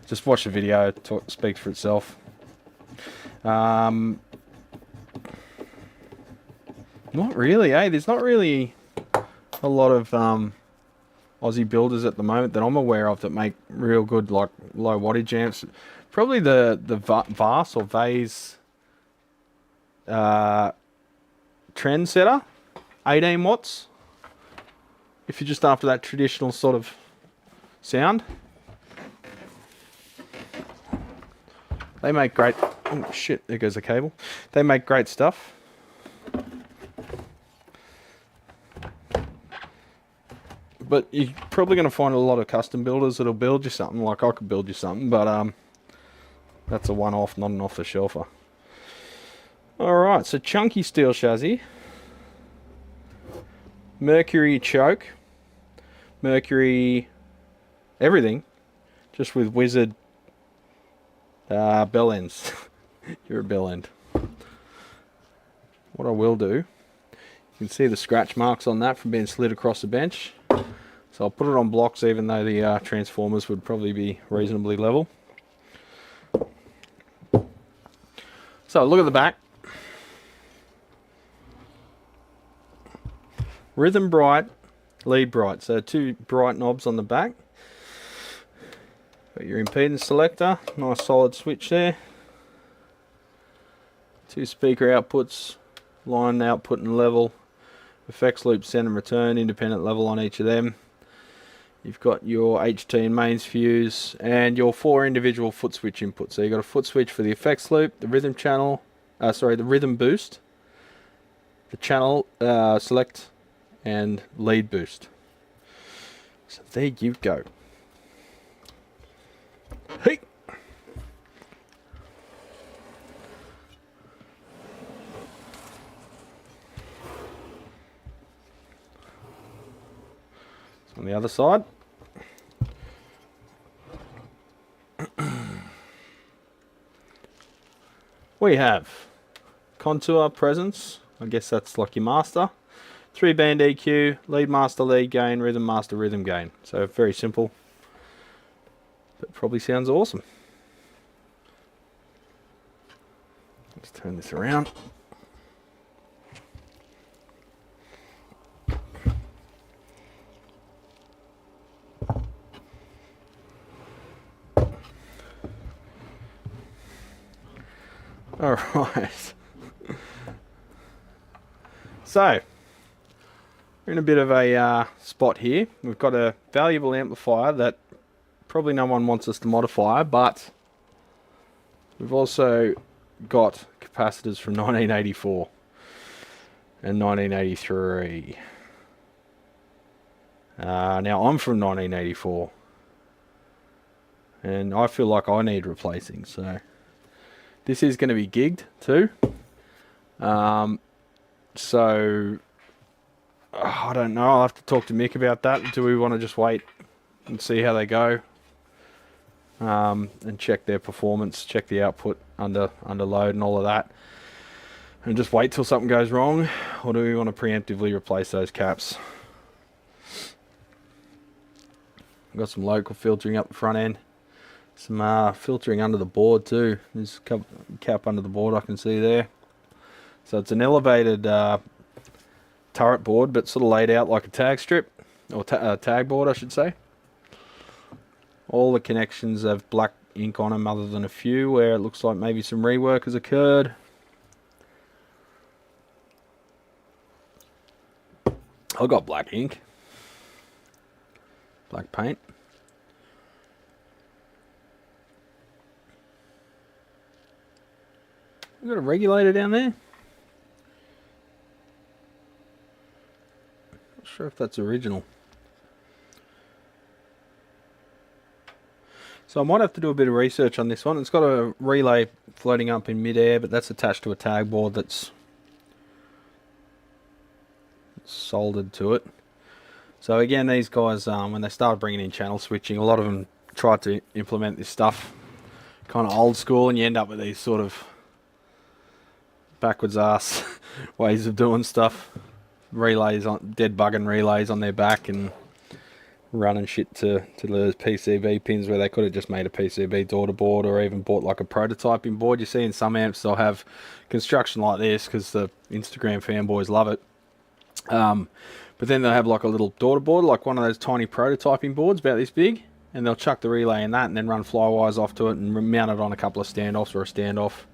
Just watch the video, it speaks for itself. Not really, eh? There's not really a lot of Aussie builders at the moment that I'm aware of that make real good, like, low wattage amps. Probably the Vase or Vase Trendsetter, 18 watts. If you're just after that traditional sort of sound. They make great... Oh shit, there goes the cable. They make great stuff. But you're probably going to find a lot of custom builders that'll build you something. Like I could build you something, but that's a one-off, not an off-the-shelfer. Alright, so chunky steel chassis. Mercury choke. Mercury everything. Just with wizard bell ends. You're a bell end. What I will do, you can see the scratch marks on that from being slid across the bench. So I'll put it on blocks even though the transformers would probably be reasonably level. So look at the back. Rhythm bright, lead bright. So 2 bright knobs on the back. Got your impedance selector, nice solid switch there. 2 speaker outputs, line output and level. Effects loop send and return, independent level on each of them. You've got your HT and mains fuse and your 4 individual foot switch inputs. So you've got a foot switch for the effects loop, the rhythm channel, the rhythm boost, the channel select, and lead boost. So there you go. Hey! So on the other side. We have contour presence, I guess that's like your master, 3-band EQ, lead master lead gain, rhythm master rhythm gain. So very simple, but probably sounds awesome. Let's turn this around. Alright, so we're in a bit of a spot here. We've got a valuable amplifier that probably no one wants us to modify, but we've also got capacitors from 1984 and 1983. Now I'm from 1984 and I feel like I need replacing, so this is going to be gigged too. So I don't know, I'll have to talk to Mick about that. Do we want to just wait and see how they go. And check their performance, check the output under load and all of that. And just wait till something goes wrong, or do we want to preemptively replace those caps? I've got some local filtering up the front end. Some filtering under the board too. There's a cap under the board I can see there. So it's an elevated turret board, but sort of laid out like a tag strip, or tag board I should say. All the connections have black ink on them other than a few where it looks like maybe some rework has occurred. I've got black ink. Black paint. We've got a regulator down there. Not sure if that's original. So I might have to do a bit of research on this one. It's got a relay floating up in mid-air, but that's attached to a tag board that's soldered to it. So again, these guys, when they started bringing in channel switching, a lot of them tried to implement this stuff kind of old school, and you end up with these sort of backwards ass ways of doing stuff. Relays on dead bugging relays on their back and running shit to those PCB pins where they could have just made a PCB daughter board, or even bought like a prototyping board. You see in some amps they'll have construction like this because the Instagram fanboys love it. But then they'll have like a little daughter board, like one of those tiny prototyping boards about this big, and they'll chuck the relay in that and then run fly wires off to it and mount it on a couple of standoffs or a standoff.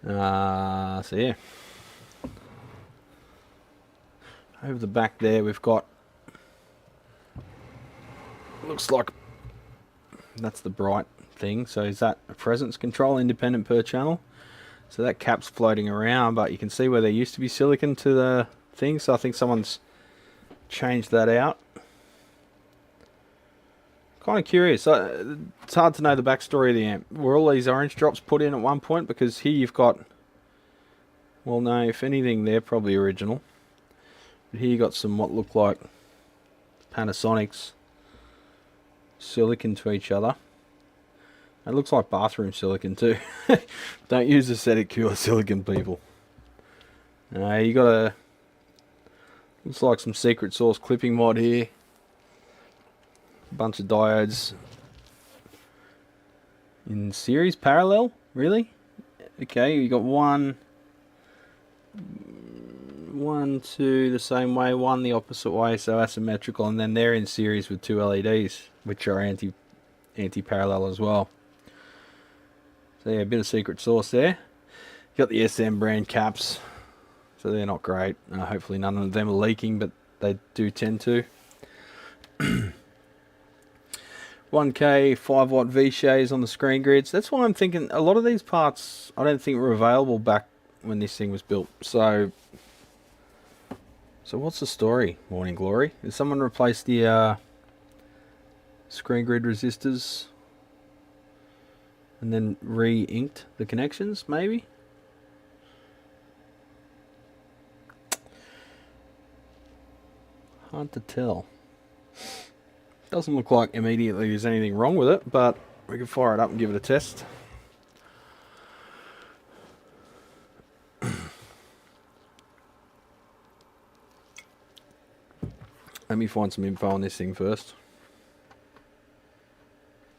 So yeah. Over the back there we've got, looks like that's the bright thing. So is that a presence control independent per channel? So that cap's floating around, but you can see where there used to be silicon to the thing, so I think someone's changed that out. Kind of curious. It's hard to know the backstory of the amp. Were all these orange drops put in at one point? Because here you've got, well no, if anything they're probably original. But here you got some what look like Panasonic's silicon to each other. It looks like bathroom silicon too. Don't use aesthetic cure silicon, people. You got a, looks like some secret sauce clipping mod here. A bunch of diodes in series, parallel, really? Okay, you got one, two the same way, one the opposite way, so asymmetrical, and then they're in series with two LEDs, which are anti-parallel as well. So yeah, a bit of secret sauce there. You got the SM brand caps, so they're not great. Hopefully none of them are leaking, but they do tend to. 1K 5-watt V-shays on the screen grids. That's why I'm thinking a lot of these parts I don't think were available back when this thing was built. So what's the story, Morning Glory? Did someone replace the screen grid resistors and then re-inked the connections, maybe? Hard to tell. Doesn't look like immediately there's anything wrong with it, but we can fire it up and give it a test. Let me find some info on this thing first.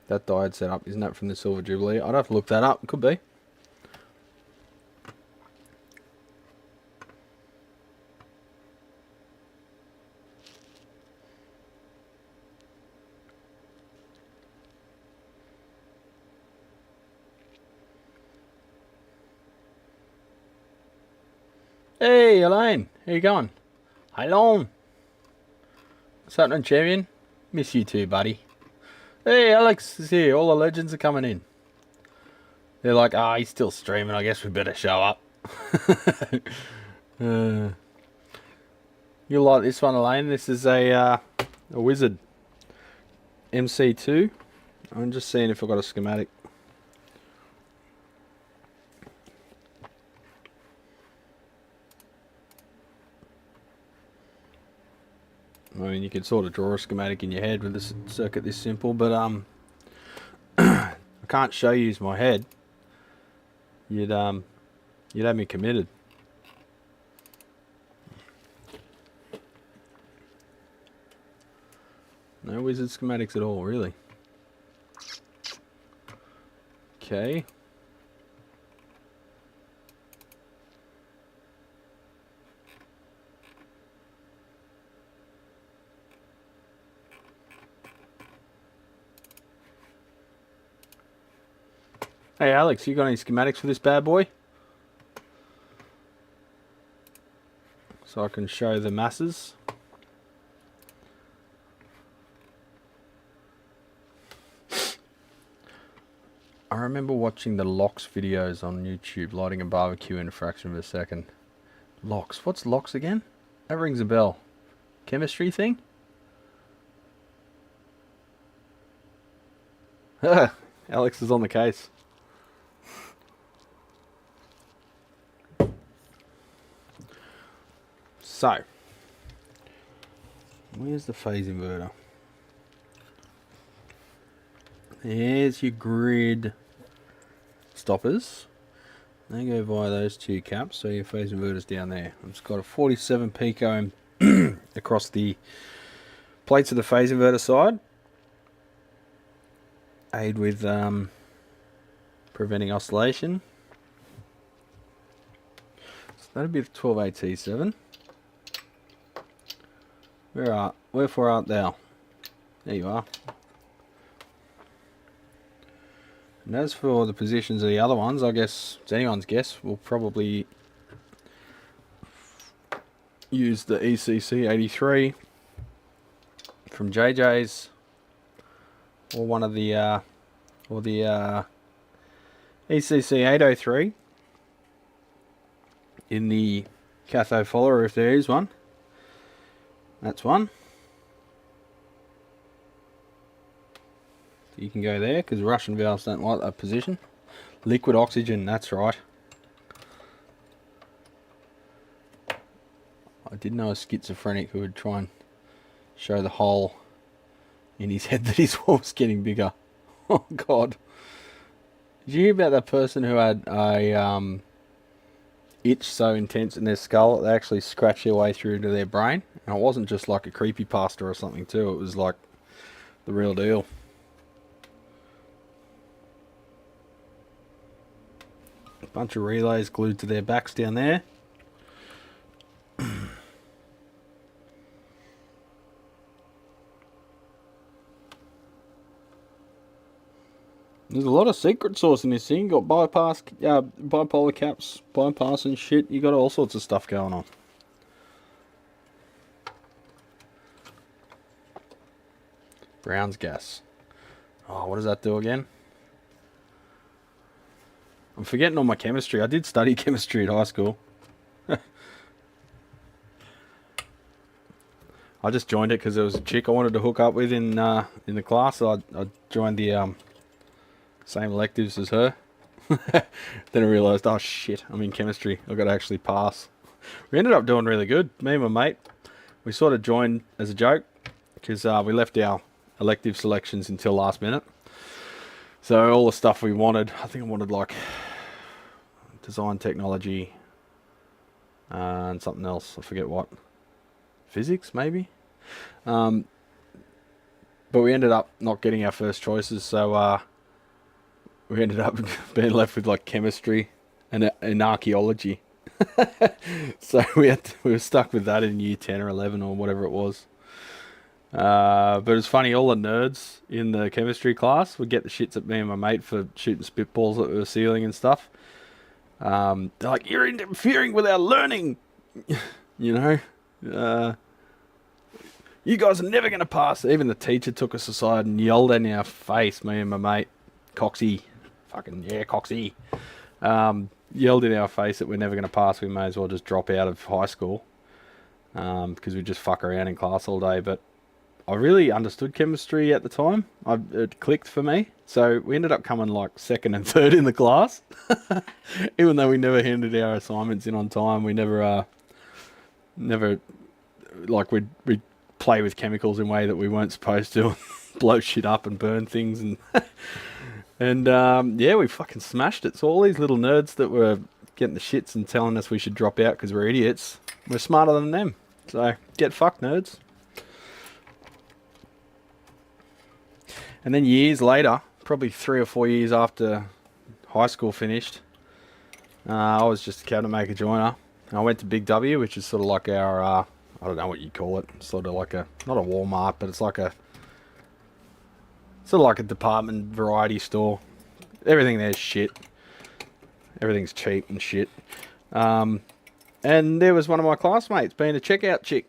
That diode setup, isn't that from the Silver Jubilee? I'd have to look that up. It could be. Hey, Elaine. How you going? Hi, Lon. What's happening, champion? Miss you too, buddy. Hey, Alex is here. All the legends are coming in. They're like, he's still streaming. I guess we better show up. You'll like this one, Elaine. This is a Wizard MC2. I'm just seeing if I've got a schematic. I mean, you could sort of draw a schematic in your head with this circuit this simple, but I can't show you my head. You'd have me committed. No wizard schematics at all, really. Okay. Hey Alex, you got any schematics for this bad boy? So I can show the masses. I remember watching the Lox videos on YouTube, lighting a barbecue in a fraction of a second. Lox, what's Lox again? That rings a bell. Chemistry thing? Alex is on the case. So, where's the phase inverter? There's your grid stoppers. They go via those two caps, so your phase inverter's down there. It's got a 47 pico across the plates of the phase inverter side. Aid with preventing oscillation. So that'd be the 12AT7. Wherefore art thou? There you are. And as for the positions of the other ones, I guess it's anyone's guess. We'll probably use the ECC83 from JJ's, or one of the ECC803 in the cathode follower, if there is one. That's one. You can go there because Russian valves don't like that position. Liquid oxygen, that's right. I did know a schizophrenic who would try and show the hole in his head that his wall was getting bigger. Oh God. Did you hear about that person who had a itch so intense in their skull that they actually scratched their way through to their brain? And it wasn't just like a creepypasta or something too, it was like the real deal. A bunch of relays glued to their backs down there. There's a lot of secret sauce in this thing. You got bypass, bipolar caps, bypass and shit. You got all sorts of stuff going on. Brown's gas. Oh, what does that do again? I'm forgetting all my chemistry. I did study chemistry at high school. I just joined it because there was a chick I wanted to hook up with in the class. So I joined the same electives as her. Then I realised, oh shit, I'm in chemistry. I've got to actually pass. We ended up doing really good. Me and my mate, we sort of joined as a joke because we left our elective selections until last minute. So all the stuff we wanted, I think I wanted like design technology and something else. I forget what. Physics maybe. But we ended up not getting our first choices, so we ended up being left with like chemistry and archaeology. So we were stuck with that in year 10 or 11 or whatever it was. But it's funny, all the nerds in the chemistry class would get the shits at me and my mate for shooting spitballs at the ceiling and stuff. They're like, you're interfering with our learning. You know, you guys are never going to pass. Even the teacher took us aside and yelled in our face, me and my mate, Coxie, fucking yeah, Coxie, yelled in our face that we're never going to pass. We may as well just drop out of high school because we just fuck around in class all day. But I really understood chemistry at the time. It clicked for me. So we ended up coming like second and third in the class. Even though we never handed our assignments in on time, we never like we'd play with chemicals in a way that we weren't supposed to, blow shit up and burn things, and yeah, we fucking smashed it. So all these little nerds that were getting the shits and telling us we should drop out because we're idiots, we're smarter than them. So get fucked, nerds. And then years later, probably 3 or 4 years after high school finished, I was just a cabinet maker joiner. And I went to Big W, which is sort of like our, I don't know what you call it, sort of like a, not a Walmart, but it's like a, sort of like a department variety store. Everything there's shit. Everything's cheap and shit. And there was one of my classmates being a checkout chick.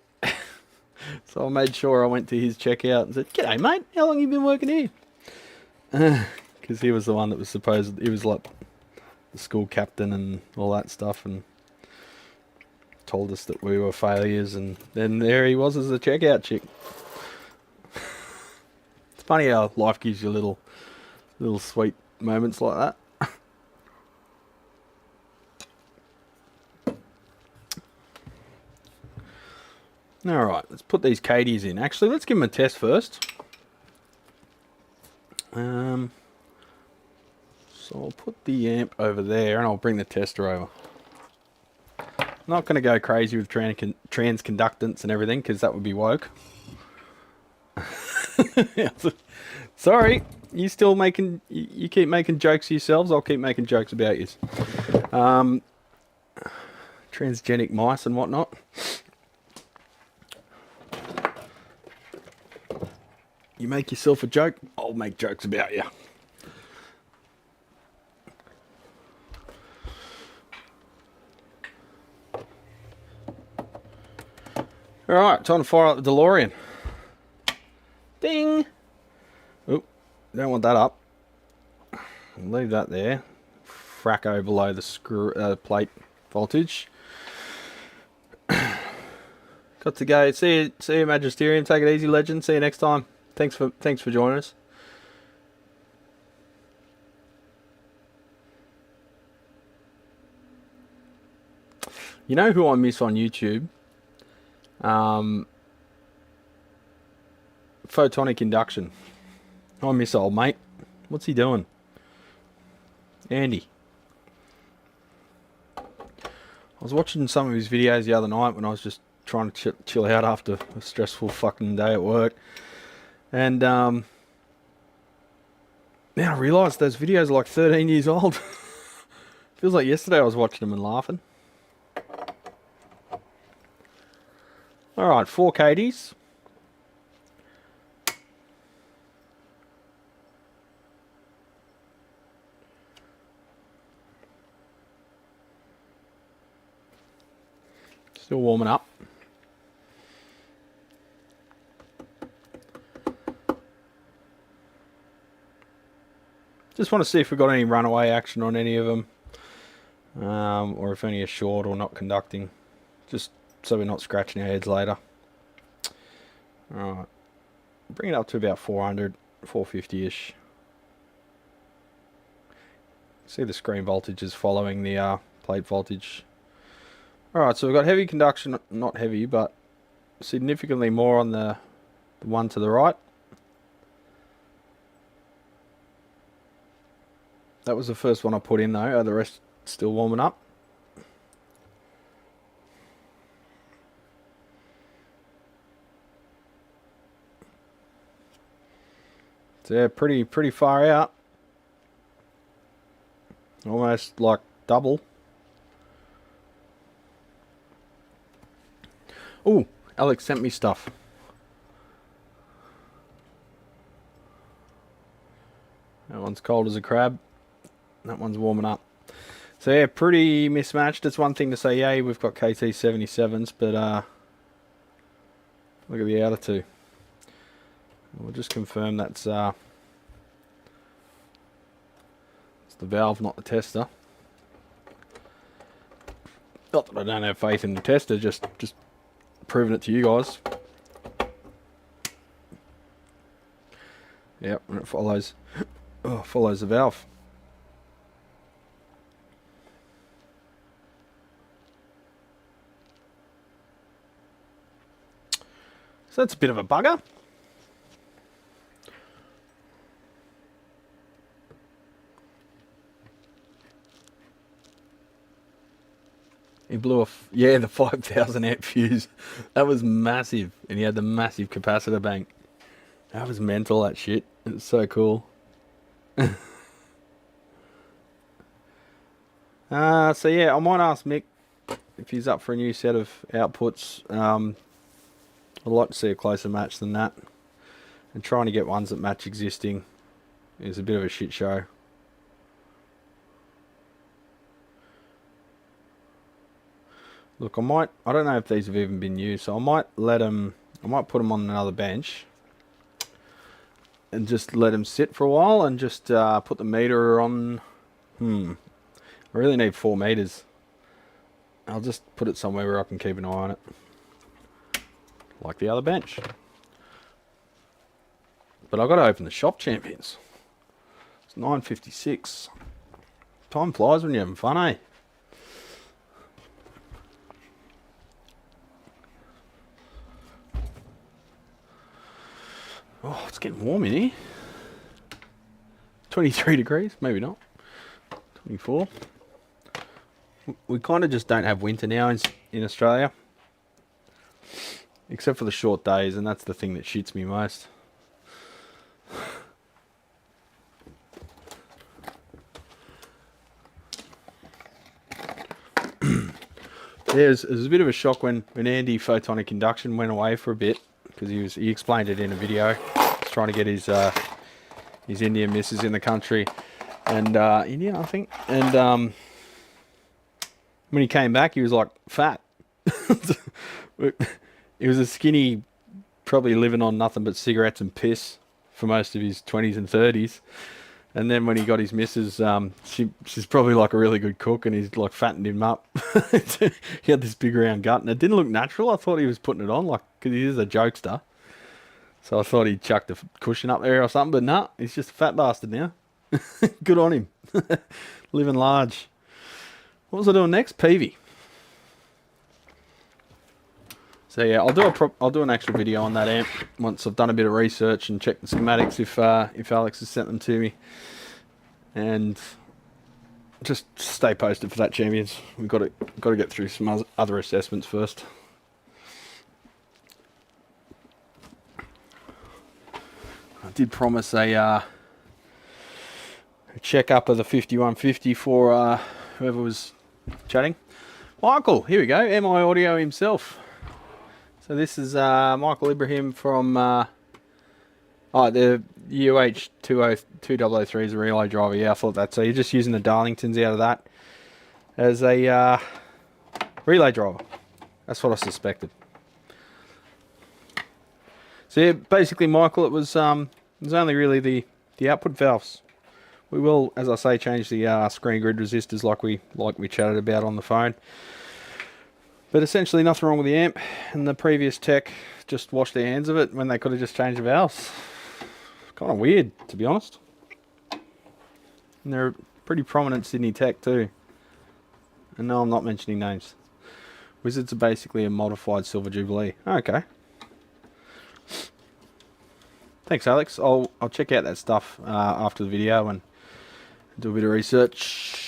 So I made sure I went to his checkout and said, "G'day, mate. How long you been working here?" Because he was the one that was supposed... He was like the school captain and all that stuff, and told us that we were failures, and then there he was as a checkout chick. It's funny how life gives you little sweet moments like that. Alright, let's put these Kadies in. Actually, let's give them a test first. So I'll put the amp over there and I'll bring the tester over. I'm not going to go crazy with transconductance and everything because that would be woke. Sorry, you still making... You keep making jokes yourselves, I'll keep making jokes about you. Transgenic mice and whatnot. You make yourself a joke, I'll make jokes about you. Alright, time to fire up the DeLorean. Ding! Oop, don't want that up. Leave that there. Fracco below the screw plate voltage. Got to go. See you, Magisterium. Take it easy, legend. See you next time. Thanks for joining us. You know who I miss on YouTube? Photonic induction. I miss old mate. What's he doing? Andy. I was watching some of his videos the other night when I was just trying to chill out after a stressful fucking day at work. And now I realised those videos are like 13 years old. Feels like yesterday I was watching them and laughing. Alright, 4 Kadies. Still warming up. Just want to see if we've got any runaway action on any of them. Or if any are short or not conducting. Just so we're not scratching our heads later. Alright. Bring it up to about 400, 450-ish. See the screen voltage is following the plate voltage. Alright, so we've got heavy conduction, not heavy, but significantly more on the one to the right. That was the first one I put in though, the rest still warming up. So yeah, pretty far out. Almost like double. Oh, Alex sent me stuff. That one's cold as a crab. That one's warming up. So yeah, pretty mismatched. It's one thing to say, yay, we've got KT77s, but look at the outer two. We'll just confirm that's the valve, not the tester. Not that I don't have faith in the tester, just proving it to you guys. Yep, and it follows the valve. So that's a bit of a bugger. He blew off, yeah, the 5,000 amp fuse. That was massive. And he had the massive capacitor bank. That was mental, that shit. It was so cool. So yeah, I might ask Mick if he's up for a new set of outputs. I'd like to see a closer match than that. And trying to get ones that match existing is a bit of a shit show. Look, I don't know if these have even been used, so I might put them on another bench and just let them sit for a while and just put the meter on. I really need 4 meters. I'll just put it somewhere where I can keep an eye on it. Like the other bench. But I've got to open the shop, champions. It's 9:56. Time flies when you're having fun, eh? Oh, it's getting warm in here. 23 degrees, maybe not. 24. We kind of just don't have winter now in Australia. Except for the short days, and that's the thing that shits me most. It was a bit of a shock when Andy Photonic Induction went away for a bit, because he explained it in a video. He's trying to get his Indian missus in the country, and India, I think. And when he came back, he was like fat. He was a skinny, probably living on nothing but cigarettes and piss for most of his 20s and 30s. And then when he got his missus, she's probably like a really good cook, and he's like fattened him up. He had this big round gut, and it didn't look natural. I thought he was putting it on, like, because he is a jokester. So I thought he chucked a cushion up there or something, but nah, he's just a fat bastard now. Good on him. Living large. What was I doing next? Peavy. So yeah, I'll do an actual video on that amp once I've done a bit of research and checked the schematics if Alex has sent them to me, and just stay posted for that, champions. We've got to get through some other assessments first. I did promise a check-up of the 5150 for whoever was chatting. Michael, here we go, MI Audio himself. So this is Michael Ibrahim from the UH2003 is a relay driver. Yeah, I thought that. So you're just using the Darlingtons out of that as a relay driver. That's what I suspected. So yeah, basically, Michael, it was only really the output valves. We will, as I say, change the screen grid resistors like we chatted about on the phone. But essentially nothing wrong with the amp, and the previous tech just washed their hands of it when they could have just changed the valves. Kind of weird, to be honest. And they're a pretty prominent Sydney tech too. And no, I'm not mentioning names. Wizards are basically a modified Silver Jubilee. Okay. Thanks, Alex. I'll check out that stuff after the video and do a bit of research.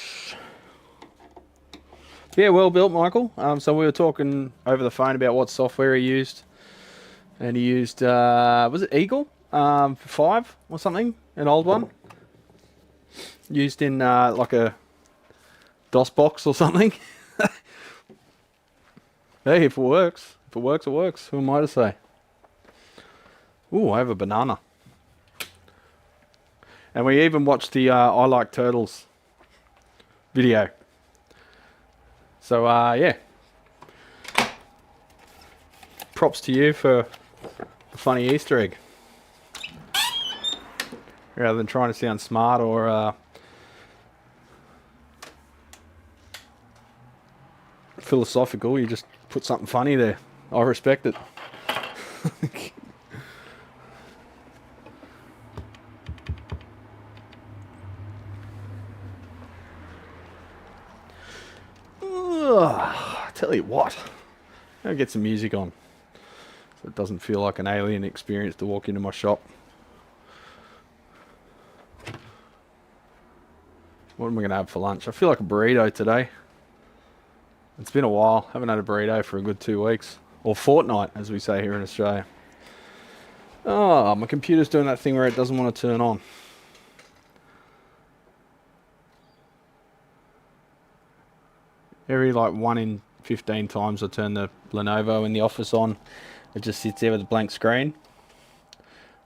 Yeah, well built, Michael. So we were talking over the phone about what software he used, and he used was it Eagle 5 or something, an old one, used in like a DOS box or something. Hey, if it works, it works. Who am I to say? Ooh, I have a banana. And we even watched the I Like Turtles video. So, yeah. Props to you for the funny Easter egg. Rather than trying to sound smart or philosophical, you just put something funny there. I respect it. Tell you what, I'll get some music on. So it doesn't feel like an alien experience to walk into my shop. What am I going to have for lunch? I feel like a burrito today. It's been a while. Haven't had a burrito for a good 2 weeks. Or fortnight, as we say here in Australia. Oh, my computer's doing that thing where it doesn't want to turn on. Every like 1 in 15 times I turn the Lenovo in the office on, it just sits there with a blank screen.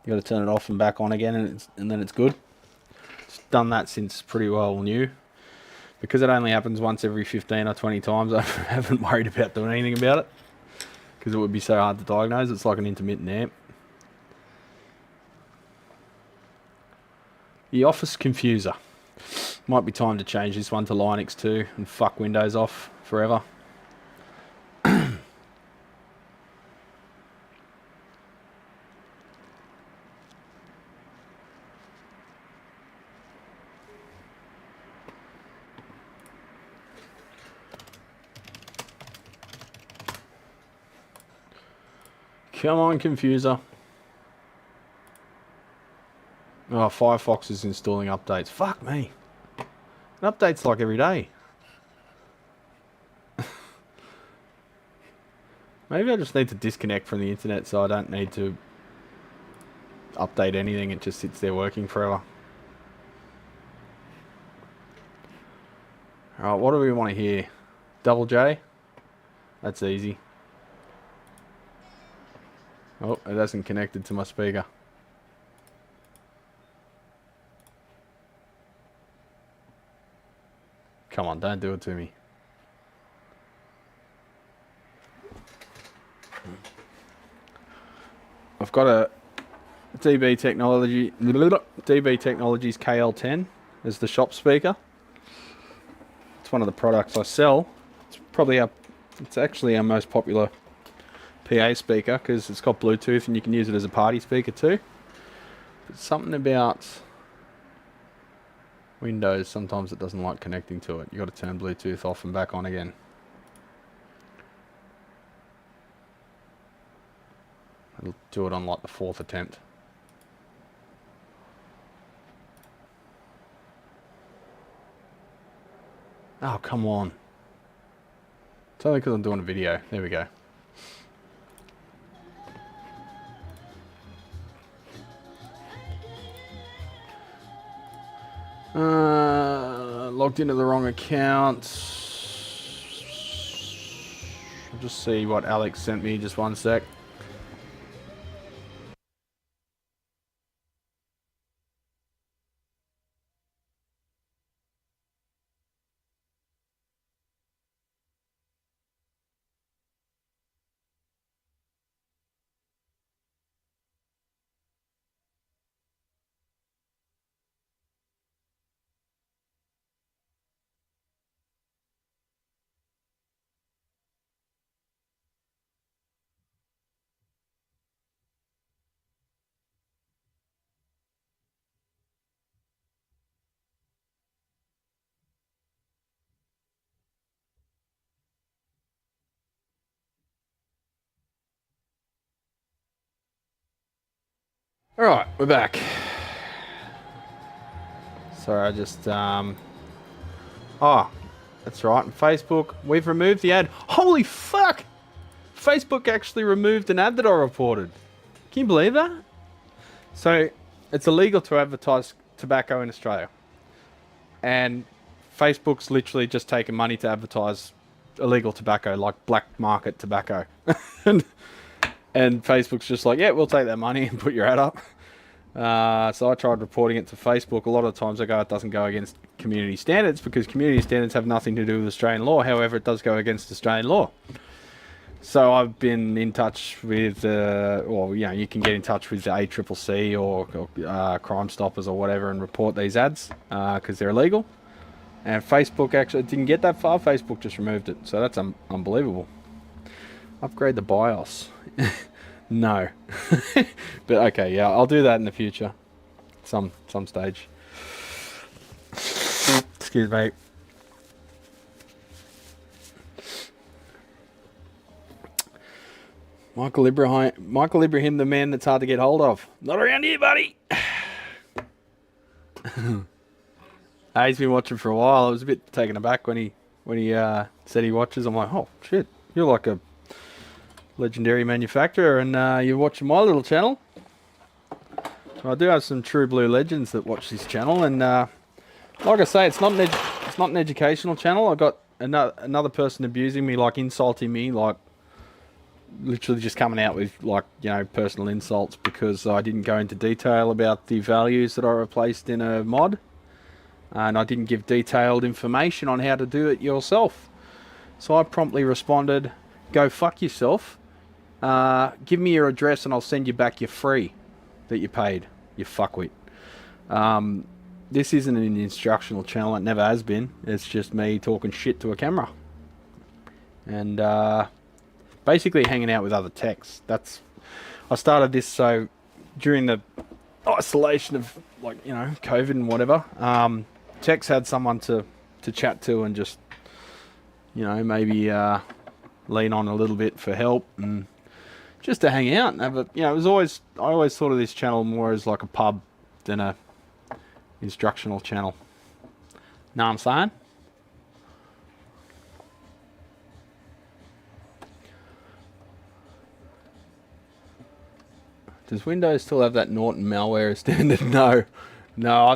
You got to turn it off and back on again, and then it's good. It's done that since pretty well new. Because it only happens once every 15 or 20 times, I haven't worried about doing anything about it. Because it would be so hard to diagnose. It's like an intermittent amp. The Office Confuser. Might be time to change this one to Linux 2 and fuck Windows off forever. Come on, Confuser. Oh, Firefox is installing updates. Fuck me. It updates like every day. Maybe I just need to disconnect from the internet so I don't need to update anything. It just sits there working forever. Alright, what do we want to hear? Double J? That's easy. Oh, it hasn't connected to my speaker. Come on, don't do it to me. I've got a DB Technologies KL10 as the shop speaker. It's one of the products I sell. It's actually our most popular PA speaker because it's got Bluetooth and you can use it as a party speaker too. But something about Windows, sometimes it doesn't like connecting to it. You got to turn Bluetooth off and back on again. It'll do it on like the 4th attempt. Oh, come on. It's only because I'm doing a video. There we go. Logged into the wrong account. I'll just see what Alex sent me. Just one sec. Alright, we're back. Sorry, I just, oh, that's right, on Facebook, we've removed the ad. Holy fuck! Facebook actually removed an ad that I reported. Can you believe that? So, it's illegal to advertise tobacco in Australia. And Facebook's literally just taken money to advertise illegal tobacco, like black market tobacco. And Facebook's just like, yeah, we'll take that money and put your ad up. So I tried reporting it to Facebook. A lot of times I go, it doesn't go against community standards because community standards have nothing to do with Australian law. However, it does go against Australian law. So I've been in touch with, well, you know, you can get in touch with the ACCC or Crime Stoppers or whatever and report these ads because they're illegal. And Facebook actually didn't get that far. Facebook just removed it. So that's unbelievable. Upgrade the BIOS. No. But okay, yeah, I'll do that in the future. Some stage. Excuse me. Michael Ibrahim, the man that's hard to get hold of. Not around here, buddy. He's been watching for a while. I was a bit taken aback when he said he watches. I'm like, oh shit, you're like a legendary manufacturer, and you're watching my little channel. I do have some true blue legends that watch this channel, and like I say, it's not an educational channel. I got another person abusing me, like insulting me, like literally just coming out with, like, you know, personal insults because I didn't go into detail about the values that I replaced in a mod, and I didn't give detailed information on how to do it yourself. So I promptly responded, go fuck yourself, give me your address and I'll send you back your free that you paid, you fuckwit. This isn't an instructional channel, it never has been. It's just me talking shit to a camera. And basically hanging out with other techs. I started this so during the isolation of, like, you know, COVID and whatever, techs had someone to chat to and just, you know, maybe lean on a little bit for help and just to hang out and have a, you know, I always thought of this channel more as like a pub than a instructional channel. Know what I'm saying? Does Windows still have that Norton malware standard? No. No,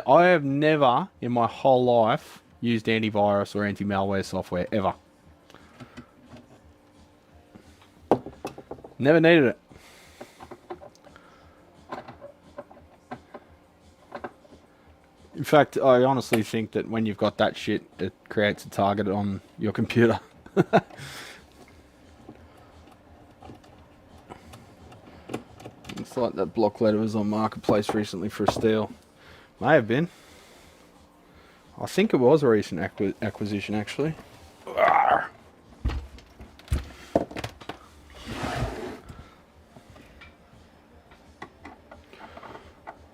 I have never in my whole life used antivirus or anti-malware software, ever. Never needed it. In fact, I honestly think that when you've got that shit, it creates a target on your computer. It's like that block letter was on Marketplace recently for a steal. May have been. I think it was a recent acquisition, actually. Arrgh.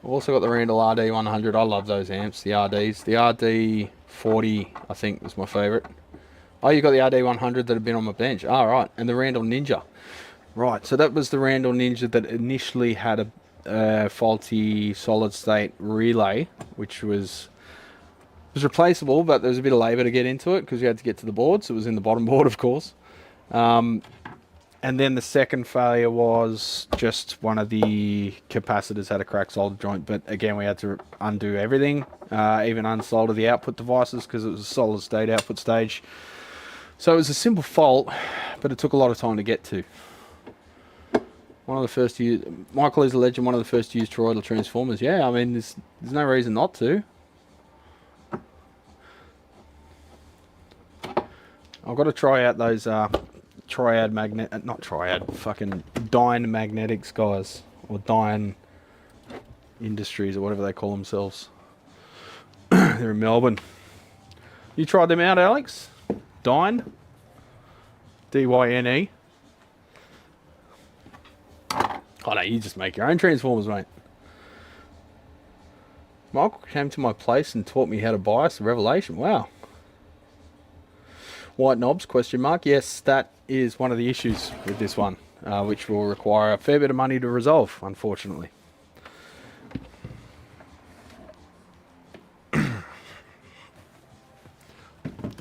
Also got the Randall RD100. I love those amps, the RDs. The RD40, I think, was my favourite. Oh, you got the RD100 that had been on my bench. Oh, right. And the Randall Ninja. Right, so that was the Randall Ninja that initially had a faulty solid-state relay, which was replaceable, but there was a bit of labour to get into it because you had to get to the board, so it was in the bottom board, of course. And then the second failure was just one of the capacitors had a cracked solder joint, but again, we had to undo everything, even unsolder the output devices because it was a solid-state output stage. So it was a simple fault, but it took a lot of time to get to. One of the first used, Michael is a legend, one of the first used toroidal transformers. Yeah, I mean, there's no reason not to. I've got to try out those fucking Dyne Magnetics guys, or Dyne Industries, or whatever they call themselves. They're in Melbourne. You tried them out, Alex? Dyne? D-Y-N-E? Oh no, you just make your own transformers, mate. Michael came to my place and taught me how to bias the Revelation. Wow. White knobs, question mark. Yes, that is one of the issues with this one, which will require a fair bit of money to resolve, unfortunately.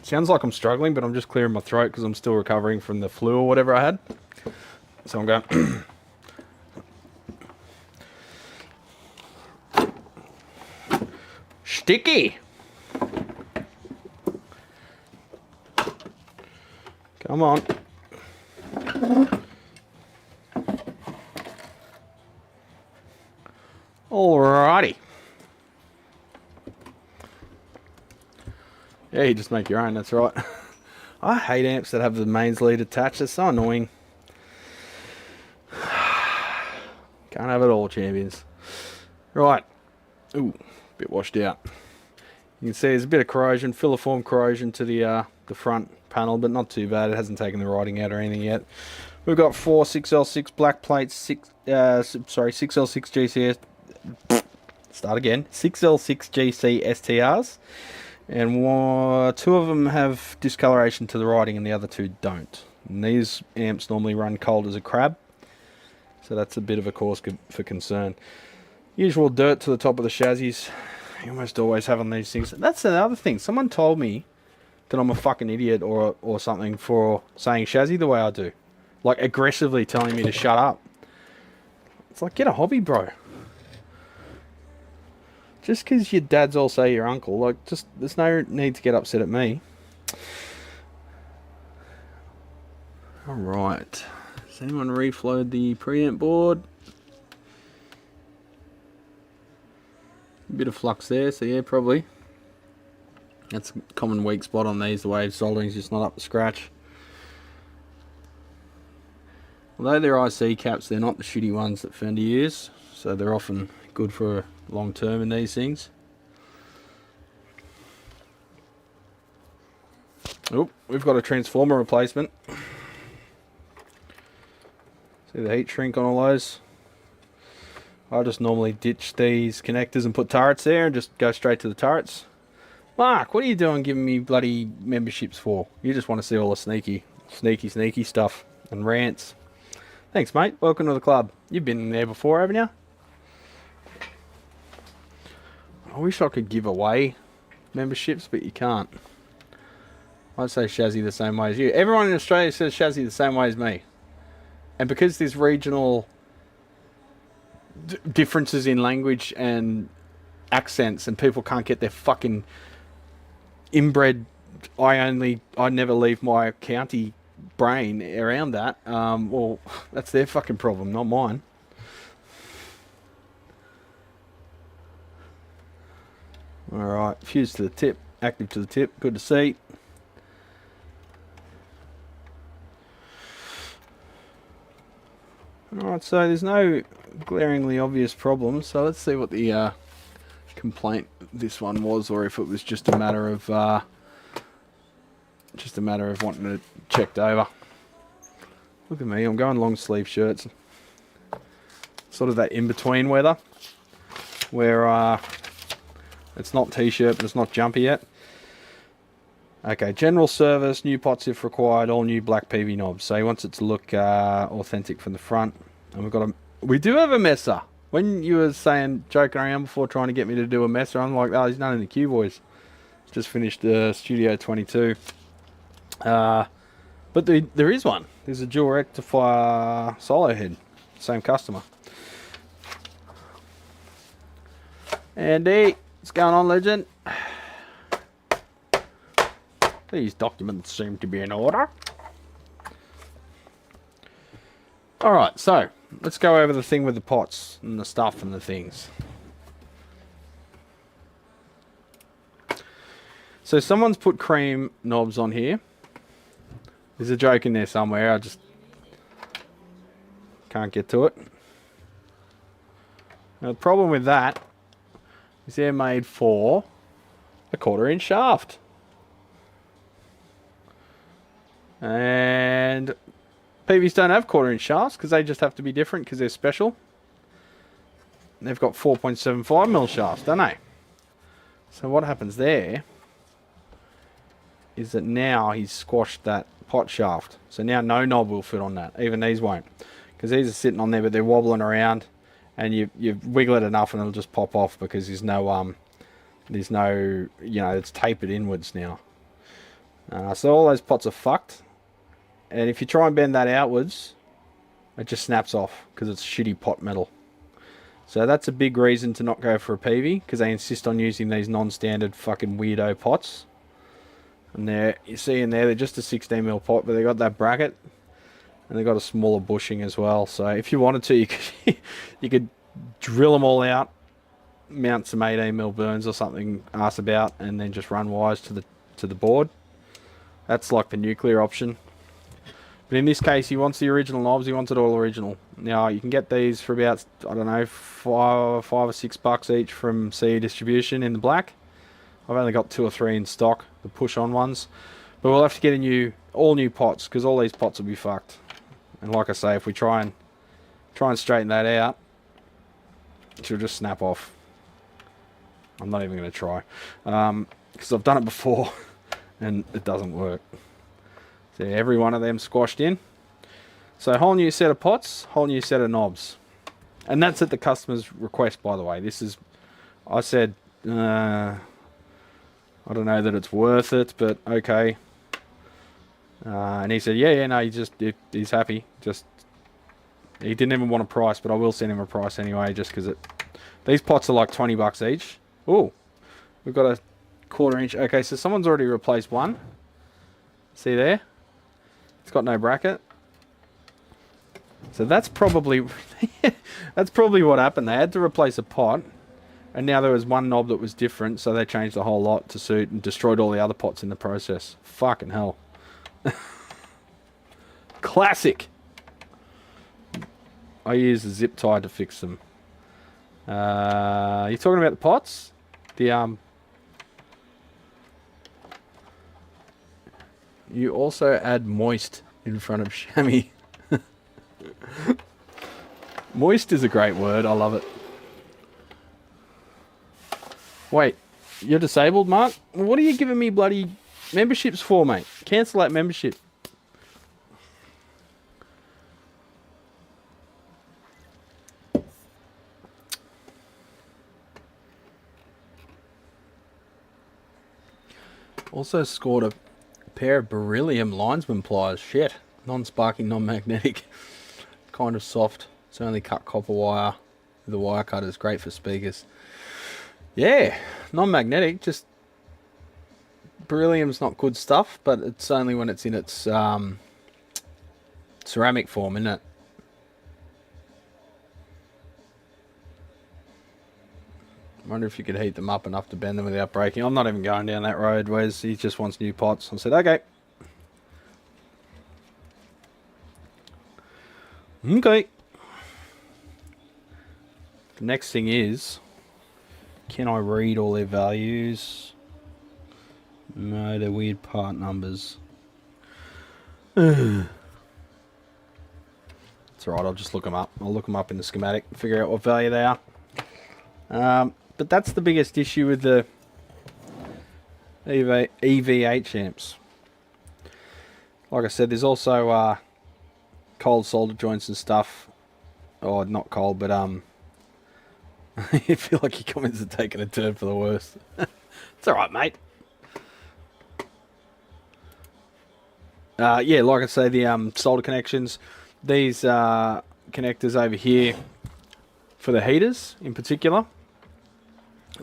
Sounds like I'm struggling, but I'm just clearing my throat because I'm still recovering from the flu or whatever I had. So I'm going... Sticky! Come on. Alrighty. Yeah, you just make your own, that's right. I hate amps that have the mains lead attached, it's so annoying. Can't have it all, champions. Right. Ooh, bit washed out. You can see there's a bit of corrosion, filiform corrosion to the front panel, but not too bad. It hasn't taken the writing out or anything yet. We've got 4 6L6 black plates, 6L6 GC. Start again. 6L6 GC STRs. And two of them have discoloration to the writing and the other two don't. And these amps normally run cold as a crab, so that's a bit of a cause for concern. Usual dirt to the top of the chassis. You almost always have on these things. That's another thing. Someone told me that I'm a fucking idiot or something for saying chassis the way I do. Like, aggressively telling me to shut up. It's like, get a hobby, bro. Just because your dads all say your uncle, like, just, there's no need to get upset at me. Alright. Has anyone reflowed the preamp board? A bit of flux there, so yeah, probably. That's a common weak spot on these, the way soldering's just not up to scratch. Although they're IC caps, they're not the shitty ones that Fender use, so they're often good for long term in these things. Oh, we've got a transformer replacement. See the heat shrink on all those? I just normally ditch these connectors and put turrets there and just go straight to the turrets. Mark, what are you doing giving me bloody memberships for? You just want to see all the sneaky stuff and rants. Thanks, mate. Welcome to the club. You've been there before, haven't you? I wish I could give away memberships, but you can't. I'd say chassis the same way as you. Everyone in Australia says chassis the same way as me. And because there's regional differences in language and accents, and people can't get their fucking inbred I never leave my county brain around that, well, that's their fucking problem, not mine. Alright, fuse to the tip, active to the tip, good to see. Alright, so there's no glaringly obvious problems, so let's see what the complaint this one was, or if it was just a matter of wanting it checked over. Look at me, I'm going long sleeve shirts. Sort of that in-between weather where it's not t-shirt but it's not jumpy yet. Okay, general service, new pots if required, all new black PV knobs. So he wants it to look authentic from the front. And we do have a messer. When you were joking around before trying to get me to do a messer, I'm like, oh, he's none in the Q boys. Just finished Studio 22. But there is one. There's a dual rectifier solo head. Same customer. Andy, what's going on, legend? These documents seem to be in order. Alright, so let's go over the thing with the pots and the stuff and the things. So someone's put cream knobs on here. There's a joke in there somewhere, I just can't get to it. Now the problem with that is they're made for a 1/4 inch shaft. And PVs don't have 1/4 inch shafts because they just have to be different because they're special. And they've got 4.75mm shafts, don't they? So what happens there is that now he's squashed that pot shaft. So now no knob will fit on that. Even these won't. Because these are sitting on there but they're wobbling around. And you wiggle it enough and it'll just pop off because there's no, it's tapered inwards now. So all those pots are fucked. And if you try and bend that outwards, it just snaps off because it's shitty pot metal. So that's a big reason to not go for a PV, because they insist on using these non-standard fucking weirdo pots. And there, you see in there, they're just a 16mm pot, but they got that bracket. And they got a smaller bushing as well. So if you wanted to, you could drill them all out, mount some 18mm burns or something arse about, and then just run wires to the board. That's like the nuclear option. But in this case, he wants the original knobs. He wants it all original. Now you can get these for about, I don't know, $5 or $6 each from CE Distribution in the black. I've only got 2 or 3 in stock, the push-on ones. But we'll have to get all new pots, because all these pots will be fucked. And like I say, if we try and straighten that out, she'll just snap off. I'm not even going to try. because I've done it before and it doesn't work. So every one of them squashed in. So whole new set of pots, whole new set of knobs. And that's at the customer's request, by the way. This is, I said, I don't know that it's worth it, but okay. And he said, yeah, no, he's happy. He didn't even want a price, but I will send him a price anyway, just because these pots are like 20 bucks each. Oh, we've got a 1/4 inch. Okay, so someone's already replaced one. See there? It's got no bracket. So that's probably what happened. They had to replace a pot, and now there was one knob that was different, so they changed the whole lot to suit and destroyed all the other pots in the process. Fucking hell. Classic. I use a zip tie to fix them. You're talking about the pots? You also add moist in front of chamois. Moist is a great word. I love it. Wait, you're disabled, Mark? What are you giving me bloody memberships for, mate? Cancel that membership. Also scored a pair of beryllium linesman pliers. Shit. Non-sparking, non-magnetic. Kind of soft. It's only cut copper wire. The wire cutter is great for speakers. Yeah, non-magnetic. Just beryllium's not good stuff, but it's only when it's in its ceramic form, isn't it? I wonder if you could heat them up enough to bend them without breaking. I'm not even going down that road. Wes, he just wants new pots. I said, okay. Okay. The next thing is, can I read all their values? No, they're weird part numbers. It's alright, I'll just look them up. I'll look them up in the schematic, figure out what value they are. But that's the biggest issue with the EVH amps. Like I said, there's also cold solder joints and stuff. Oh, not cold, but I feel like your comments are taking a turn for the worse. It's alright, mate. Yeah, like I say, the solder connections. These connectors over here for the heaters in particular.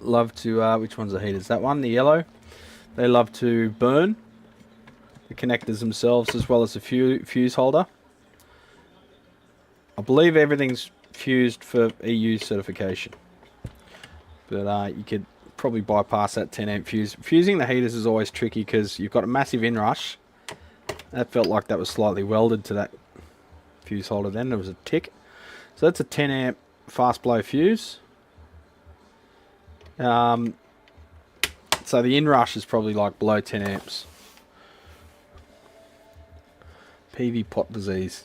Love to, which one's the heaters? That one, the yellow. They love to burn the connectors themselves as well as the fuse holder. I believe everything's fused for EU certification. But you could probably bypass that 10 amp fuse. Fusing the heaters is always tricky because you've got a massive inrush. That felt like that was slightly welded to that fuse holder then. There was a tick. So that's a 10 amp fast blow fuse. So the inrush is probably like below 10 amps. PV pot disease.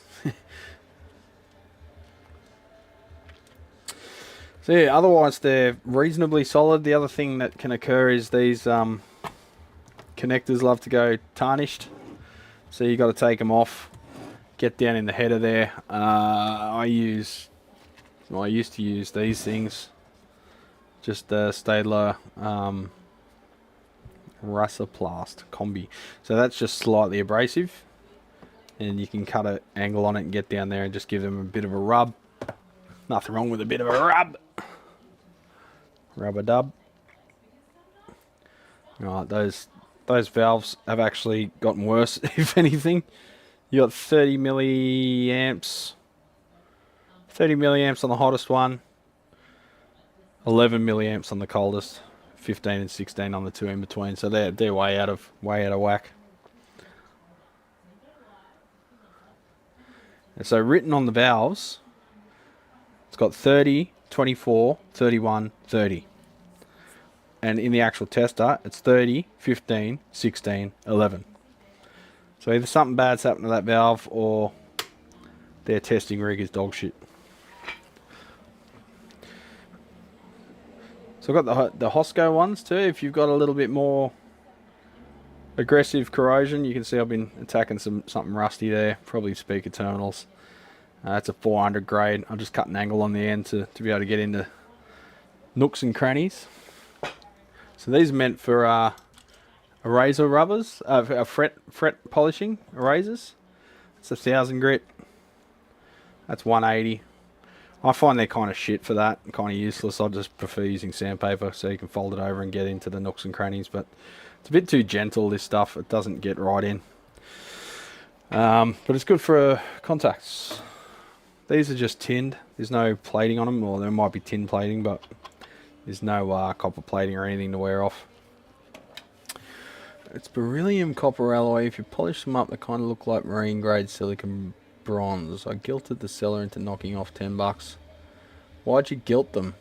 So yeah, otherwise they're reasonably solid. The other thing that can occur is these connectors love to go tarnished. So you got to take them off, get down in the header there. I used to use these things. Just a Staedtler Rasaplast combi. So that's just slightly abrasive. And you can cut an angle on it and get down there and just give them a bit of a rub. Nothing wrong with a bit of a rub. Rub-a-dub. Alright, those valves have actually gotten worse, if anything. You got 30 milliamps. 30 milliamps on the hottest one. 11 milliamps on the coldest, 15 and 16 on the two in between. So they're way out of whack. And so written on the valves, it's got 30, 24, 31, 30. And in the actual tester, it's 30, 15, 16, 11. So either something bad's happened to that valve or their testing rig is dog shit. So I've got the Hosco ones too. If you've got a little bit more aggressive corrosion, you can see I've been attacking something rusty there. Probably speaker terminals. That's a 400 grade. I'll just cut an angle on the end to be able to get into nooks and crannies. So these are meant for eraser rubbers, fret polishing erasers. It's 1,000 grit. That's 180. I find they're kind of shit for that, kind of useless. I just prefer using sandpaper so you can fold it over and get into the nooks and crannies. But it's a bit too gentle, this stuff. It doesn't get right in. But it's good for contacts. These are just tinned. There's no plating on them, or there might be tin plating, but there's no copper plating or anything to wear off. It's beryllium copper alloy. If you polish them up, they kind of look like marine grade silicon bronze. I guilted the seller into knocking off $10. Why'd you guilt them?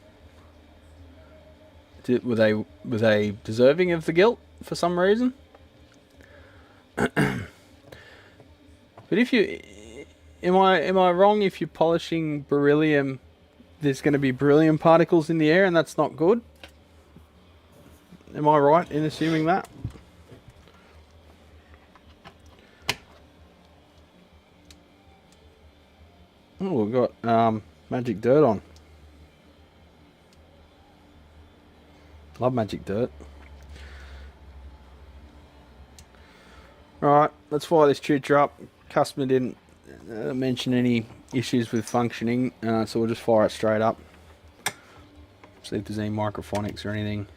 Were they deserving of the guilt for some reason? But if you am I wrong if you're polishing beryllium? There's going to be beryllium particles in the air, and that's not good. Am I right in assuming that? Oh, we've got magic dirt on. Love magic dirt. Alright, let's fire this choocher up. Customer didn't mention any issues with functioning, so we'll just fire it straight up. See if there's any microphonics or anything.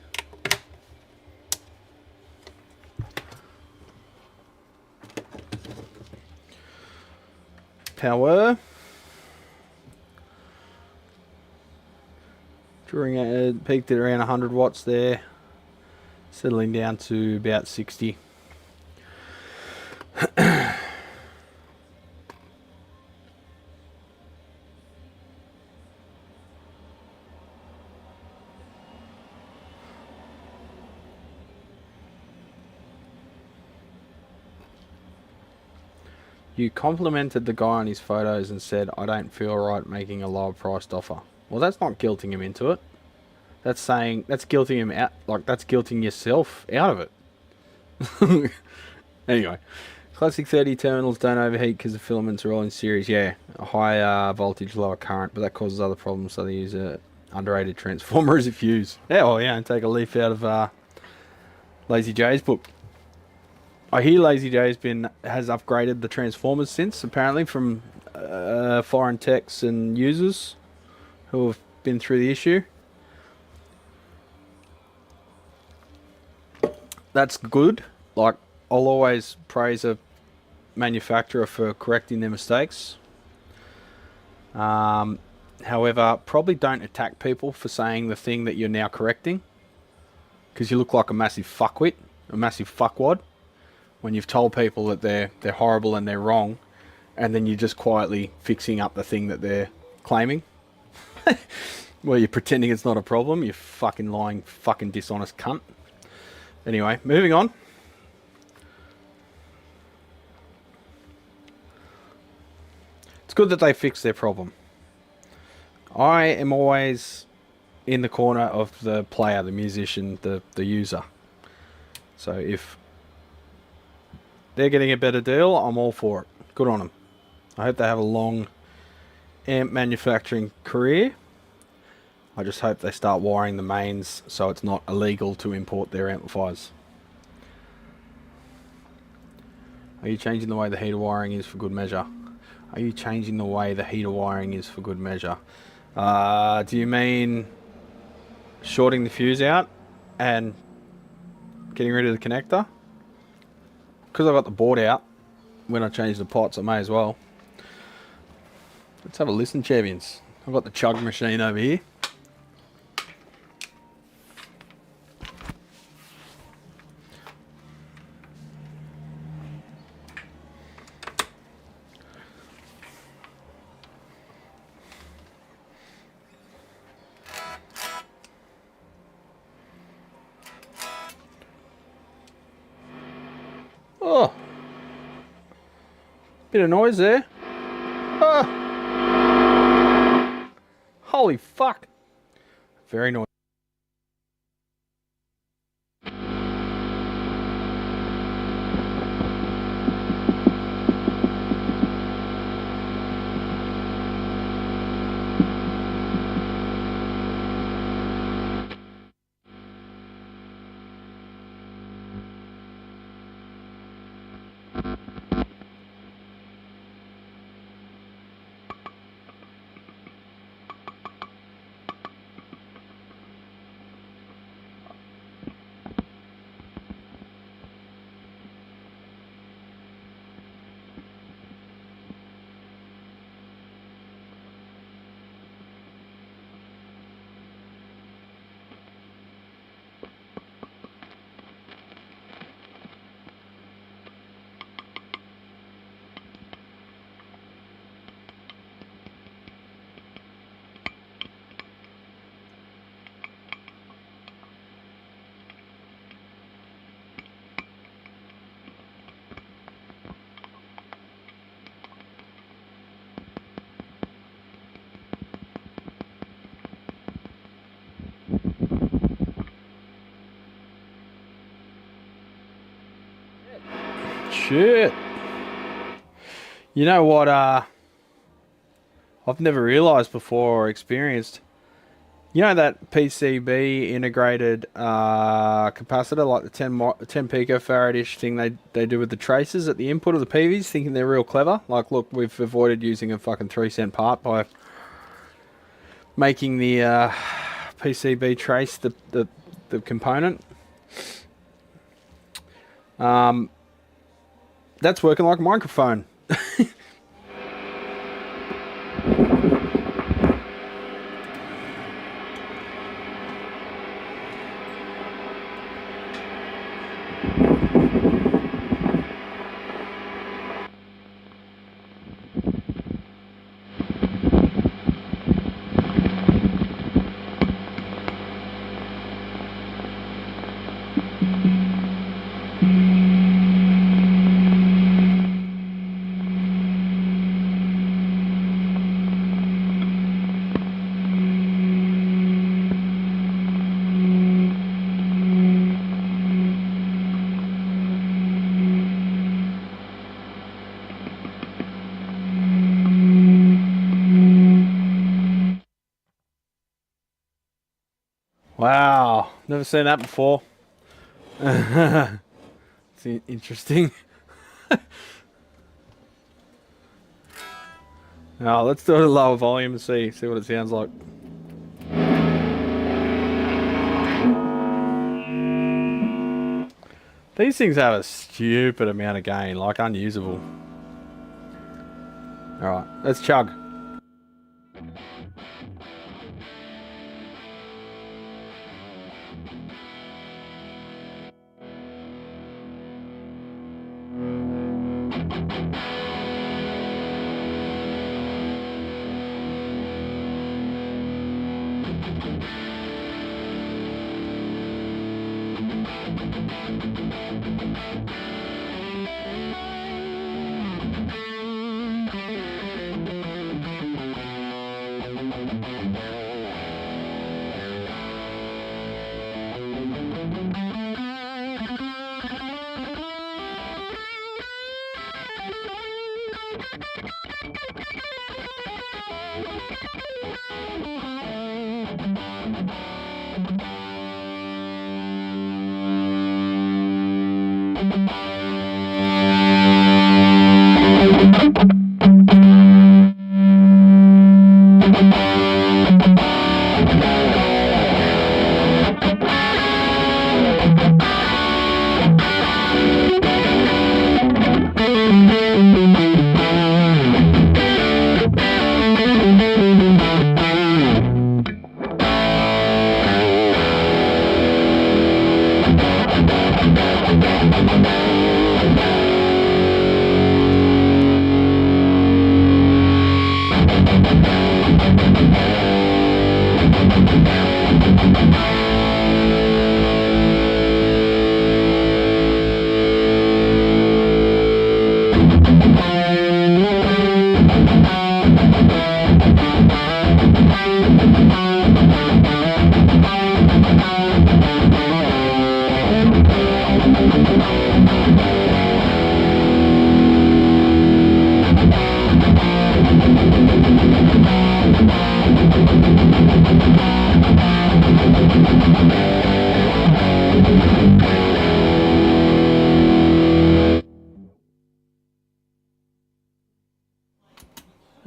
Power. Drawing it, peaked at around 100 watts there, settling down to about 60. You complimented the guy on his photos and said, I don't feel right making a lower priced offer. Well, that's not guilting him into it. That's saying, that's guilting him out, like that's guilting yourself out of it. Anyway, classic 30 terminals don't overheat because the filaments are all in series. Yeah, a high voltage, lower current, but that causes other problems, so they use a underrated transformer as a fuse. Yeah, well, yeah, and take a leaf out of Lazy J's book. I hear Lazy J's has upgraded the transformers since, apparently, from foreign techs and users who have been through the issue. That's good. Like, I'll always praise a manufacturer for correcting their mistakes. However, probably don't attack people for saying the thing that you're now correcting, because you look like a massive fuckwit, a massive fuckwad, when you've told people that they're horrible and they're wrong, and then you're just quietly fixing up the thing that they're claiming. Well, you're pretending it's not a problem, you fucking lying, fucking dishonest cunt. Anyway, moving on. It's good that they fixed their problem. I am always in the corner of the player, the musician, the user. So if they're getting a better deal, I'm all for it. Good on them. I hope they have a long amp manufacturing career. I just hope they start wiring the mains so it's not illegal to import their amplifiers. Are you changing the way the heater wiring is for good measure? Are you changing the way the heater wiring is for good measure? Do you mean shorting the fuse out and getting rid of the connector? Because I got the board out when I changed the pots, I may as well. Let's have a listen, champions. I've got the chug machine over here. Oh, bit of noise there. Oh. Holy fuck. Very noisy. shit. You know what, I've never realised before or experienced. You know that PCB integrated capacitor, like the 10 picofarad-ish thing they do with the traces at the input of the PVs, thinking they're real clever. Like, look, we've avoided using a fucking 3-cent part by making the PCB trace the component. That's working like a microphone. Wow, never seen that before. It's interesting. Now let's do it at a lower volume and see what it sounds like. These things have a stupid amount of gain, like unusable. Alright, let's chug.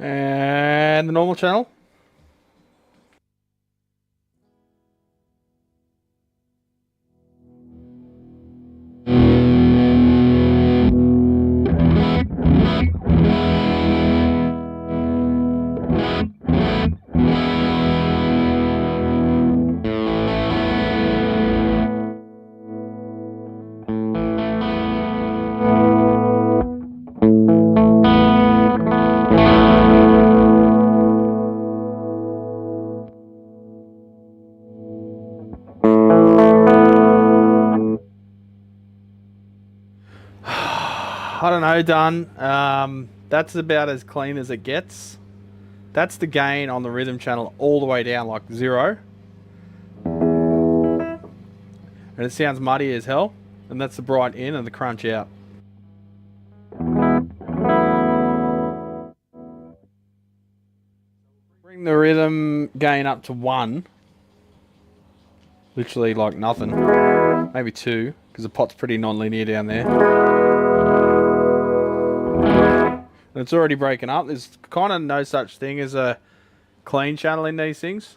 And the normal channel. I don't know, done. That's about as clean as it gets. That's the gain on the rhythm channel all the way down, like 0. And it sounds muddy as hell. And that's the bright in and the crunch out. the rhythm gain up to 1. Literally like nothing. Maybe 2, because the pot's pretty non-linear down there. And it's already breaking up. There's kind of no such thing as a clean channel in these things.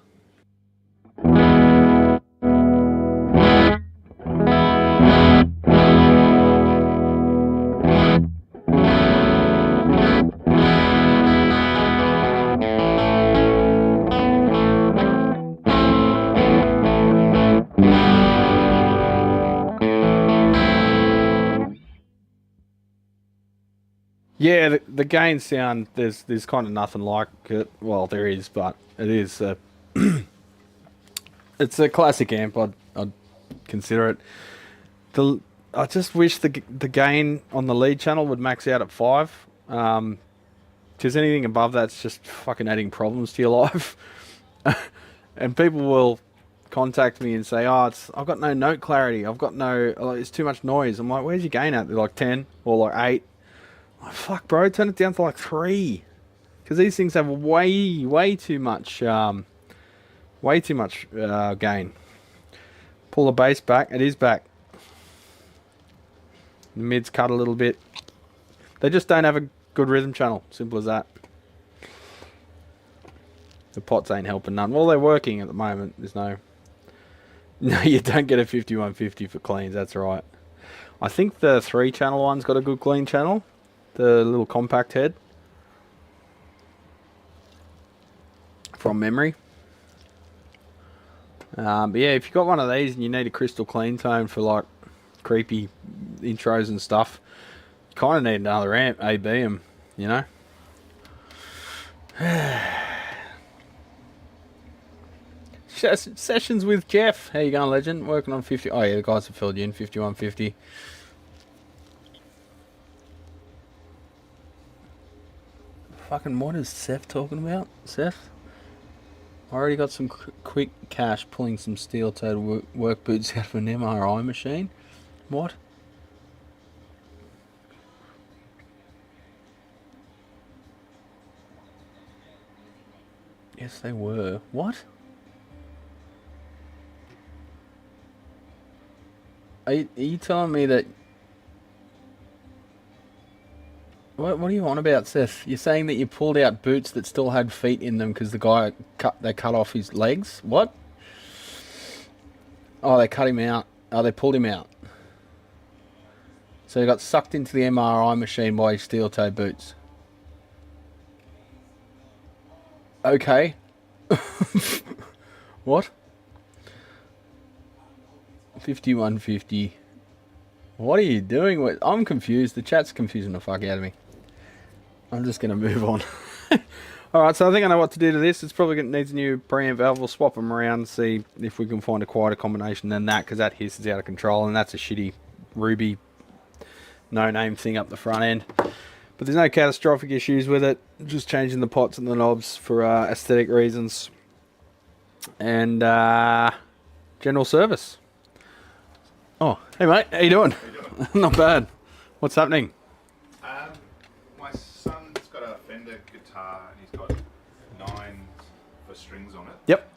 Yeah, the gain sound, there's kind of nothing like it. Well, there is, but it is it's a classic amp. I'd consider it. I just wish the gain on the lead channel would max out at 5. Because anything above that's just fucking adding problems to your life. And people will contact me and say, "Oh, I've got no note clarity. I've got no, it's too much noise." I'm like, "Where's your gain at?" They're like 10 or like 8. Oh, fuck, bro, turn it down to like 3, because these things have way too much gain. Pull the bass back. It is back. The mid's cut a little bit. They just don't have a good rhythm channel. Simple as that. The pots ain't helping none. Well, they're working at the moment. There's no, you don't get a 5150 for cleans. That's right. I think the 3-channel one's got a good clean channel. The little compact head. From memory. But yeah, if you've got one of these and you need a crystal clean tone for like creepy intros and stuff, you kind of need another amp, ABM, you know? Sessions with Jeff. How you going, legend? Working on 50. Oh yeah, the guys have filled you in. 5150. Fucking what is Seth talking about? Seth? I already got some quick cash pulling some steel-toed work boots out of an MRI machine. What? Yes, they were. What? Are you telling me that... What are you on about, Seth? You're saying that you pulled out boots that still had feet in them because the guy cut off his legs? What? Oh, they cut him out. Oh, they pulled him out. So he got sucked into the MRI machine by his steel-toe boots. Okay. What? 5150. What are you doing? I'm confused. The chat's confusing the fuck out of me. I'm just going to move on. Alright, so I think I know what to do to this. It's probably needs a new preamp valve. We'll swap them around, see if we can find a quieter combination than that, because that hiss is out of control, and that's a shitty Ruby no-name thing up the front end. But there's no catastrophic issues with it. Just changing the pots and the knobs for aesthetic reasons. And general service. Oh, hey mate, how you doing? Not bad. What's happening? My son's got a Fender guitar and he's got 9 for strings on it. Yep.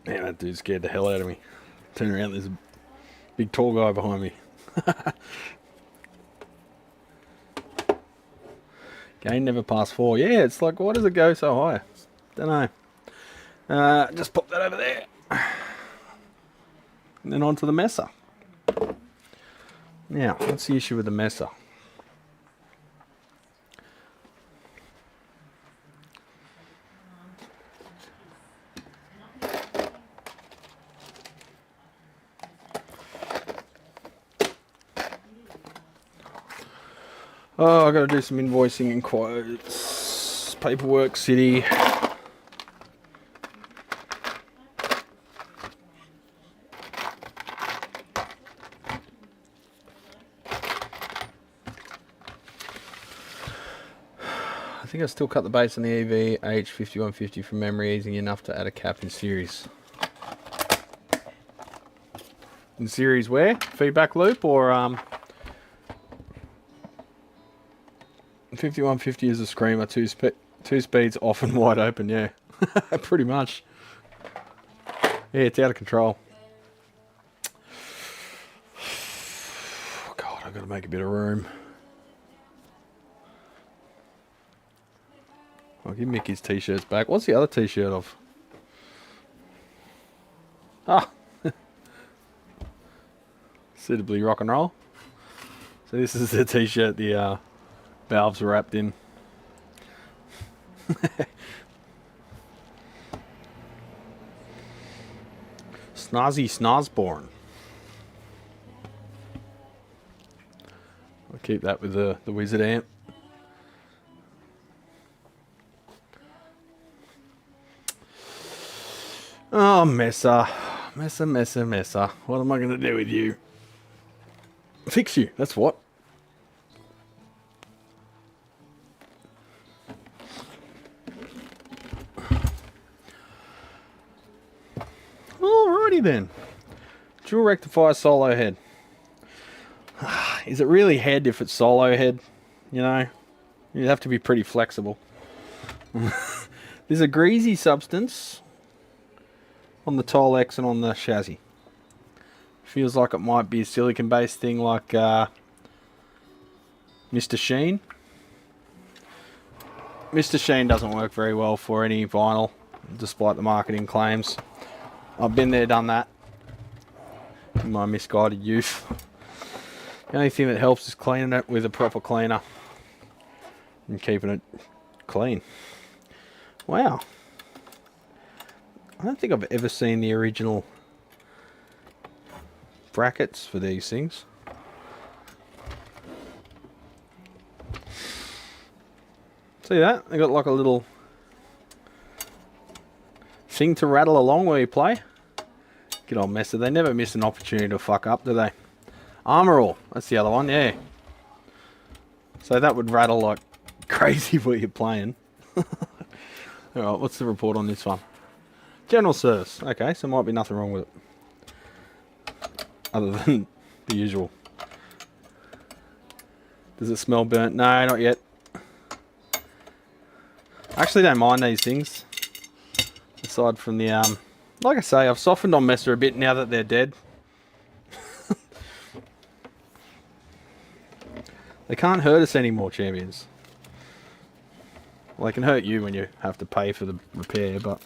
Man, that dude scared the hell out of me. Turn around, there's a big tall guy behind me. Gain never past 4. Yeah, it's like, why does it go so high? Don't know. Just pop that over there. And then onto the messer. Now, what's the issue with the messer? Oh, I got to do some invoicing and quotes. Paperwork City. I think I still cut the base on the EV H5150 from memory, easing enough to add a cap in series. In series where? Feedback loop or 5150 is a screamer, two speeds off and wide open, yeah. Pretty much. Yeah, it's out of control. God, I've got to make a bit of room. I'll give Mick his t-shirts back. What's the other t-shirt of? Ah! Suitably rock and roll. So this is the t-shirt the valves are wrapped in. Snazzy Snozborn. I'll keep that with the Wizard amp. Oh, Messer. Messer. What am I going to do with you? Fix you, that's what. Alrighty then. Dual rectifier solo head. Is it really head if it's solo head? You know, you'd have to be pretty flexible. There's a greasy substance on the Tilex and on the chassis. Feels like it might be a silicon based thing like Mr. Sheen. Mr. Sheen doesn't work very well for any vinyl, despite the marketing claims. I've been there, done that in my misguided youth. The only thing that helps is cleaning it with a proper cleaner and keeping it clean. Wow. I don't think I've ever seen the original brackets for these things. See that? They got like a little thing to rattle along while you play. Good old Messer. They never miss an opportunity to fuck up, do they? Armor All. That's the other one, yeah. So that would rattle like crazy while you're playing. Alright, what's the report on this one? General service. Okay, so might be nothing wrong with it. Other than the usual. Does it smell burnt? No, not yet. I actually don't mind these things. Aside from the, like I say, I've softened on Messer a bit now that they're dead. They can't hurt us anymore, champions. Well, they can hurt you when you have to pay for the repair, but...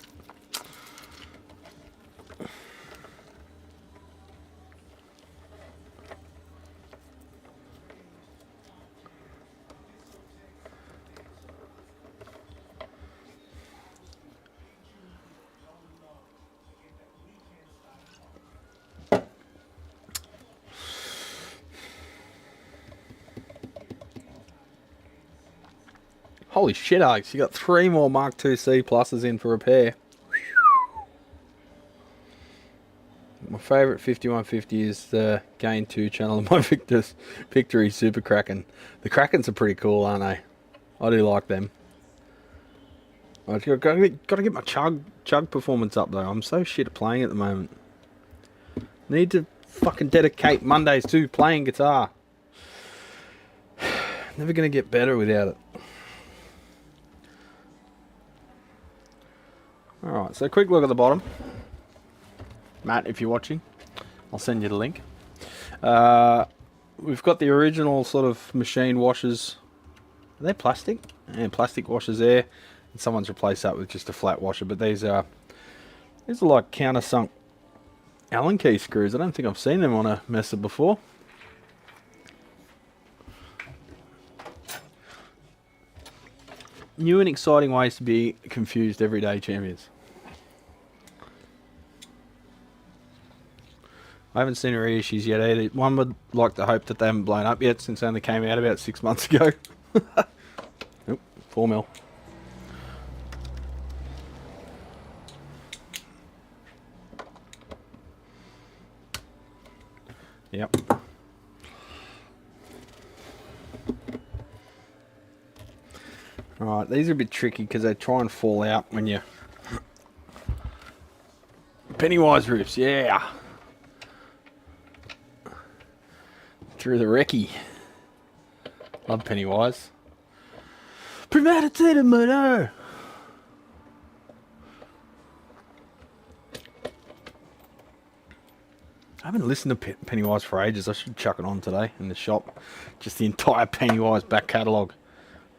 Holy shit, Alex, you got 3 more Mark II C pluses in for repair. My favourite 5150 is the Gain 2 channel of my Victory Super Kraken. The Krakens are pretty cool, aren't they? I do like them. I've got to get my chug performance up though. I'm so shit at playing at the moment. Need to fucking dedicate Mondays to playing guitar. Never going to get better without it. Alright, so quick look at the bottom. Matt, if you're watching, I'll send you the link. We've got the original sort of machine washers. Are they plastic? Yeah, plastic washers there. And someone's replaced that with just a flat washer. But these are like countersunk Allen key screws. I don't think I've seen them on a Mesa before. New and exciting ways to be confused everyday champions. I haven't seen any reissues yet either. One would like to hope that they haven't blown up yet since they only came out about 6 months ago. Oop, 4 mil. Yep. Alright, these are a bit tricky because they try and fall out when you... Pennywise roofs, yeah! Through the recce. Love Pennywise. Premeditated murder! I haven't listened to Pennywise for ages. I should chuck it on today in the shop. Just the entire Pennywise back catalogue.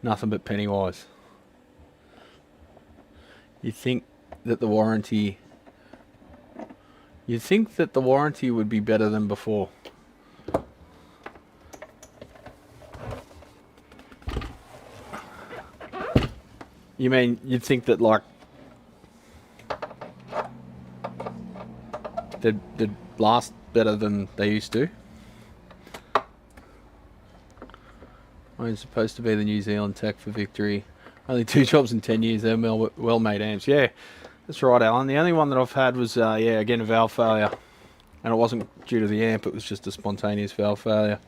Nothing but Pennywise. You'd think that the warranty would be better than before. You mean you'd think that like they'd last better than they used to? I'm supposed to be the New Zealand tech for victory. Only 2 jobs in 10 years. They're well-made amps. Yeah, that's right, Alan. The only one that I've had was, yeah, again, a valve failure. And it wasn't due to the amp. It was just a spontaneous valve failure.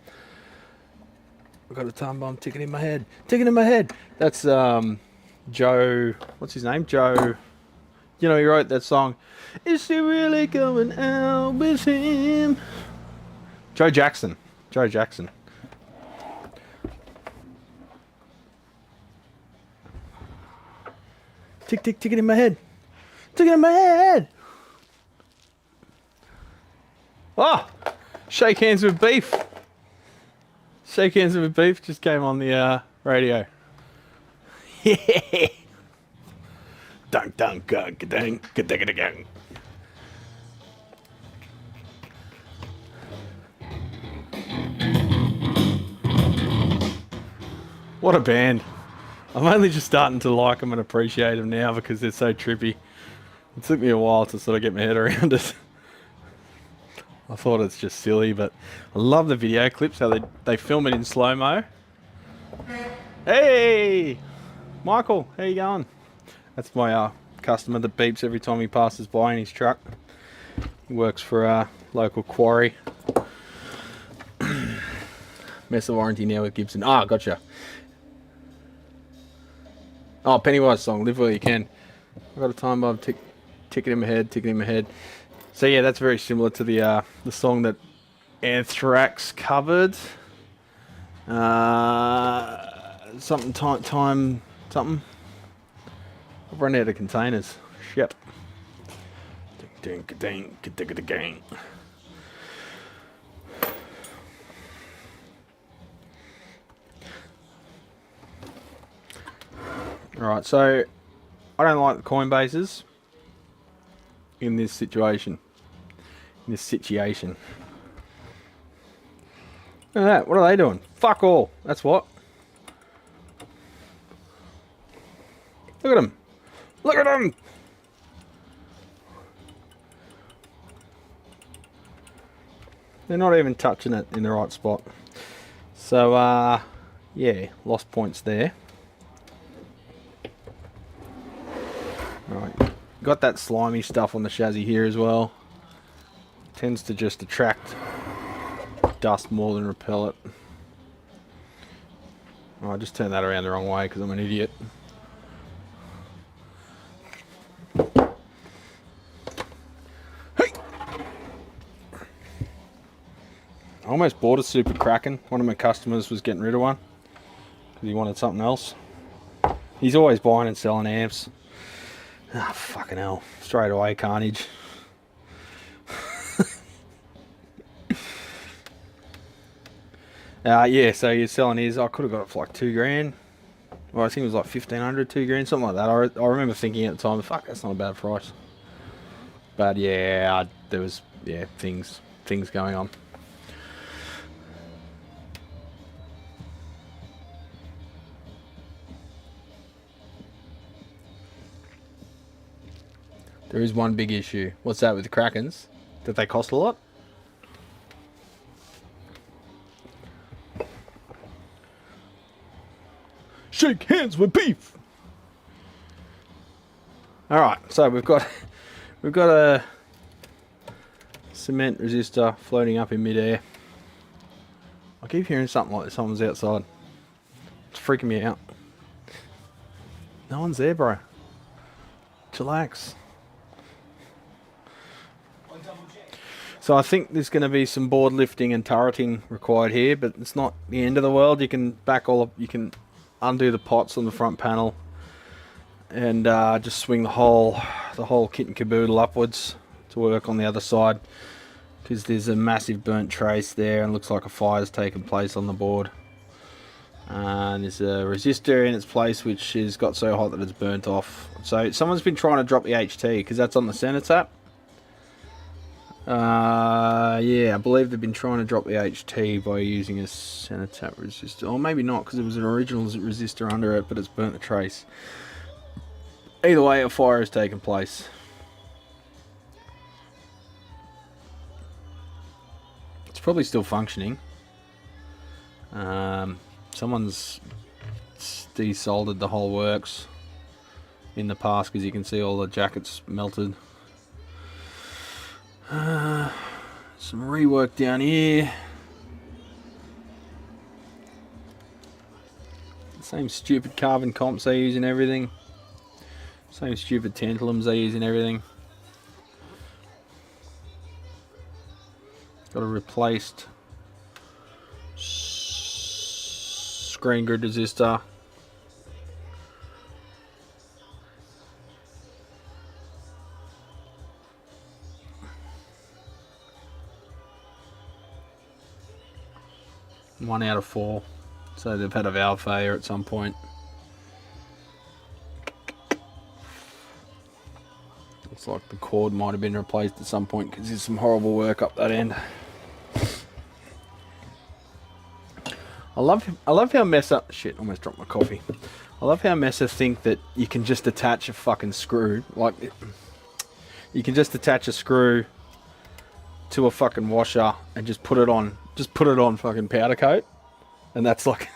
I've got a time bomb ticking in my head. Ticking in my head. That's Joe... What's his name? Joe... You know, he wrote that song. Is she really going out with him? Joe Jackson. Joe Jackson. Tick, tick, ticking in my head. Ticking in my head. Oh, shake hands with beef. Shake hands with beef just came on the radio. Yeah. Dunk, dunk, dunk, dunk, dunk, dunk, dunk. What a band. I'm only just starting to like them and appreciate them now because they're so trippy. It took me a while to sort of get my head around it. I thought it's just silly, but I love the video clips, how they film it in slow-mo. Hey! Michael, how you going? That's my customer that beeps every time he passes by in his truck. He works for a local quarry. Mesa warranty now with Gibson. Ah, gotcha. Oh, Pennywise song, Live Where You Can. I've got a time bomb ticking in my head, ticking in my head. So yeah, that's very similar to the song that Anthrax covered. Something time something. I've run out of containers. Shit. Ding ding ding ding ding ding. Alright, so I don't like the coin bases in this situation. Look at that, what are they doing? Fuck all, that's what. Look at them. Look at them! They're not even touching it in the right spot. So, yeah, lost points there. Right, got that slimy stuff on the chassis here as well. Tends to just attract dust more than repel it. Oh, I just turned that around the wrong way because I'm an idiot. Hey! I almost bought a Super Kraken. One of my customers was getting rid of one because he wanted something else. He's always buying and selling amps. Ah, fucking hell. Straight away, carnage. Yeah, so you're selling his. I could have got it for like $2,000. Well, I think it was like 1,500, $2,000, something like that. I remember thinking at the time, fuck, that's not a bad price. But yeah, there was things going on. There is one big issue. What's that with the Krakens? That they cost a lot? Shake hands with beef. All right, so we've got a cement resistor floating up in midair. I keep hearing something like someone's outside. It's freaking me out. No one's there, bro. Chillax. So I think there's going to be some board lifting and turreting required here, but it's not the end of the world. You can you can undo the pots on the front panel and just swing the whole kit and caboodle upwards to work on the other side, because there's a massive burnt trace there and looks like a fire's taken place on the board. And there's a resistor in its place which has got so hot that it's burnt off. So someone's been trying to drop the HT because that's on the center tap. Yeah, I believe they've been trying to drop the HT by using a center tap resistor. Or maybe not, because there was an original resistor under it, but it's burnt the trace. Either way, a fire has taken place. It's probably still functioning. Someone's desoldered the whole works in the past, because you can see all the jackets melted. Some rework down here. Same stupid carbon comps they use in everything. Same stupid tantalums they use in everything. Got a replaced screen grid resistor. One out of 4. So they've had a valve failure at some point. Looks like the cord might have been replaced at some point, because there's some horrible work up that end. I love how Mesa... Shit, almost dropped my coffee. I love how Mesa think that you can just attach a fucking screw. Like, you can just attach a screw to a fucking washer and just put it on fucking powder coat, and that's like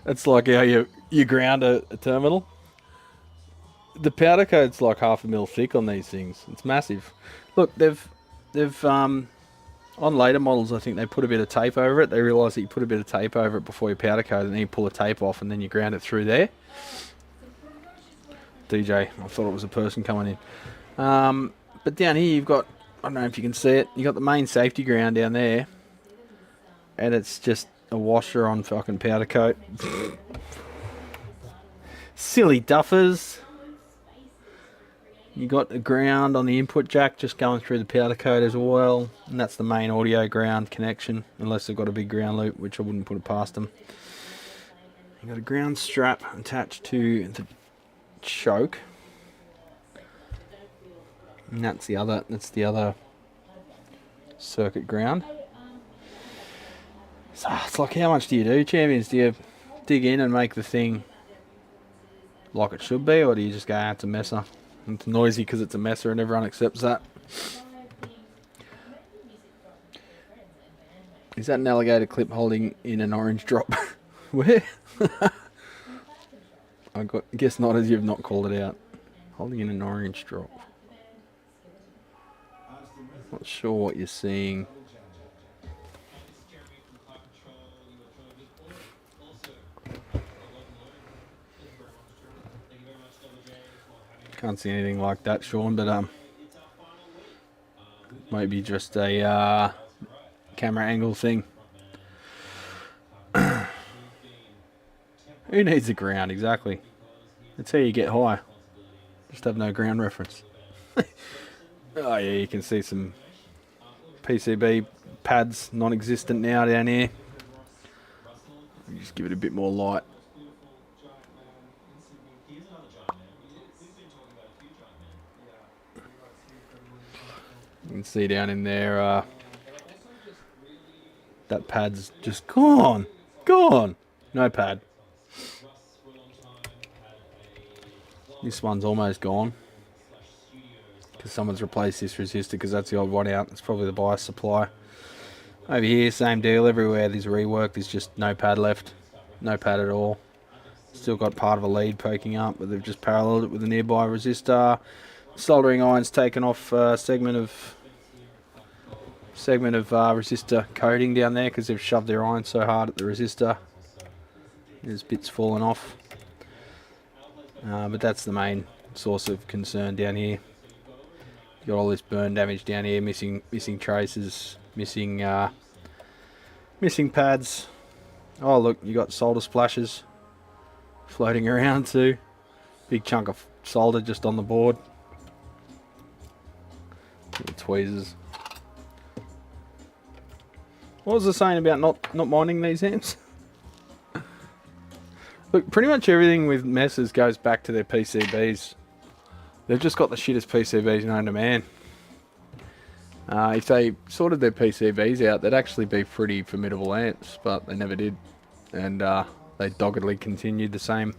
that's like how you ground a terminal. The powder coat's like 1/2 mil thick on these things. It's massive. Look, they've on later models, I think they put a bit of tape over it. They realised that you put a bit of tape over it before you powder coat it, and then you pull the tape off and then you ground it through there. DJ, I thought it was a person coming in. But down here you've got, I don't know if you can see it, you got the main safety ground down there, and it's just a washer on fucking powder coat. Silly duffers. You got the ground on the input jack just going through the powder coat as well, and that's the main audio ground connection, unless they've got a big ground loop, which I wouldn't put it past them. You got a ground strap attached to the choke, and that's the other circuit ground. So it's like, how much do you do, champions? Do you dig in and make the thing like it should be, or do you just go, it's a messer? It's noisy because it's a messer and everyone accepts that. Is that an alligator clip holding in an orange drop? Where? I guess not, as you've not called it out. Holding in an orange drop. Not sure what you're seeing. Can't see anything like that, Sean, but maybe just a camera angle thing. Who needs a ground, exactly? That's how you get high. Just have no ground reference. Oh yeah, you can see some PCB pads non-existent now down here. Just give it a bit more light. You can see down in there, that pad's just gone. Gone. No pad. This one's almost gone. Because someone's replaced this resistor because that's the old one out. It's probably the bias supply. Over here, same deal. Everywhere there's rework, there's just no pad left. No pad at all. Still got part of a lead poking up, but they've just paralleled it with a nearby resistor. Soldering iron's taken off segment of resistor coating down there because they've shoved their iron so hard at the resistor. There's bits falling off. But that's the main source of concern down here. You got all this burn damage down here, missing traces, missing pads. Oh look, you got solder splashes floating around too. Big chunk of solder just on the board. Little tweezers. What was I saying about not minding these hands? Look, pretty much everything with Messrs goes back to their PCBs. They've just got the shittest PCBs known to man. If they sorted their PCBs out, they'd actually be pretty formidable amps, but they never did. And they doggedly continued the same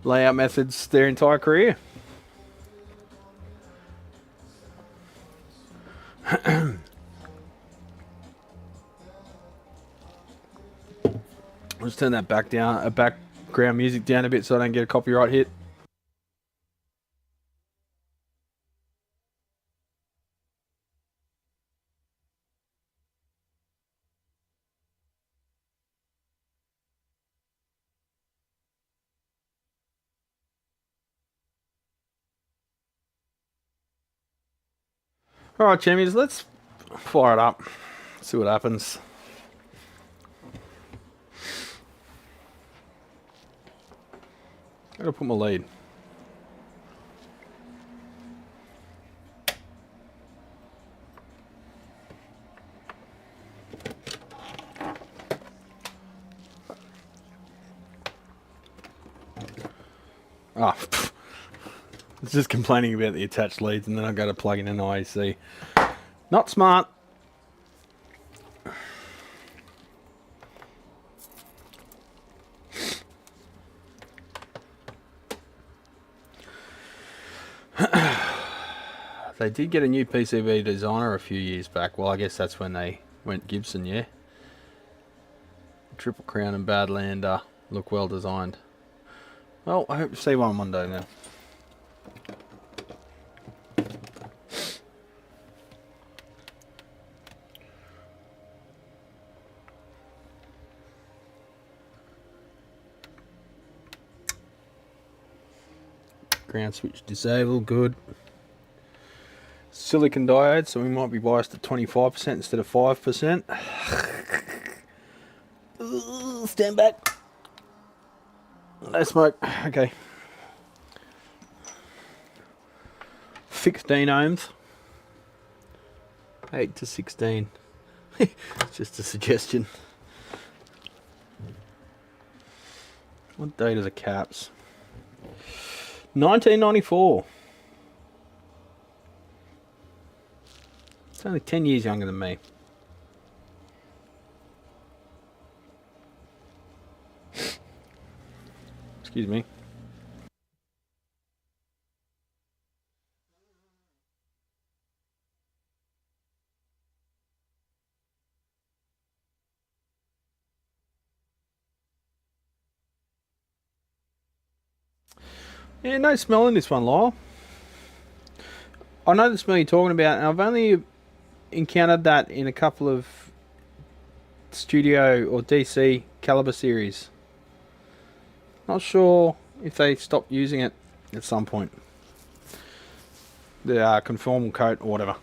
layout methods their entire career. Let's turn that background music down a bit so I don't get a copyright hit. Alright, Jammies, let's fire it up. See what happens. I'm gonna put my lead. Ah, it's just complaining about the attached leads and then I go to plug in an IEC. Not smart. They did get a new PCB designer a few years back. Well, I guess that's when they went Gibson, yeah. Triple Crown and Badlander look well designed. Well, I hope to see one day now. Ground switch disabled, good. Silicon diode, so we might be biased at 25% instead of 5%. Stand back. No smoke. Okay. 16 ohms. 8 to 16. It's just a suggestion. What date are the caps? 1994. It's only 10 years younger than me. Excuse me. Yeah, no smell in this one, Lyle. I know the smell you're talking about, and I've only encountered that in a couple of Studio or DC caliber series. Not sure if they stopped using it at some point. The conformal coat or whatever.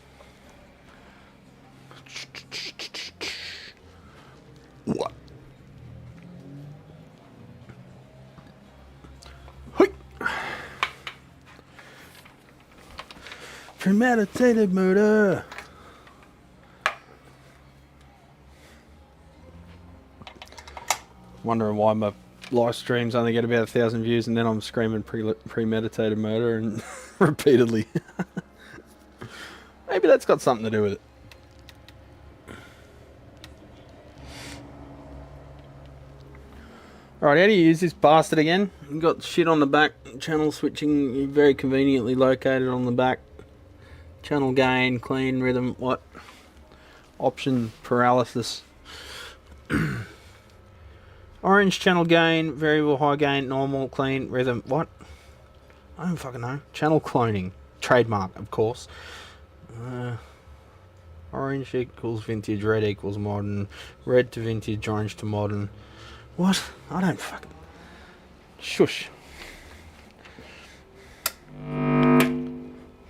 What? Premeditated murder. wondering why my live streams only get about 1,000 views, and then I'm screaming premeditated murder and repeatedly. Maybe that's got something to do with it. Alright, how do you use this bastard again? You've got shit on the back, channel switching very conveniently located on the back. Channel gain, clean, rhythm, what? Option paralysis. Orange channel gain, variable high gain, normal, clean, rhythm, what? I don't fucking know. Channel cloning. Trademark, of course. Orange equals vintage, red equals modern, red to vintage, orange to modern. What? I don't fucking... Shush.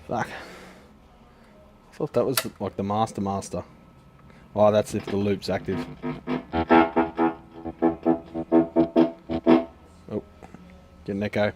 Fuck. I thought that was like the master. Oh, that's if the loop's active. Oh, get an echo.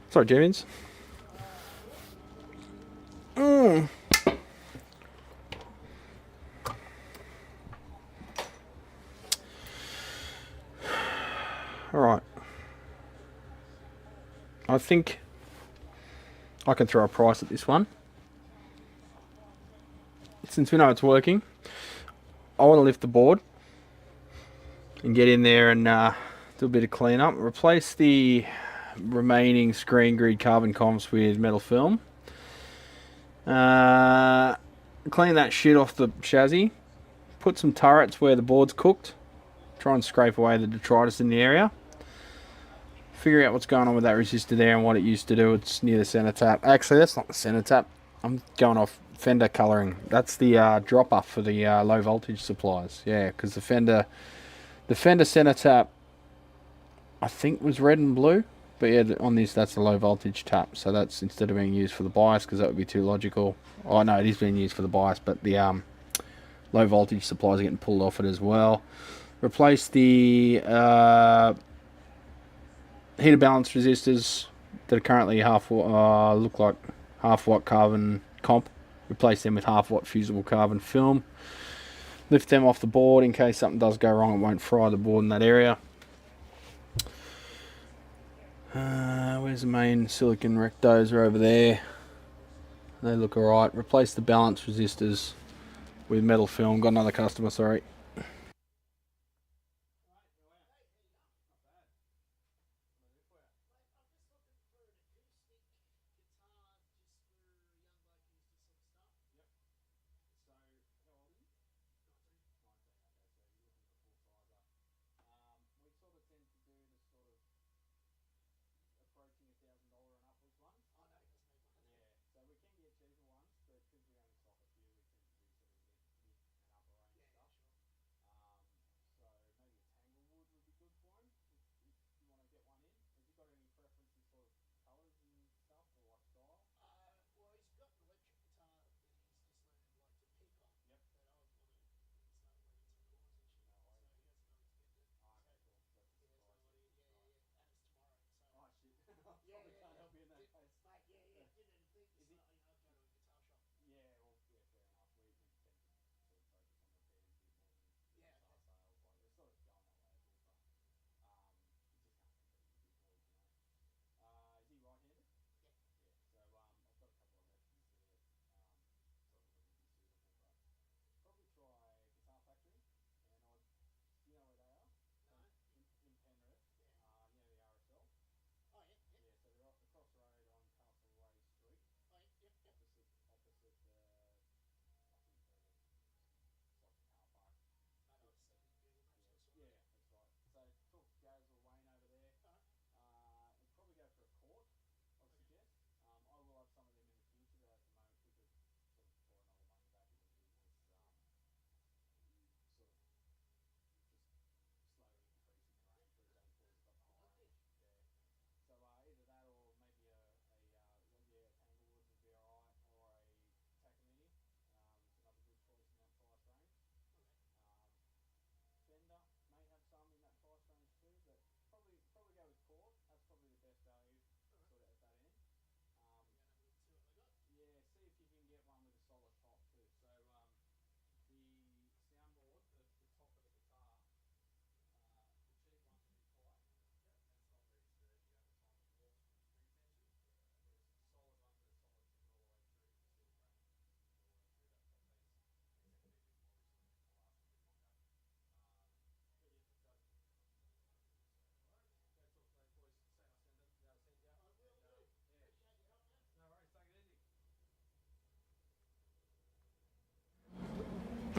Sorry, James. Alright. I think I can throw a price at this one. Since we know it's working, I want to lift the board and get in there and do a bit of cleanup. Replace the remaining screen grid carbon comps with metal film. Clean that shit off the chassis. Put some turrets where the board's cooked. Try and scrape away the detritus in the area. Figure out what's going on with that resistor there and what it used to do. It's near the center tap. Actually, that's not the center tap. I'm going off fender colouring. That's the dropper for the low voltage supplies. Yeah, because the fender center tap, I think, was red and blue. But yeah, on this, that's the low voltage tap. So that's instead of being used for the bias, because that would be too logical. Oh no, it is being used for the bias, but the low voltage supplies are getting pulled off it as well. Replace the heater balance resistors that are currently look like half watt carbon comp. Replace them with half watt fusible carbon film. Lift them off the board in case something does go wrong. It won't fry the board in that area. Where's the main silicon rectos? Are over there. They look alright. Replace the balance resistors with metal film. Got another customer, sorry.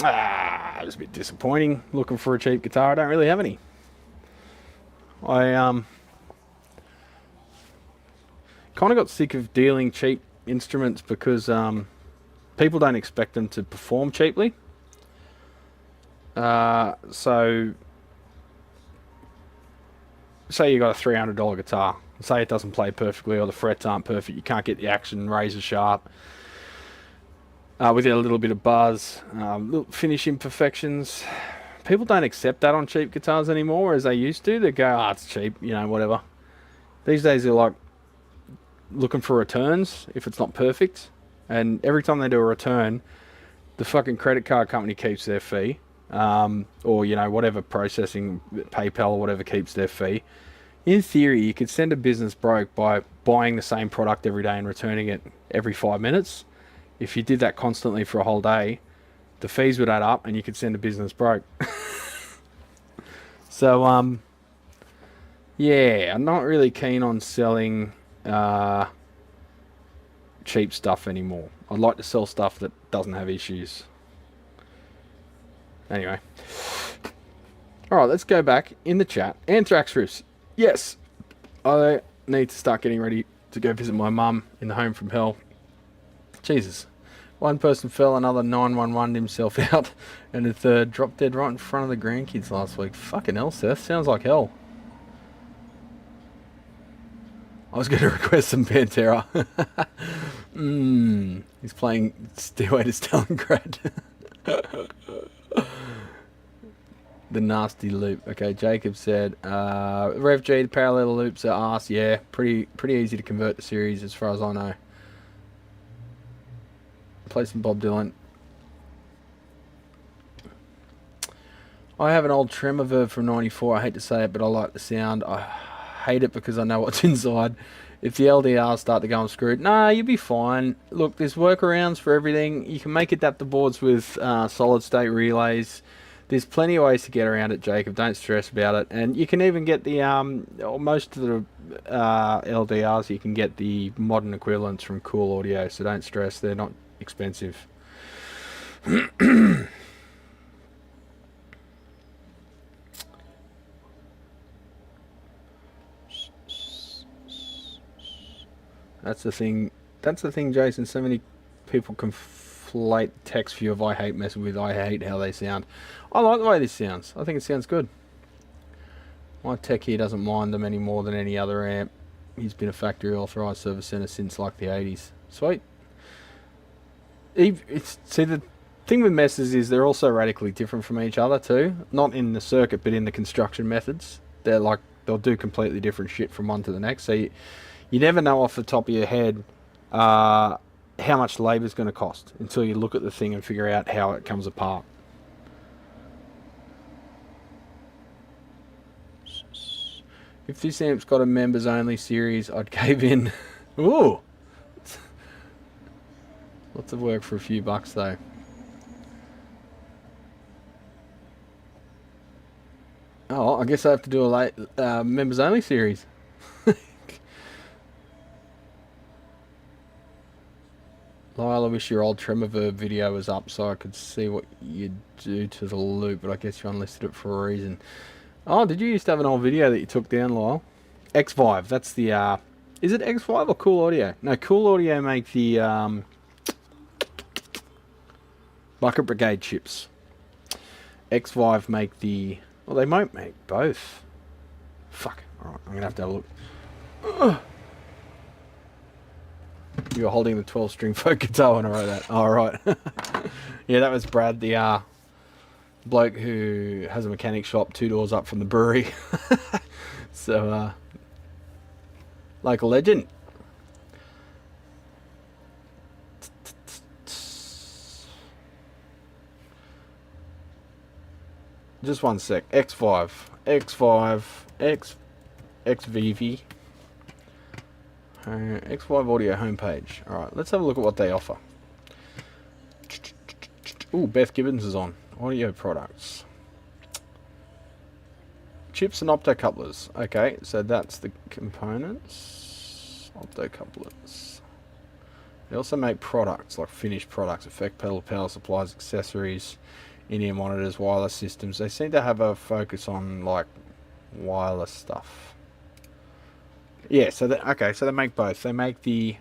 It was a bit disappointing. Looking for a cheap guitar. I don't really have any. I kind of got sick of dealing cheap instruments because people don't expect them to perform cheaply. So say you got a $300 guitar. Say it doesn't play perfectly or the frets aren't perfect. You can't get the action razor sharp. With a little bit of buzz, little finish imperfections. People don't accept that on cheap guitars anymore as they used to. They go, it's cheap, whatever. These days they're like, looking for returns if it's not perfect. And every time they do a return, the fucking credit card company keeps their fee. Or, you know, whatever processing, PayPal or whatever keeps their fee. In theory, you could send a business broke by buying the same product every day and returning it every 5 minutes. If you did that constantly for a whole day, the fees would add up and you could send a business broke. So, yeah, I'm not really keen on selling cheap stuff anymore. I'd like to sell stuff that doesn't have issues. Anyway. Alright, let's go back in the chat. Anthrax roofs. Yes, I need to start getting ready to go visit my mum in the home from hell. Jesus. One person fell, another 911'd himself out, and a third dropped dead right in front of the grandkids last week. Fucking hell, Seth. Sounds like hell. I was going to request some Pantera. He's playing Stairway to Stalingrad. The nasty loop. Okay, Jacob said, Rev G, the parallel loops are arse. Yeah, pretty easy to convert to series as far as I know. Play some Bob Dylan. I have an old Tremor Verb from 94. I hate to say it, but I like the sound. I hate it because I know what's inside. If the LDRs start to go unscrewed, nah, you'll be fine. Look, there's workarounds for everything. You can make adapter boards with solid state relays. There's plenty of ways to get around it, Jacob. Don't stress about it. And you can even get the, most of the LDRs, you can get the modern equivalents from Cool Audio. So don't stress, they're not expensive. That's the thing, Jason. So many people conflate text view of I hate messing with I hate how they sound. I like the way this sounds. I think it sounds good. My tech here doesn't mind them any more than any other amp. He's been a factory authorised service centre since like the 80s. Sweet. See, the thing with messes is they're also radically different from each other too. Not in the circuit, but in the construction methods. They're like, they'll do completely different shit from one to the next. So you never know off the top of your head how much labour is going to cost until you look at the thing and figure out how it comes apart. If this amp's got a members only series, I'd cave in. Ooh! Lots of work for a few bucks though. Oh, I guess I have to do a late members only series. Lyle, I wish your old Tremor Verb video was up so I could see what you do to the loop, but I guess you unlisted it for a reason. Oh, did you used to have an old video that you took down, Lyle? X5, that's the, is it X5 or Cool Audio? No, Cool Audio make the, Bucket Brigade chips. X5 make the, well, they might make both. Fuck, alright, I'm gonna have a look. Ugh. You were holding the 12-string folk guitar when I wrote that. Oh, right. Yeah, that was Brad, the bloke who has a mechanic shop 2 doors up from the brewery. So, like a legend. Just one sec. X5, XVV. X5 Audio homepage. Alright, let's have a look at what they offer. Ooh, Beth Gibbons is on. Audio products. Chips and optocouplers. Okay, so that's the components. Optocouplers. They also make products, like finished products, effect pedal, power supplies, accessories, in-ear monitors, wireless systems. They seem to have a focus on, like, wireless stuff. Yeah, so okay, so they make both. They make the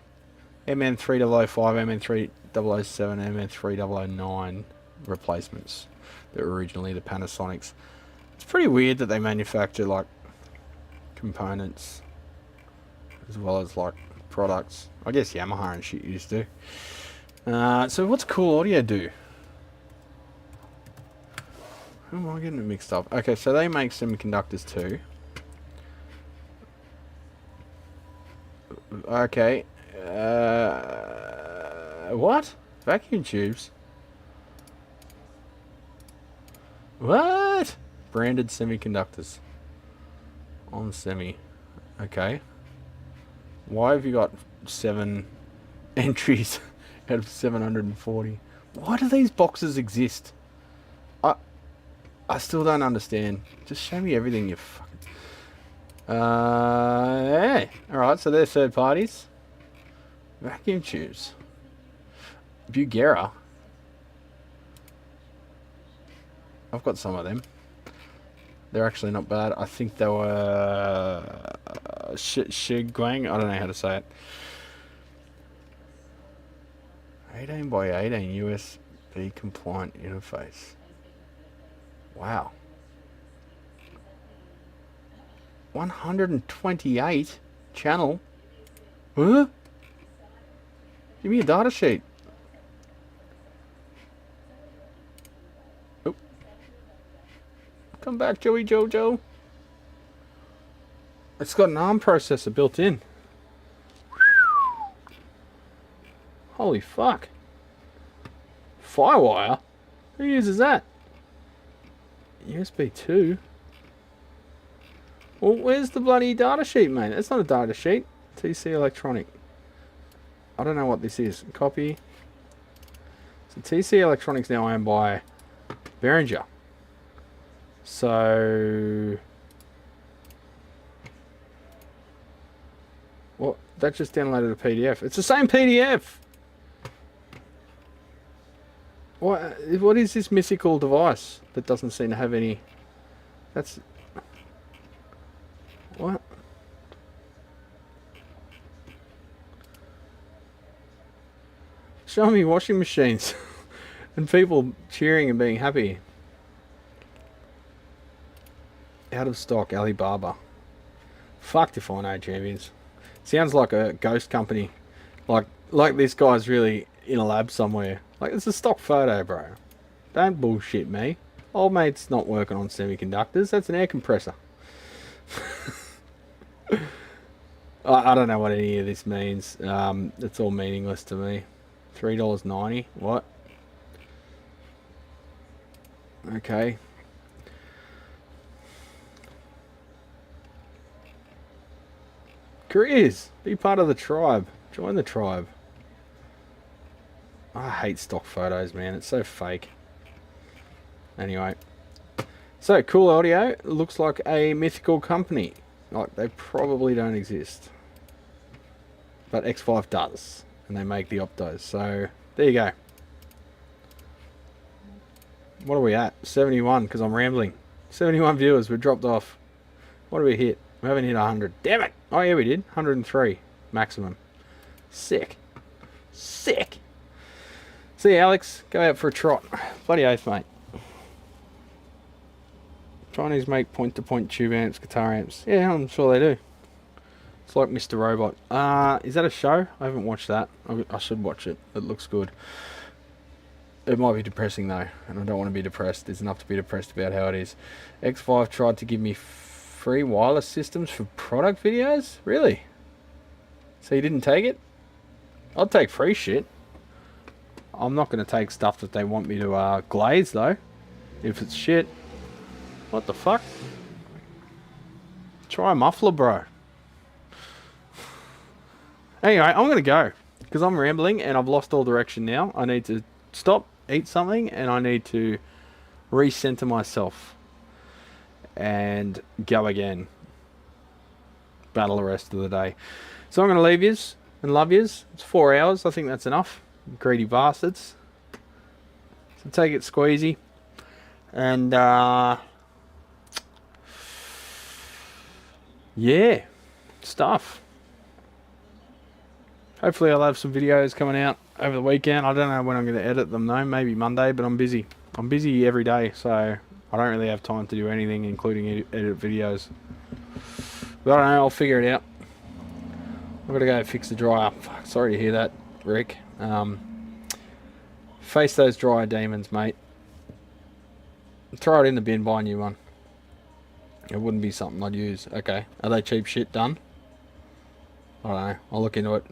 MN3005, MN3007, MN3009 replacements that were originally the Panasonics. It's pretty weird that they manufacture like components as well as like products. I guess Yamaha and shit used to. So what's Cool Audio do? Who am I getting it mixed up? Okay, so they make semiconductors too. Okay. What? Vacuum tubes? What? Branded semiconductors. On semi. Okay. Why have you got 7 entries out of 740? Why do these boxes exist? I still don't understand. Just show me everything, you fucking... Yeah. Alright, so they're third parties. Vacuum tubes. Bugera. I've got some of them. They're actually not bad. I think they were... Shiguang? I don't know how to say it. 18 by 18 USB compliant interface. Wow. 128 channel. Huh? Give me a data sheet. Oh. Come back, Joey Jojo. It's got an ARM processor built in. Holy fuck. Firewire? Who uses that? USB 2? Well, where's the bloody data sheet, mate? It's not a data sheet. TC Electronic. I don't know what this is. Copy. So TC Electronics now owned by Behringer. So... What? That just downloaded a PDF. It's the same PDF! What is this mythical device that doesn't seem to have any... That's... What? Show me washing machines and people cheering and being happy. Out of stock, Alibaba. Fucked if I know, champions. Sounds like a ghost company. Like this guy's really in a lab somewhere. Like, it's a stock photo, bro. Don't bullshit me. Old mate's not working on semiconductors. That's an air compressor. I don't know what any of this means. It's all meaningless to me. $3.90. What? Okay. Careers. Be part of the tribe. Join the tribe. I hate stock photos, man. It's so fake. Anyway. So, Cool Audio looks like a mythical company. Like, they probably don't exist. But X5 does. And they make the Optos. So, there you go. What are we at? 71, because I'm rambling. 71 viewers. We've dropped off. What do we hit? We haven't hit 100. Damn it! Oh, yeah, we did. 103. Maximum. Sick. Sick. See you, Alex. Go out for a trot. Bloody oath, mate. Chinese make point-to-point tube amps, guitar amps. Yeah, I'm sure they do. It's like Mr. Robot. Is that a show? I haven't watched that. I should watch it. It looks good. It might be depressing, though. And I don't want to be depressed. There's enough to be depressed about how it is. X5 tried to give me free wireless systems for product videos? Really? So you didn't take it? I'll take free shit. I'm not going to take stuff that they want me to glaze, though. If it's shit. What the fuck? Try a muffler, bro. Anyway, I'm going to go. Because I'm rambling and I've lost all direction now. I need to stop, eat something, and I need to recenter myself. And go again. Battle the rest of the day. So I'm going to leave yous and love yous. It's 4 hours. I think that's enough. Greedy bastards. So take it squeezy. And, yeah. Stuff. Hopefully I'll have some videos coming out over the weekend. I don't know when I'm going to edit them though. Maybe Monday, but I'm busy. I'm busy every day, so I don't really have time to do anything, including edit videos. But I don't know, I'll figure it out. I've got to go fix the dryer. Fuck, sorry to hear that, Rick. Face those dryer demons, mate. Throw it in the bin, buy a new one. It wouldn't be something I'd use. Okay, are they cheap shit done? I don't know. I'll look into it.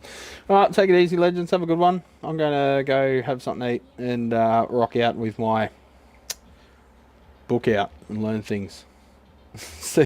All right, take it easy, legends. Have a good one. I'm going to go have something to eat and rock out with my book out and learn things. See